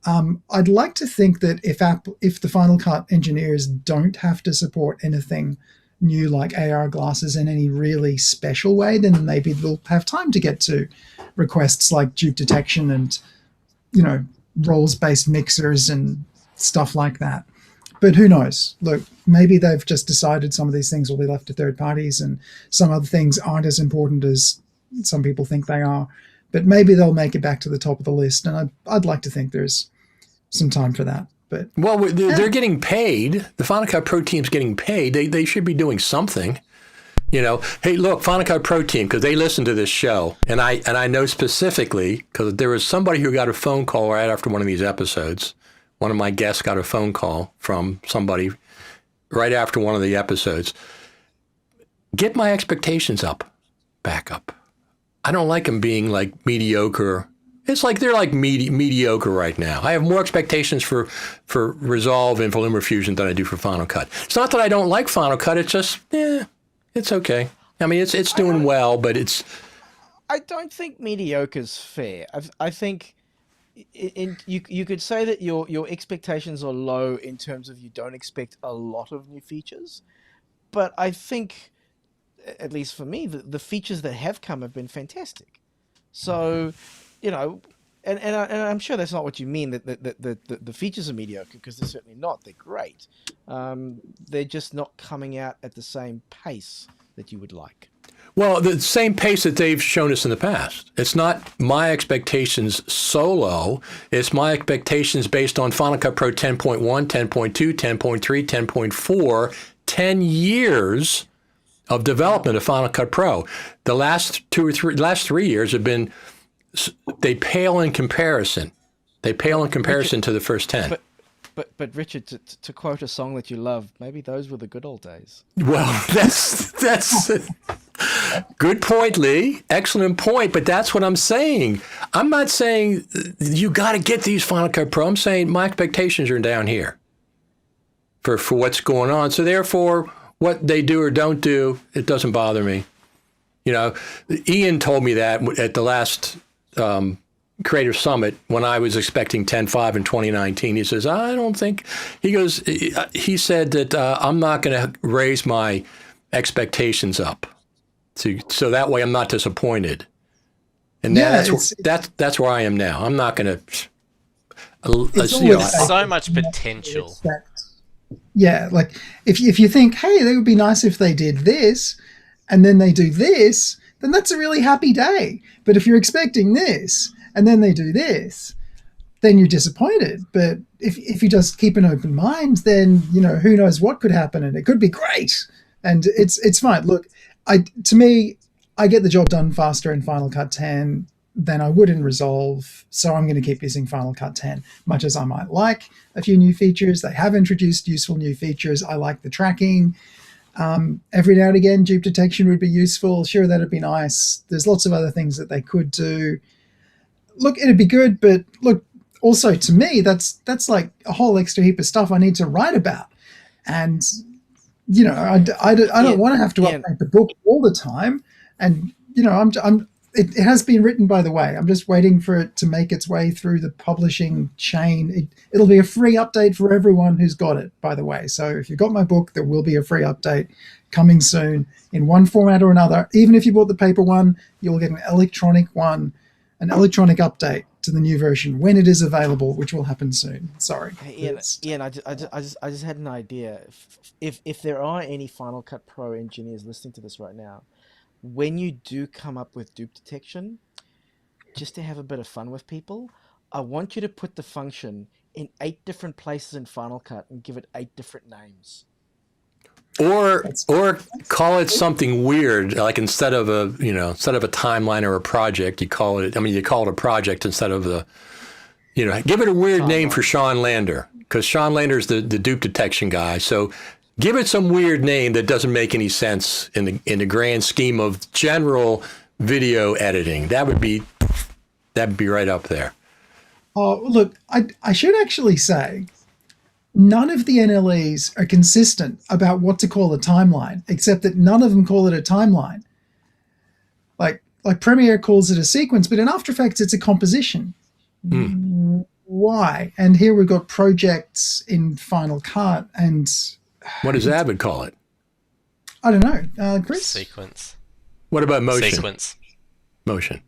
[SPEAKER 2] I'd like to think that if the Final Cut engineers don't have to support anything new like AR glasses in any really special way, then maybe they'll have time to get to requests like dupe detection and, roles-based mixers and stuff like that. But who knows? Look, maybe they've just decided some of these things will be left to third parties and some other things aren't as important as some people think they are. But maybe they'll make it back to the top of the list. And I'd like to think there's some time for that. But
[SPEAKER 1] they're getting paid. The Final Cut Pro team's getting paid. They should be doing something. Hey, look, Final Cut Pro team, because they listen to this show, and I know specifically because there was somebody who got a phone call right after one of these episodes. One of my guests got a phone call from somebody right after one of the episodes. Get my expectations back up. I don't like them being like mediocre. It's like they're like mediocre right now. I have more expectations for Resolve and for Lumafusion than I do for Final Cut. It's not that I don't like Final Cut. It's just, it's okay. I mean, it's doing well, but it's.
[SPEAKER 3] I don't think mediocre's fair. I think you could say that your expectations are low in terms of you don't expect a lot of new features, but I think, at least for me, the features that have come have been fantastic. So, and I'm sure that's not what you mean, that the features are mediocre, because they're certainly not. They're great. They're just not coming out at the same pace that you would like.
[SPEAKER 1] Well, the same pace that they've shown us in the past. It's not my expectations solo. It's my expectations based on Final Cut Pro 10.1, 10.2, 10.3, 10.4, 10 years of development of Final Cut Pro. The last 3 years have been, they pale in comparison. They pale in comparison to the first 10.
[SPEAKER 3] But Richard, to quote a song that you love, maybe those were the good old days.
[SPEAKER 1] Well, that's good point, Lee. Excellent point. But that's what I'm saying. I'm not saying you got to get these Final Cut Pro. I'm saying my expectations are down here for what's going on. So therefore, what they do or don't do, it doesn't bother me. Iain told me that at the last Creator Summit when I was expecting 10.5 in 2019. He says, I don't think, he said that I'm not going to raise my expectations up so that way I'm not disappointed. And that's where I am now. I'm not going to,
[SPEAKER 4] there's so much potential.
[SPEAKER 2] Yeah, like if you think, hey, it would be nice if they did this, and then they do this, then that's a really happy day. But if you're expecting this, and then they do this, then you're disappointed. But if you just keep an open mind, then, who knows what could happen, and it could be great. And it's fine. Look, to me, I get the job done faster in Final Cut 10 than I would in Resolve, so I'm going to keep using Final Cut 10. Much as I might like a few new features, they have introduced useful new features. I like the tracking. Every now and again, dupe detection would be useful. Sure, that'd be nice. There's lots of other things that they could do. Look, it'd be good, but look, also to me, that's like a whole extra heap of stuff I need to write about. And, I don't want to have to update the book all the time. And, it has been written, by the way. I'm just waiting for it to make its way through the publishing chain. It'll be a free update for everyone who's got it, by the way. So if you've got my book, there will be a free update coming soon in one format or another. Even if you bought the paper one, you'll get an electronic update to the new version when it is available, which will happen soon. Sorry.
[SPEAKER 3] Hey, Ian, I just had an idea. If there are any Final Cut Pro engineers listening to this right now, when you do come up with dupe detection, just to have a bit of fun with people, I want you to put the function in 8 different places in Final Cut and give it 8 different names.
[SPEAKER 1] Or call it something weird, like instead of a timeline or a project, you call it a project instead of give it a weird name for Sean Lander, because Sean Lander's the dupe detection guy. So give it some weird name that doesn't make any sense in the grand scheme of general video editing. That'd be right up there.
[SPEAKER 2] Oh, look, I should actually say none of the NLEs are consistent about what to call a timeline, except that none of them call it a timeline. Like Premiere calls it a sequence, but in After Effects it's a composition. Why? And here we've got projects in Final Cut, and
[SPEAKER 1] what does Avid call it?
[SPEAKER 2] I don't know. Chris?
[SPEAKER 4] Sequence.
[SPEAKER 1] What about motion?
[SPEAKER 4] Sequence.
[SPEAKER 1] Motion.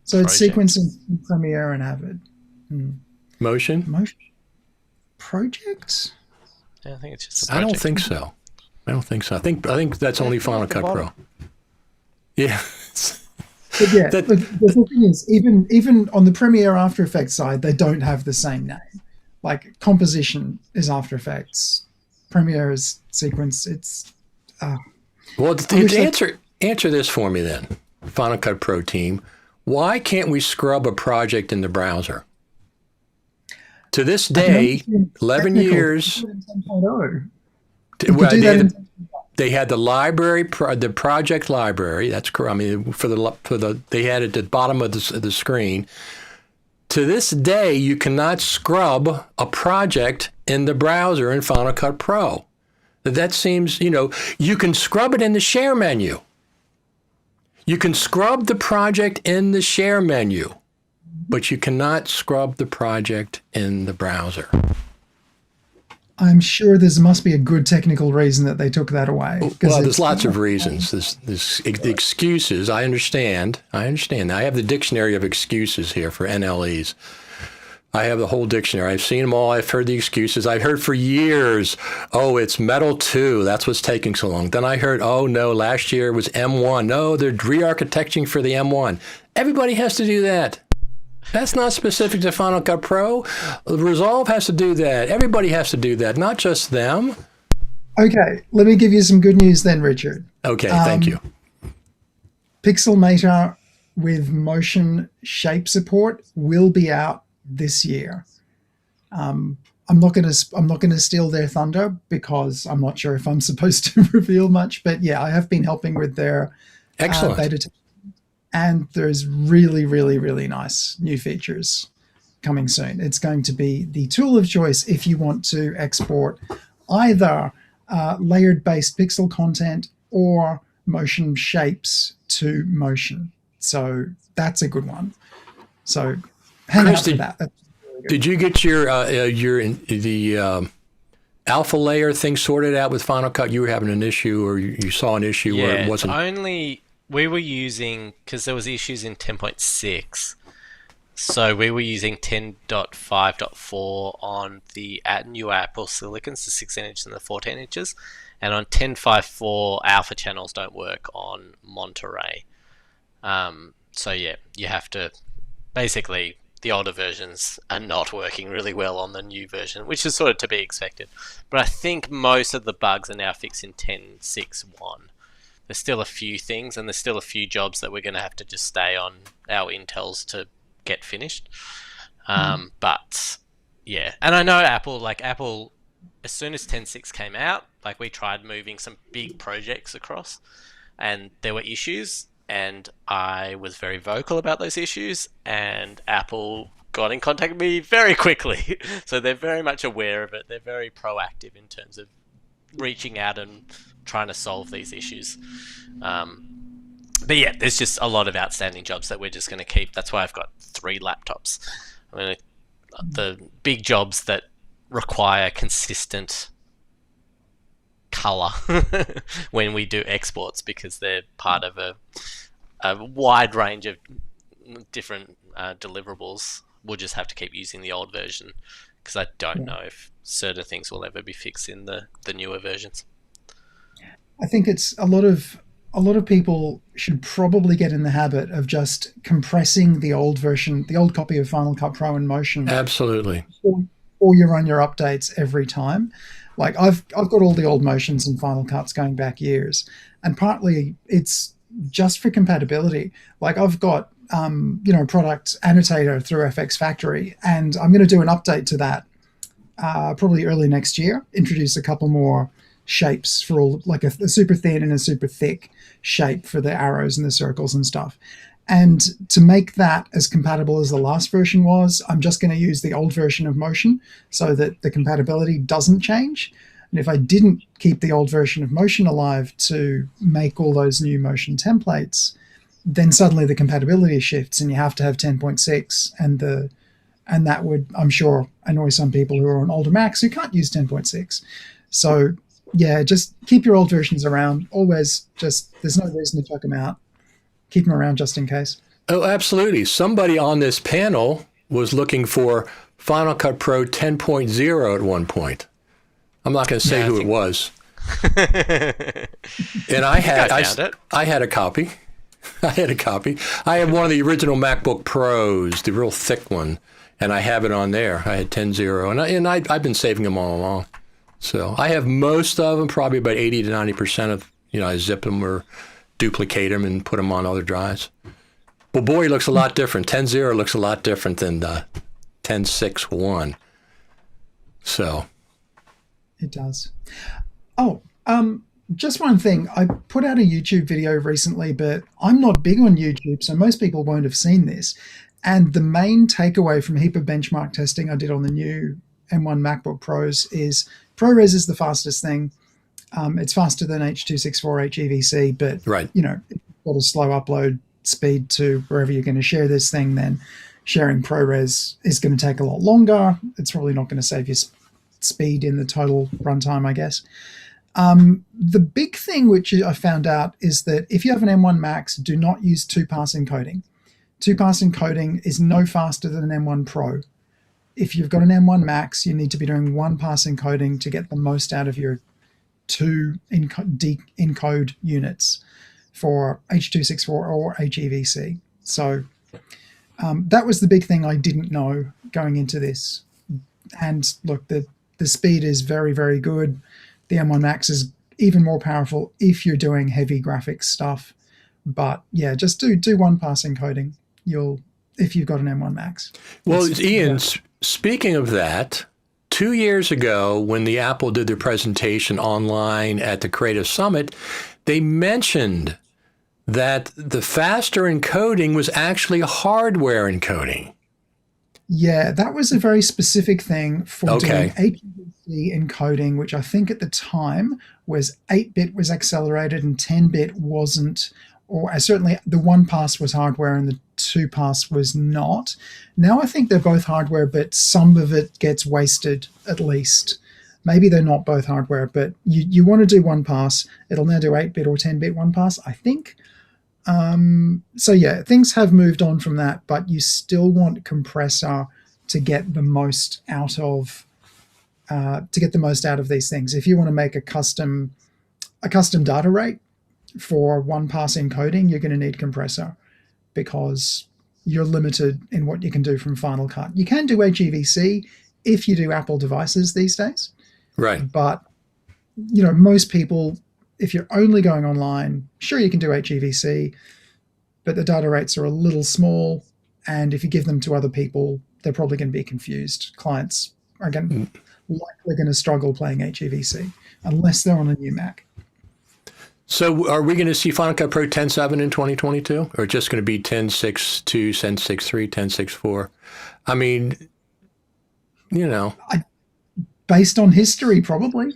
[SPEAKER 2] So it's sequence in Premiere and Avid.
[SPEAKER 1] Motion?
[SPEAKER 2] Project?
[SPEAKER 4] Yeah, I think it's just a project.
[SPEAKER 1] I don't think so. I think that's only Final Cut Pro. Yeah.
[SPEAKER 2] But yeah, the thing is, even on the Premiere After Effects side, they don't have the same name. Like composition is After Effects, Premiere is sequence. It's
[SPEAKER 1] well. Answer this for me then, Final Cut Pro team. Why can't we scrub a project in the browser? To this day, 11 years. They had the library, the project library. That's correct. I mean, they had it at the bottom of the screen. To this day, you cannot scrub a project in the browser in Final Cut Pro. That seems, you can scrub it in the share menu. You can scrub the project in the share menu, but you cannot scrub the project in the browser.
[SPEAKER 2] I'm sure there must be a good technical reason that they took that away.
[SPEAKER 1] Well, there's lots of reasons. The excuses, I understand. I have the dictionary of excuses here for NLEs. I have the whole dictionary. I've seen them all. I've heard the excuses. I've heard for years, it's Metal 2. That's what's taking so long. Then I heard, no, last year it was M1. No, they're re-architecting for the M1. Everybody has to do that. That's not specific to Final Cut Pro. Resolve has to do that. Everybody has to do that, not just them.
[SPEAKER 2] Okay, let me give you some good news then, Richard.
[SPEAKER 1] Okay, thank you.
[SPEAKER 2] Pixelmator with motion shape support will be out this year. I'm not going to steal their thunder because I'm not sure if I'm supposed to reveal much, but yeah, I have been helping with their
[SPEAKER 1] excellent
[SPEAKER 2] beta testing. And there's really, really, really nice new features coming soon. It's going to be the tool of choice if you want to export either layered-based pixel content or motion shapes to motion. So that's a good one. So hang out for that. Really
[SPEAKER 1] did you get your alpha layer thing sorted out with Final Cut? You were having an issue, or you saw an issue where it wasn't.
[SPEAKER 4] We were using, because there was issues in 10.6, so we were using 10.5.4 on the new Apple Silicons, the 16 inches and the 14 inches, and on 10.5.4 alpha channels don't work on Monterey. So yeah, you have to, basically the older versions are not working really well on the new version, which is sort of to be expected. But I think most of the bugs are now fixed in 10.6.1. There's still a few things, and there's still a few jobs that we're going to have to just stay on our Intels to get finished. But yeah, and I know Apple, as soon as 10.6 came out, we tried moving some big projects across, and there were issues, and I was very vocal about those issues, and Apple got in contact with me very quickly. So they're very much aware of it. They're very proactive in terms of reaching out and trying to solve these issues. But yeah, there's just a lot of outstanding jobs that we're just going to keep. That's why I've got 3 laptops. I mean, the big jobs that require consistent color when we do exports, because they're part of a wide range of different deliverables. We'll just have to keep using the old version, because I don't know if certain things will ever be fixed in the newer versions.
[SPEAKER 2] I think it's a lot of people should probably get in the habit of just compressing the old version, the old copy of Final Cut Pro in Motion.
[SPEAKER 1] Absolutely.
[SPEAKER 2] Or you run your updates every time. Like I've got all the old motions and Final Cuts going back years, and partly it's just for compatibility. Like I've got product annotator through FX Factory, and I'm going to do an update to that probably early next year. Introduce a couple more shapes for all, like a super thin and a super thick shape for the arrows and the circles and stuff. And to make that as compatible as the last version was, I'm just going to use the old version of Motion so that the compatibility doesn't change. And if I didn't keep the old version of Motion alive to make all those new Motion templates, then suddenly the compatibility shifts and you have to have 10.6, and that would, I'm sure, annoy some people who are on older Macs who can't use 10.6. So yeah, just keep your old versions around. Always, just, there's no reason to chuck them out. Keep them around just in case.
[SPEAKER 1] Oh, absolutely. Somebody on this panel was looking for Final Cut Pro 10.0 at one point. I'm not going to say who it was. And I had a copy. I have one of the original MacBook Pros, the real thick one, and I have it on there. I had 10.0, and I've been saving them all along. So I have most of them, probably about 80 to 90% of, I zip them or duplicate them and put them on other drives. Well, boy, it looks a lot different. 10.0 looks a lot different than 10.6.1. So.
[SPEAKER 2] It does. Oh, just one thing. I put out a YouTube video recently, but I'm not big on YouTube, so most people won't have seen this. And the main takeaway from a heap of benchmark testing I did on the new M1 MacBook Pros is ProRes is the fastest thing. It's faster than H.264 HEVC, but
[SPEAKER 1] right.
[SPEAKER 2] If you've got a slow upload speed to wherever you're going to share this thing, then sharing ProRes is going to take a lot longer. It's probably not going to save you speed in the total runtime, I guess. The big thing which I found out is that if you have an M1 Max, do not use 2-pass encoding. 2-pass encoding is no faster than an M1 Pro. If you've got an M1 Max, you need to be doing 1-pass encoding to get the most out of your 2 encode units for H.264 or HEVC. So that was the big thing I didn't know going into this. And look, the speed is very, very good. The M1 Max is even more powerful if you're doing heavy graphics stuff. But yeah, just do 1-pass encoding. If you've got an M1 Max.
[SPEAKER 1] Well, Ian, speaking of that, 2 years ago when the Apple did their presentation online at the Creative Summit, they mentioned that the faster encoding was actually hardware encoding.
[SPEAKER 2] Yeah, that was a very specific thing for doing HEVC encoding, which I think at the time was 8-bit was accelerated and 10-bit wasn't, or certainly the 1-pass was hardware and the 2-pass was not. Now I think they're both hardware, but some of it gets wasted at least. Maybe they're not both hardware, but you want to do 1-pass. It'll now do 8-bit or 10-bit 1-pass, I think. So yeah, things have moved on from that, but you still want compressor to get the most out of these things. If you want to make a custom data rate for 1-pass encoding, you're going to need compressor because you're limited in what you can do from Final Cut. You can do HEVC if you do Apple devices these days.
[SPEAKER 1] Right.
[SPEAKER 2] But, most people, if you're only going online, sure, you can do HEVC, but the data rates are a little small. And if you give them to other people, they're probably going to be confused. Clients are likely going to struggle playing HEVC unless they're on a new Mac.
[SPEAKER 1] So are we going to see Final Cut Pro 10.7 in 2022, or just going to be 10.6.2, 10.6.3, 10.6.4? I mean, you know.
[SPEAKER 2] Based on history, probably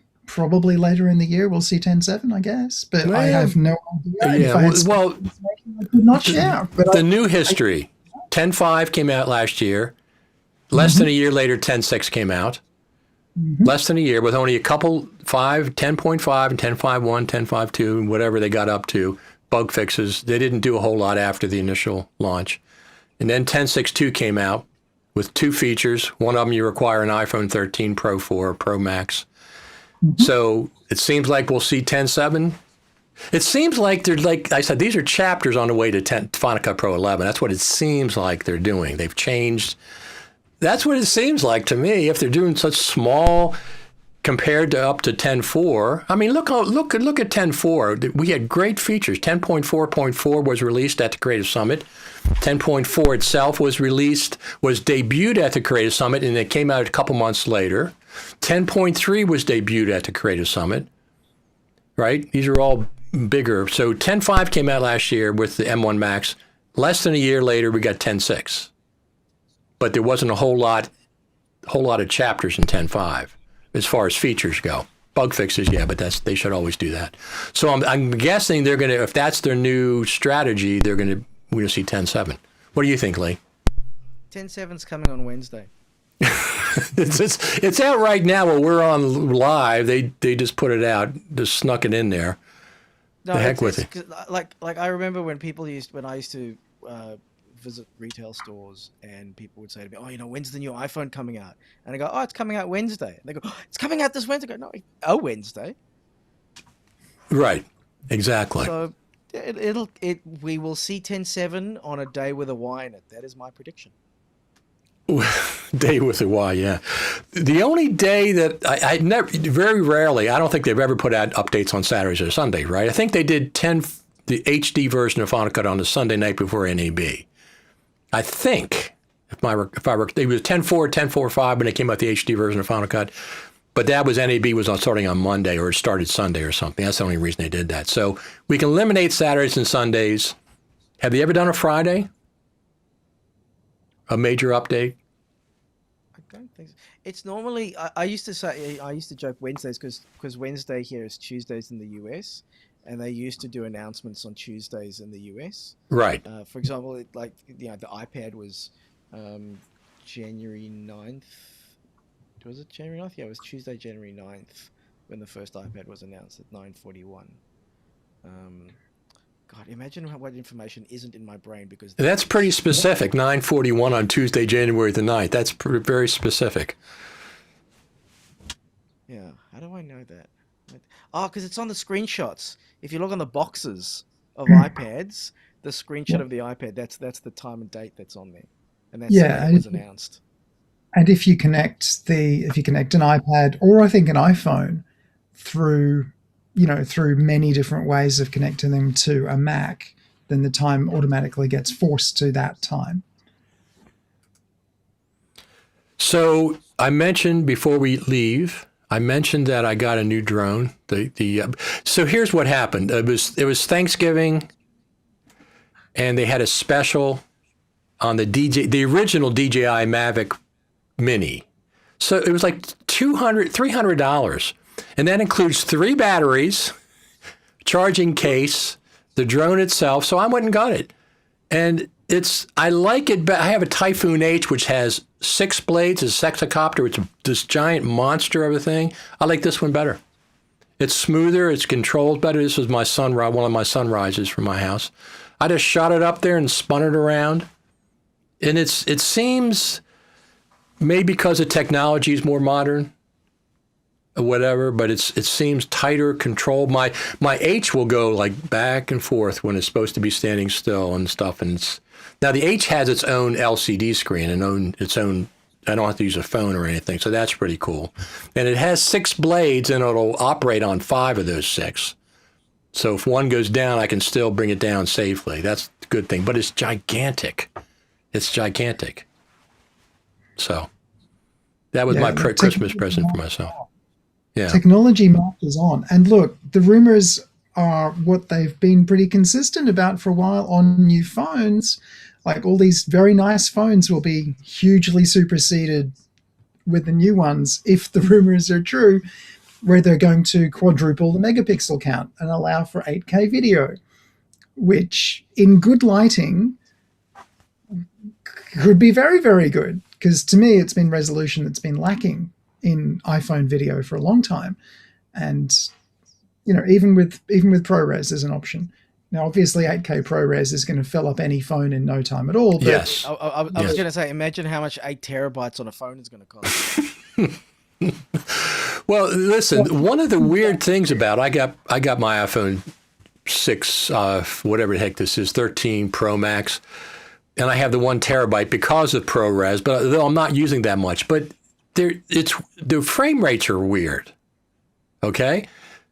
[SPEAKER 2] later in the year we'll see 10.7, I guess. But I have no idea.
[SPEAKER 1] Yeah,
[SPEAKER 2] If I had I could not share. But
[SPEAKER 1] the new history, 10.5 came out last year. Less than a year later, 10.6 came out. Less than a year, with only a couple, 10.5 and 10.5.1, 10.5.2, whatever they got up to, bug fixes. They didn't do a whole lot after the initial launch. And then 10.6.2 came out with 2 features. One of them, you require an iPhone 13 Pro 4 or Pro Max. So it seems like we'll see 10.7. It seems like they're, like I said, these are chapters on the way to Final Cut Pro 11. That's what it seems like they're doing. They've changed. That's what it seems like to me. If they're doing such small compared to up to 10.4, I mean, look at 10.4. We had great features. 10.4.4 was released at the Creative Summit. 10.4 itself was debuted at the Creative Summit, and it came out a couple months later. 10.3 was debuted at the Creative Summit, right? These are all bigger. So 10.5 came out last year with the M1 Max. Less than a year later, we got 10.6. But there wasn't a whole lot of chapters in 10.5 as far as features go. Bug fixes, yeah, but they should always do that. So I'm guessing they're going to, if that's their new strategy, we're going to see 10.7. What do you think, Lee?
[SPEAKER 3] 10.7's coming on Wednesday.
[SPEAKER 1] It's out right now while we're on live. They just put it out, just snuck it in there.
[SPEAKER 3] No,
[SPEAKER 1] the heck with it.
[SPEAKER 3] Like I remember when I used to visit retail stores and people would say to me, "Oh, when's the new iPhone coming out?" And I go, "Oh, it's coming out Wednesday." And they go, "Oh, it's coming out this Wednesday." I go, "No, Wednesday."
[SPEAKER 1] Right. Exactly.
[SPEAKER 3] So we will see 10.7 on a day with a Y in it. That is my prediction.
[SPEAKER 1] Day with a Y, yeah. The only day that I never, very rarely, I don't think they've ever put out updates on Saturdays or Sunday, right? I think they did the HD version of Final Cut on the Sunday night before NAB. I think, if I it was 10.4, 10.4.5 when they came out the HD version of Final Cut, but that was NAB was starting on Monday or it started Sunday or something. That's the only reason they did that. So we can eliminate Saturdays and Sundays. Have they ever done a Friday? A major update?
[SPEAKER 3] I don't think so. It's normally, I used to joke Wednesdays because Wednesday here is Tuesdays in the US, and they used to do announcements on Tuesdays in the US.
[SPEAKER 1] Right.
[SPEAKER 3] For example, the iPad was January 9th. Was it January 9th? Yeah, it was Tuesday, January 9th when the first iPad was announced at 9:41. God, imagine what information isn't in my brain because...
[SPEAKER 1] That's pretty specific, 9:41 on Tuesday, January the 9th. That's very specific.
[SPEAKER 3] Yeah, how do I know that? Oh, because it's on the screenshots. If you look on the boxes of iPads, the screenshot of the iPad, that's the time and date that's on there. And that's when it was announced.
[SPEAKER 2] And if you connect an iPad or I think an iPhone through many different ways of connecting them to a Mac, then the time automatically gets forced to that time. So
[SPEAKER 1] I mentioned before we leave, that I got a new drone. So here's what happened. It was Thanksgiving, and they had a special on the original DJI Mavic Mini. So it was like $300. And that includes 3 batteries, charging case, the drone itself. So I went and got it. And I like it, but I have a Typhoon H, which has 6 blades, it's a sexacopter. It's this giant monster of a thing. I like this one better. It's smoother, it's controlled better. This was one of my sunrises from my house. I just shot it up there and spun it around. And it seems, maybe because the technology is more modern, or whatever, but it seems tighter, controlled. My H will go like back and forth when it's supposed to be standing still and stuff. And now the H has its own LCD screen and its own. I don't have to use a phone or anything, so that's pretty cool. And it has 6 blades, and it'll operate on 5 of those 6. So if one goes down, I can still bring it down safely. That's the good thing. But it's gigantic. So that was my Christmas present for myself. Yeah.
[SPEAKER 2] Technology marches on. And look, the rumors are what they've been pretty consistent about for a while on new phones. Like all these very nice phones will be hugely superseded with the new ones if the rumors are true, where they're going to quadruple the megapixel count and allow for 8K video, which in good lighting could be very, very good. Because to me, it's been resolution that's been lacking in iPhone video for a long time. And, even with ProRes as an option. Now, obviously, 8K ProRes is going to fill up any phone in no time at all. But
[SPEAKER 1] Yes.
[SPEAKER 3] I was going to say, imagine how much 8 terabytes on a phone is going to cost.
[SPEAKER 1] Well, listen, one of the weird things about I got my iPhone 6, whatever the heck this is, 13 Pro Max, and I have the 1 terabyte because of ProRes, but though I'm not using that much. But the frame rates are weird. Okay,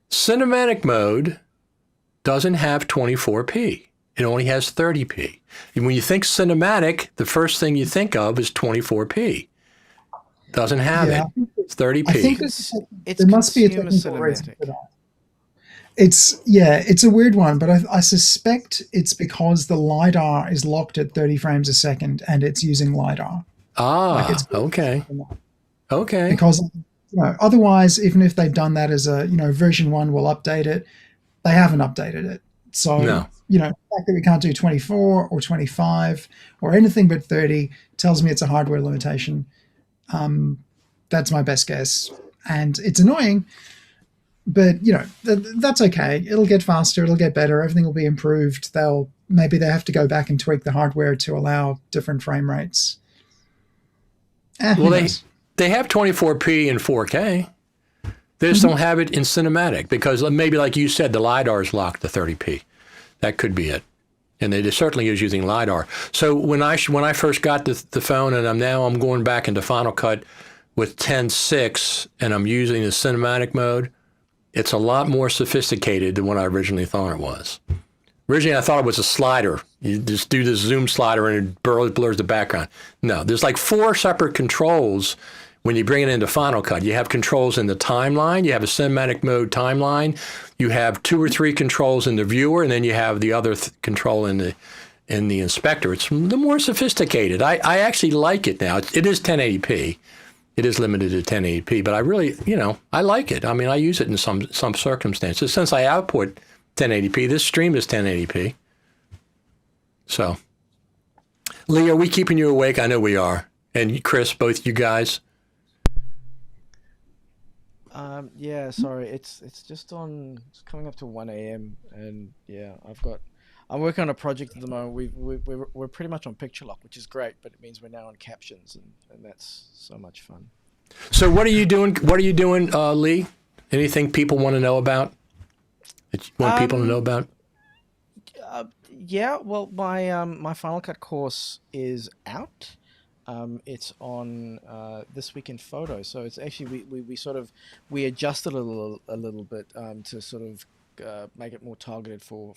[SPEAKER 1] cinematic mode doesn't have 24p. It only has 30p. And when you think cinematic, the first thing you think of is 24p. Doesn't have it. It's 30p.
[SPEAKER 2] I think there must be a technical reason for that. It's a weird one, but I suspect it's because the LiDAR is locked at 30 frames a second and it's using LiDAR.
[SPEAKER 1] Okay. Okay.
[SPEAKER 2] Because otherwise, even if they've done that as a version 1 will update it, they haven't updated it. So
[SPEAKER 1] no.
[SPEAKER 2] The fact that we can't do 24 or 25 or anything but 30 tells me it's a hardware limitation. That's my best guess, and it's annoying. But that's okay. It'll get faster. It'll get better. Everything will be improved. Maybe they have to go back and tweak the hardware to allow different frame rates.
[SPEAKER 1] Well, they have 24p and 4K. They just don't have it in cinematic because maybe, like you said, the LiDAR is locked to 30p. That could be it. And they certainly is using LiDAR. So when I first got the phone, and I'm going back into Final Cut with 10.6, and I'm using the cinematic mode, it's a lot more sophisticated than what I originally thought it was. Originally, I thought it was a slider. You just do this zoom slider and it blurs the background. No, there's like 4 separate controls when you bring it into Final Cut. You have controls in the timeline. You have a cinematic mode timeline. You have 2 or 3 controls in the viewer, and then you have the other control in the inspector. It's the more sophisticated. I actually like it now. It is 1080p. It is limited to 1080p, but I really, I like it. I mean, I use it in some circumstances. Since I output 1080p, this stream is 1080p. So, Lee, are we keeping you awake? I know we are. And Chris, both you guys?
[SPEAKER 3] Yeah, sorry. It's just it's coming up to 1 a.m. and yeah, I'm working on a project at the moment. We're pretty much on picture lock, which is great, but it means we're now on captions, and that's so much fun.
[SPEAKER 1] So what are you doing? Lee? Anything people want to know about? That you want people to know about?
[SPEAKER 3] Yeah. Well, my Final Cut course is out. It's on This Week in Photo. So it's actually we adjusted a little bit to sort of make it more targeted for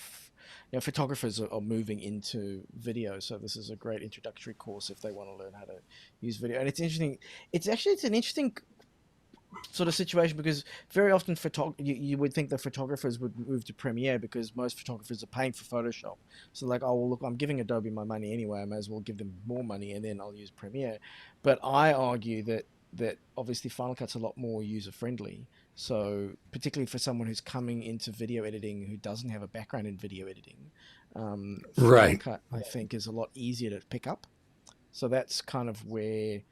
[SPEAKER 3] photographers are moving into video. So this is a great introductory course if they want to learn how to use video. And it's interesting. It's an interesting sort of situation because very often you would think that photographers would move to Premiere because most photographers are paying for Photoshop. So like, oh, well, look, I'm giving Adobe my money anyway. I may as well give them more money and then I'll use Premiere. But I argue that obviously Final Cut's a lot more user-friendly. So particularly for someone who's coming into video editing who doesn't have a background in video editing,
[SPEAKER 1] right.
[SPEAKER 3] Final Cut, I think, is a lot easier to pick up. So that's kind of where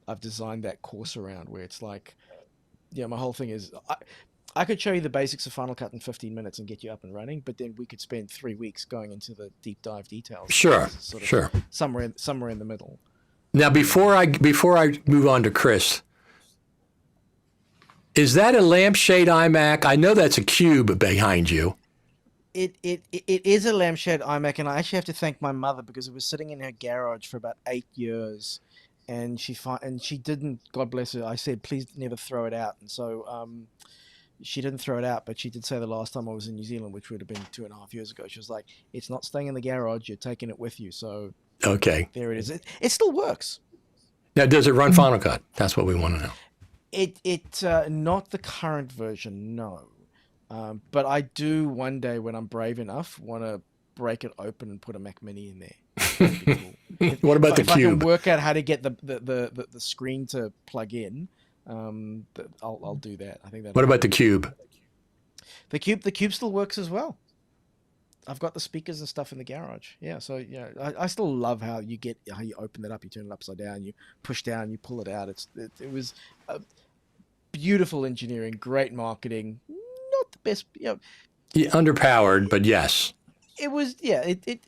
[SPEAKER 3] I've designed that course around, where it's like, my whole thing is I could show you the basics of Final Cut in 15 minutes and get you up and running, but then we could spend 3 weeks going into the deep dive details.
[SPEAKER 1] Sure.
[SPEAKER 3] Somewhere in the middle.
[SPEAKER 1] Now, before I move on to Chris, is that a lampshade iMac? I know that's a cube behind you.
[SPEAKER 3] It is a lampshade iMac, and I actually have to thank my mother because it was sitting in her garage for about 8 years. And she didn't, God bless her, I said, please never throw it out. And so she didn't throw it out, but she did say the last time I was in New Zealand, which would have been 2.5 years ago, she was like, it's not staying in the garage, you're taking it with you. So
[SPEAKER 1] okay,
[SPEAKER 3] there it is. It still works.
[SPEAKER 1] Now, does it run Final Cut? That's what we want to know.
[SPEAKER 3] It not the current version, no. But I do one day, when I'm brave enough, want to break it open and put a Mac Mini in there. That'd be cool.
[SPEAKER 1] What about the
[SPEAKER 3] if I can
[SPEAKER 1] cube?
[SPEAKER 3] work out how to get the screen to plug in, I'll do that. I think that.
[SPEAKER 1] What about the cube?
[SPEAKER 3] The cube still works as well. I've got the speakers and stuff in the garage. Yeah, so yeah, I still love how you open it up, you turn it upside down, you push down, you pull it out. It was beautiful engineering, great marketing. Not the best,
[SPEAKER 1] Yeah, underpowered, but yes.
[SPEAKER 3] It was, yeah. It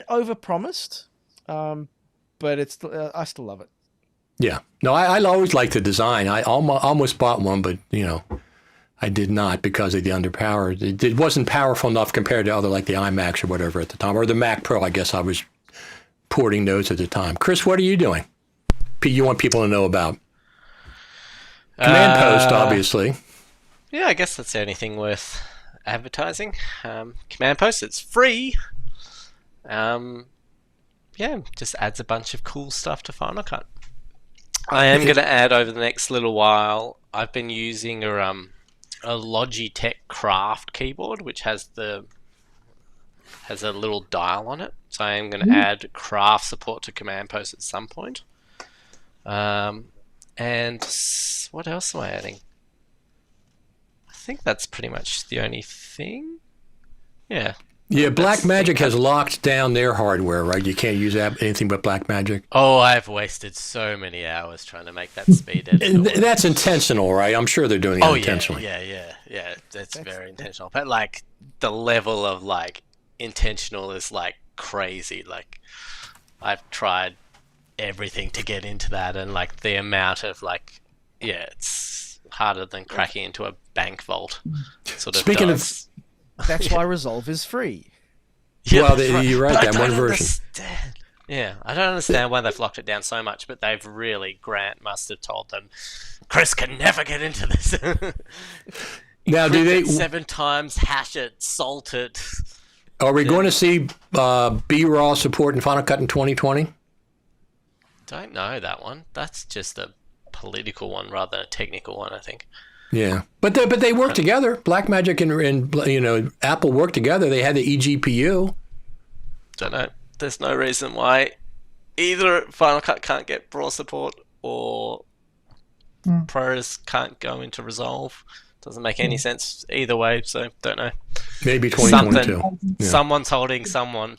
[SPEAKER 3] overpromised, but it's I still love it.
[SPEAKER 1] Yeah. No, I always liked the design. I almost bought one, but I did not because of the underpowered. It wasn't powerful enough compared to other like the iMacs or whatever at the time, or the Mac Pro. I guess I was porting those at the time. Chris, what are you doing? You want people to know about Command Post, obviously.
[SPEAKER 4] Yeah, I guess that's the only thing worth advertising. Command Post, it's free. Just adds a bunch of cool stuff to Final Cut. I am going to add over the next little while. I've been using a Logitech Craft keyboard, which has a little dial on it. So I am going to add Craft support to Command Post at some point. And what else am I adding? I think that's pretty much the only thing. Yeah.
[SPEAKER 1] Yeah, Blackmagic has locked down their hardware, right? You can't use anything but Blackmagic.
[SPEAKER 4] Oh, I've wasted so many hours trying to make that speed edit.
[SPEAKER 1] That's intentional, right? I'm sure they're doing it intentionally.
[SPEAKER 4] Yeah. That's very intentional. But like the level of like intentional is like crazy. Like I've tried everything to get into that, and like the amount of like, it's harder than cracking into a bank vault. Sort of.
[SPEAKER 1] Speaking of.
[SPEAKER 3] That's why Resolve is free.
[SPEAKER 4] Yeah,
[SPEAKER 1] well, you're right, that one version.
[SPEAKER 4] Yeah, I don't understand why they've locked it down so much, but they've really, Grant must have told them, Chris can never get into this.
[SPEAKER 1] Now, do they
[SPEAKER 4] 7 times, hash it, salt it?
[SPEAKER 1] Are we going to see B-RAW support in Final Cut in 2020?
[SPEAKER 4] Don't know that one. That's just a political one rather than a technical one, I think.
[SPEAKER 1] Yeah, but they work together. Blackmagic and Apple work together. They had the eGPU.
[SPEAKER 4] Don't know. There's no reason why either Final Cut can't get broad support or Pros can't go into Resolve. Doesn't make any sense either way. So don't know.
[SPEAKER 1] Maybe 2022.
[SPEAKER 4] Yeah. Someone's holding someone.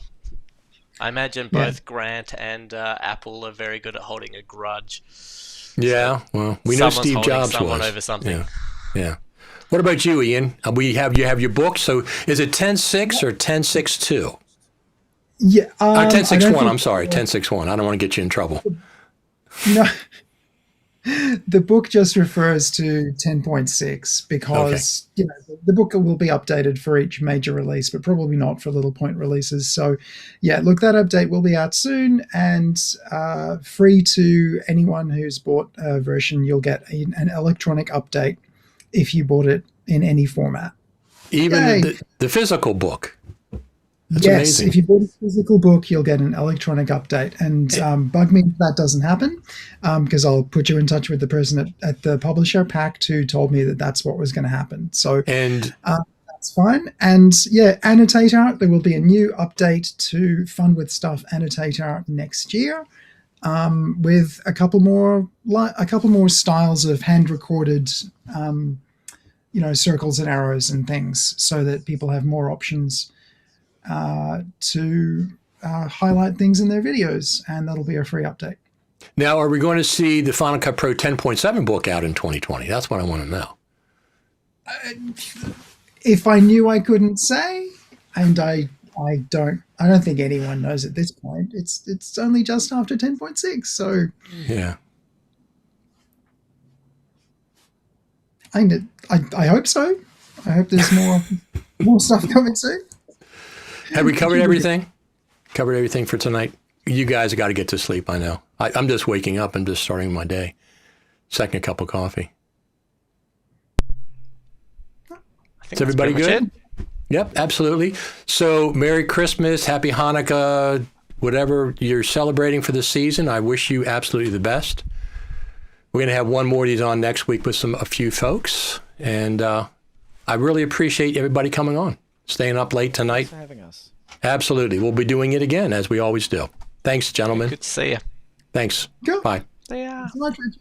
[SPEAKER 4] I imagine both Grant and Apple are very good at holding a grudge.
[SPEAKER 1] Yeah, well, we know Steve Jobs was
[SPEAKER 4] over something.
[SPEAKER 1] Yeah. What about you, Ian? You have your book. So is it 10.6 or 10.6.2?
[SPEAKER 2] Yeah,
[SPEAKER 1] 10.6.1. I'm sorry, 10.6.1. I don't want to get you in trouble.
[SPEAKER 2] No, the book just refers to 10.6 because the book will be updated for each major release, but probably not for little point releases. So, yeah, look, that update will be out soon and free to anyone who's bought a version. You'll get an electronic update if you bought it in any format.
[SPEAKER 1] Even the physical book. That's amazing.
[SPEAKER 2] If you bought a physical book, you'll get an electronic update. And bug me if that doesn't happen, because I'll put you in touch with the person at the publisher, Pact, who told me that that's what was going to happen. So that's fine. And Annotate Art, there will be a new update to Fun with Stuff Annotate Art next year, with a couple more styles of hand-recorded, circles and arrows and things, so that people have more options to highlight things in their videos, and that'll be a free update.
[SPEAKER 1] Now, are we going to see the Final Cut Pro 10.7 book out in 2020? That's what I want to know.
[SPEAKER 2] If I knew, I couldn't say, and I don't think anyone knows at this point. It's only just after 10.6, so
[SPEAKER 1] yeah.
[SPEAKER 2] I hope so. I hope there's more stuff coming soon.
[SPEAKER 1] Have we covered everything? Covered everything for tonight? You guys have got to get to sleep, I know. I'm just waking up and just starting my day. Second cup of coffee. Is everybody good? Yep, absolutely. So Merry Christmas, Happy Hanukkah, whatever you're celebrating for this season. I wish you absolutely the best. We're going to have one more of these on next week with a few folks. And I really appreciate everybody coming on. Staying up late tonight.
[SPEAKER 3] Thanks for having us.
[SPEAKER 1] Absolutely. We'll be doing it again, as we always do. Thanks, gentlemen.
[SPEAKER 4] Good to see you.
[SPEAKER 1] Thanks.
[SPEAKER 2] Cool.
[SPEAKER 1] Bye.
[SPEAKER 4] See ya.
[SPEAKER 2] It's my pleasure.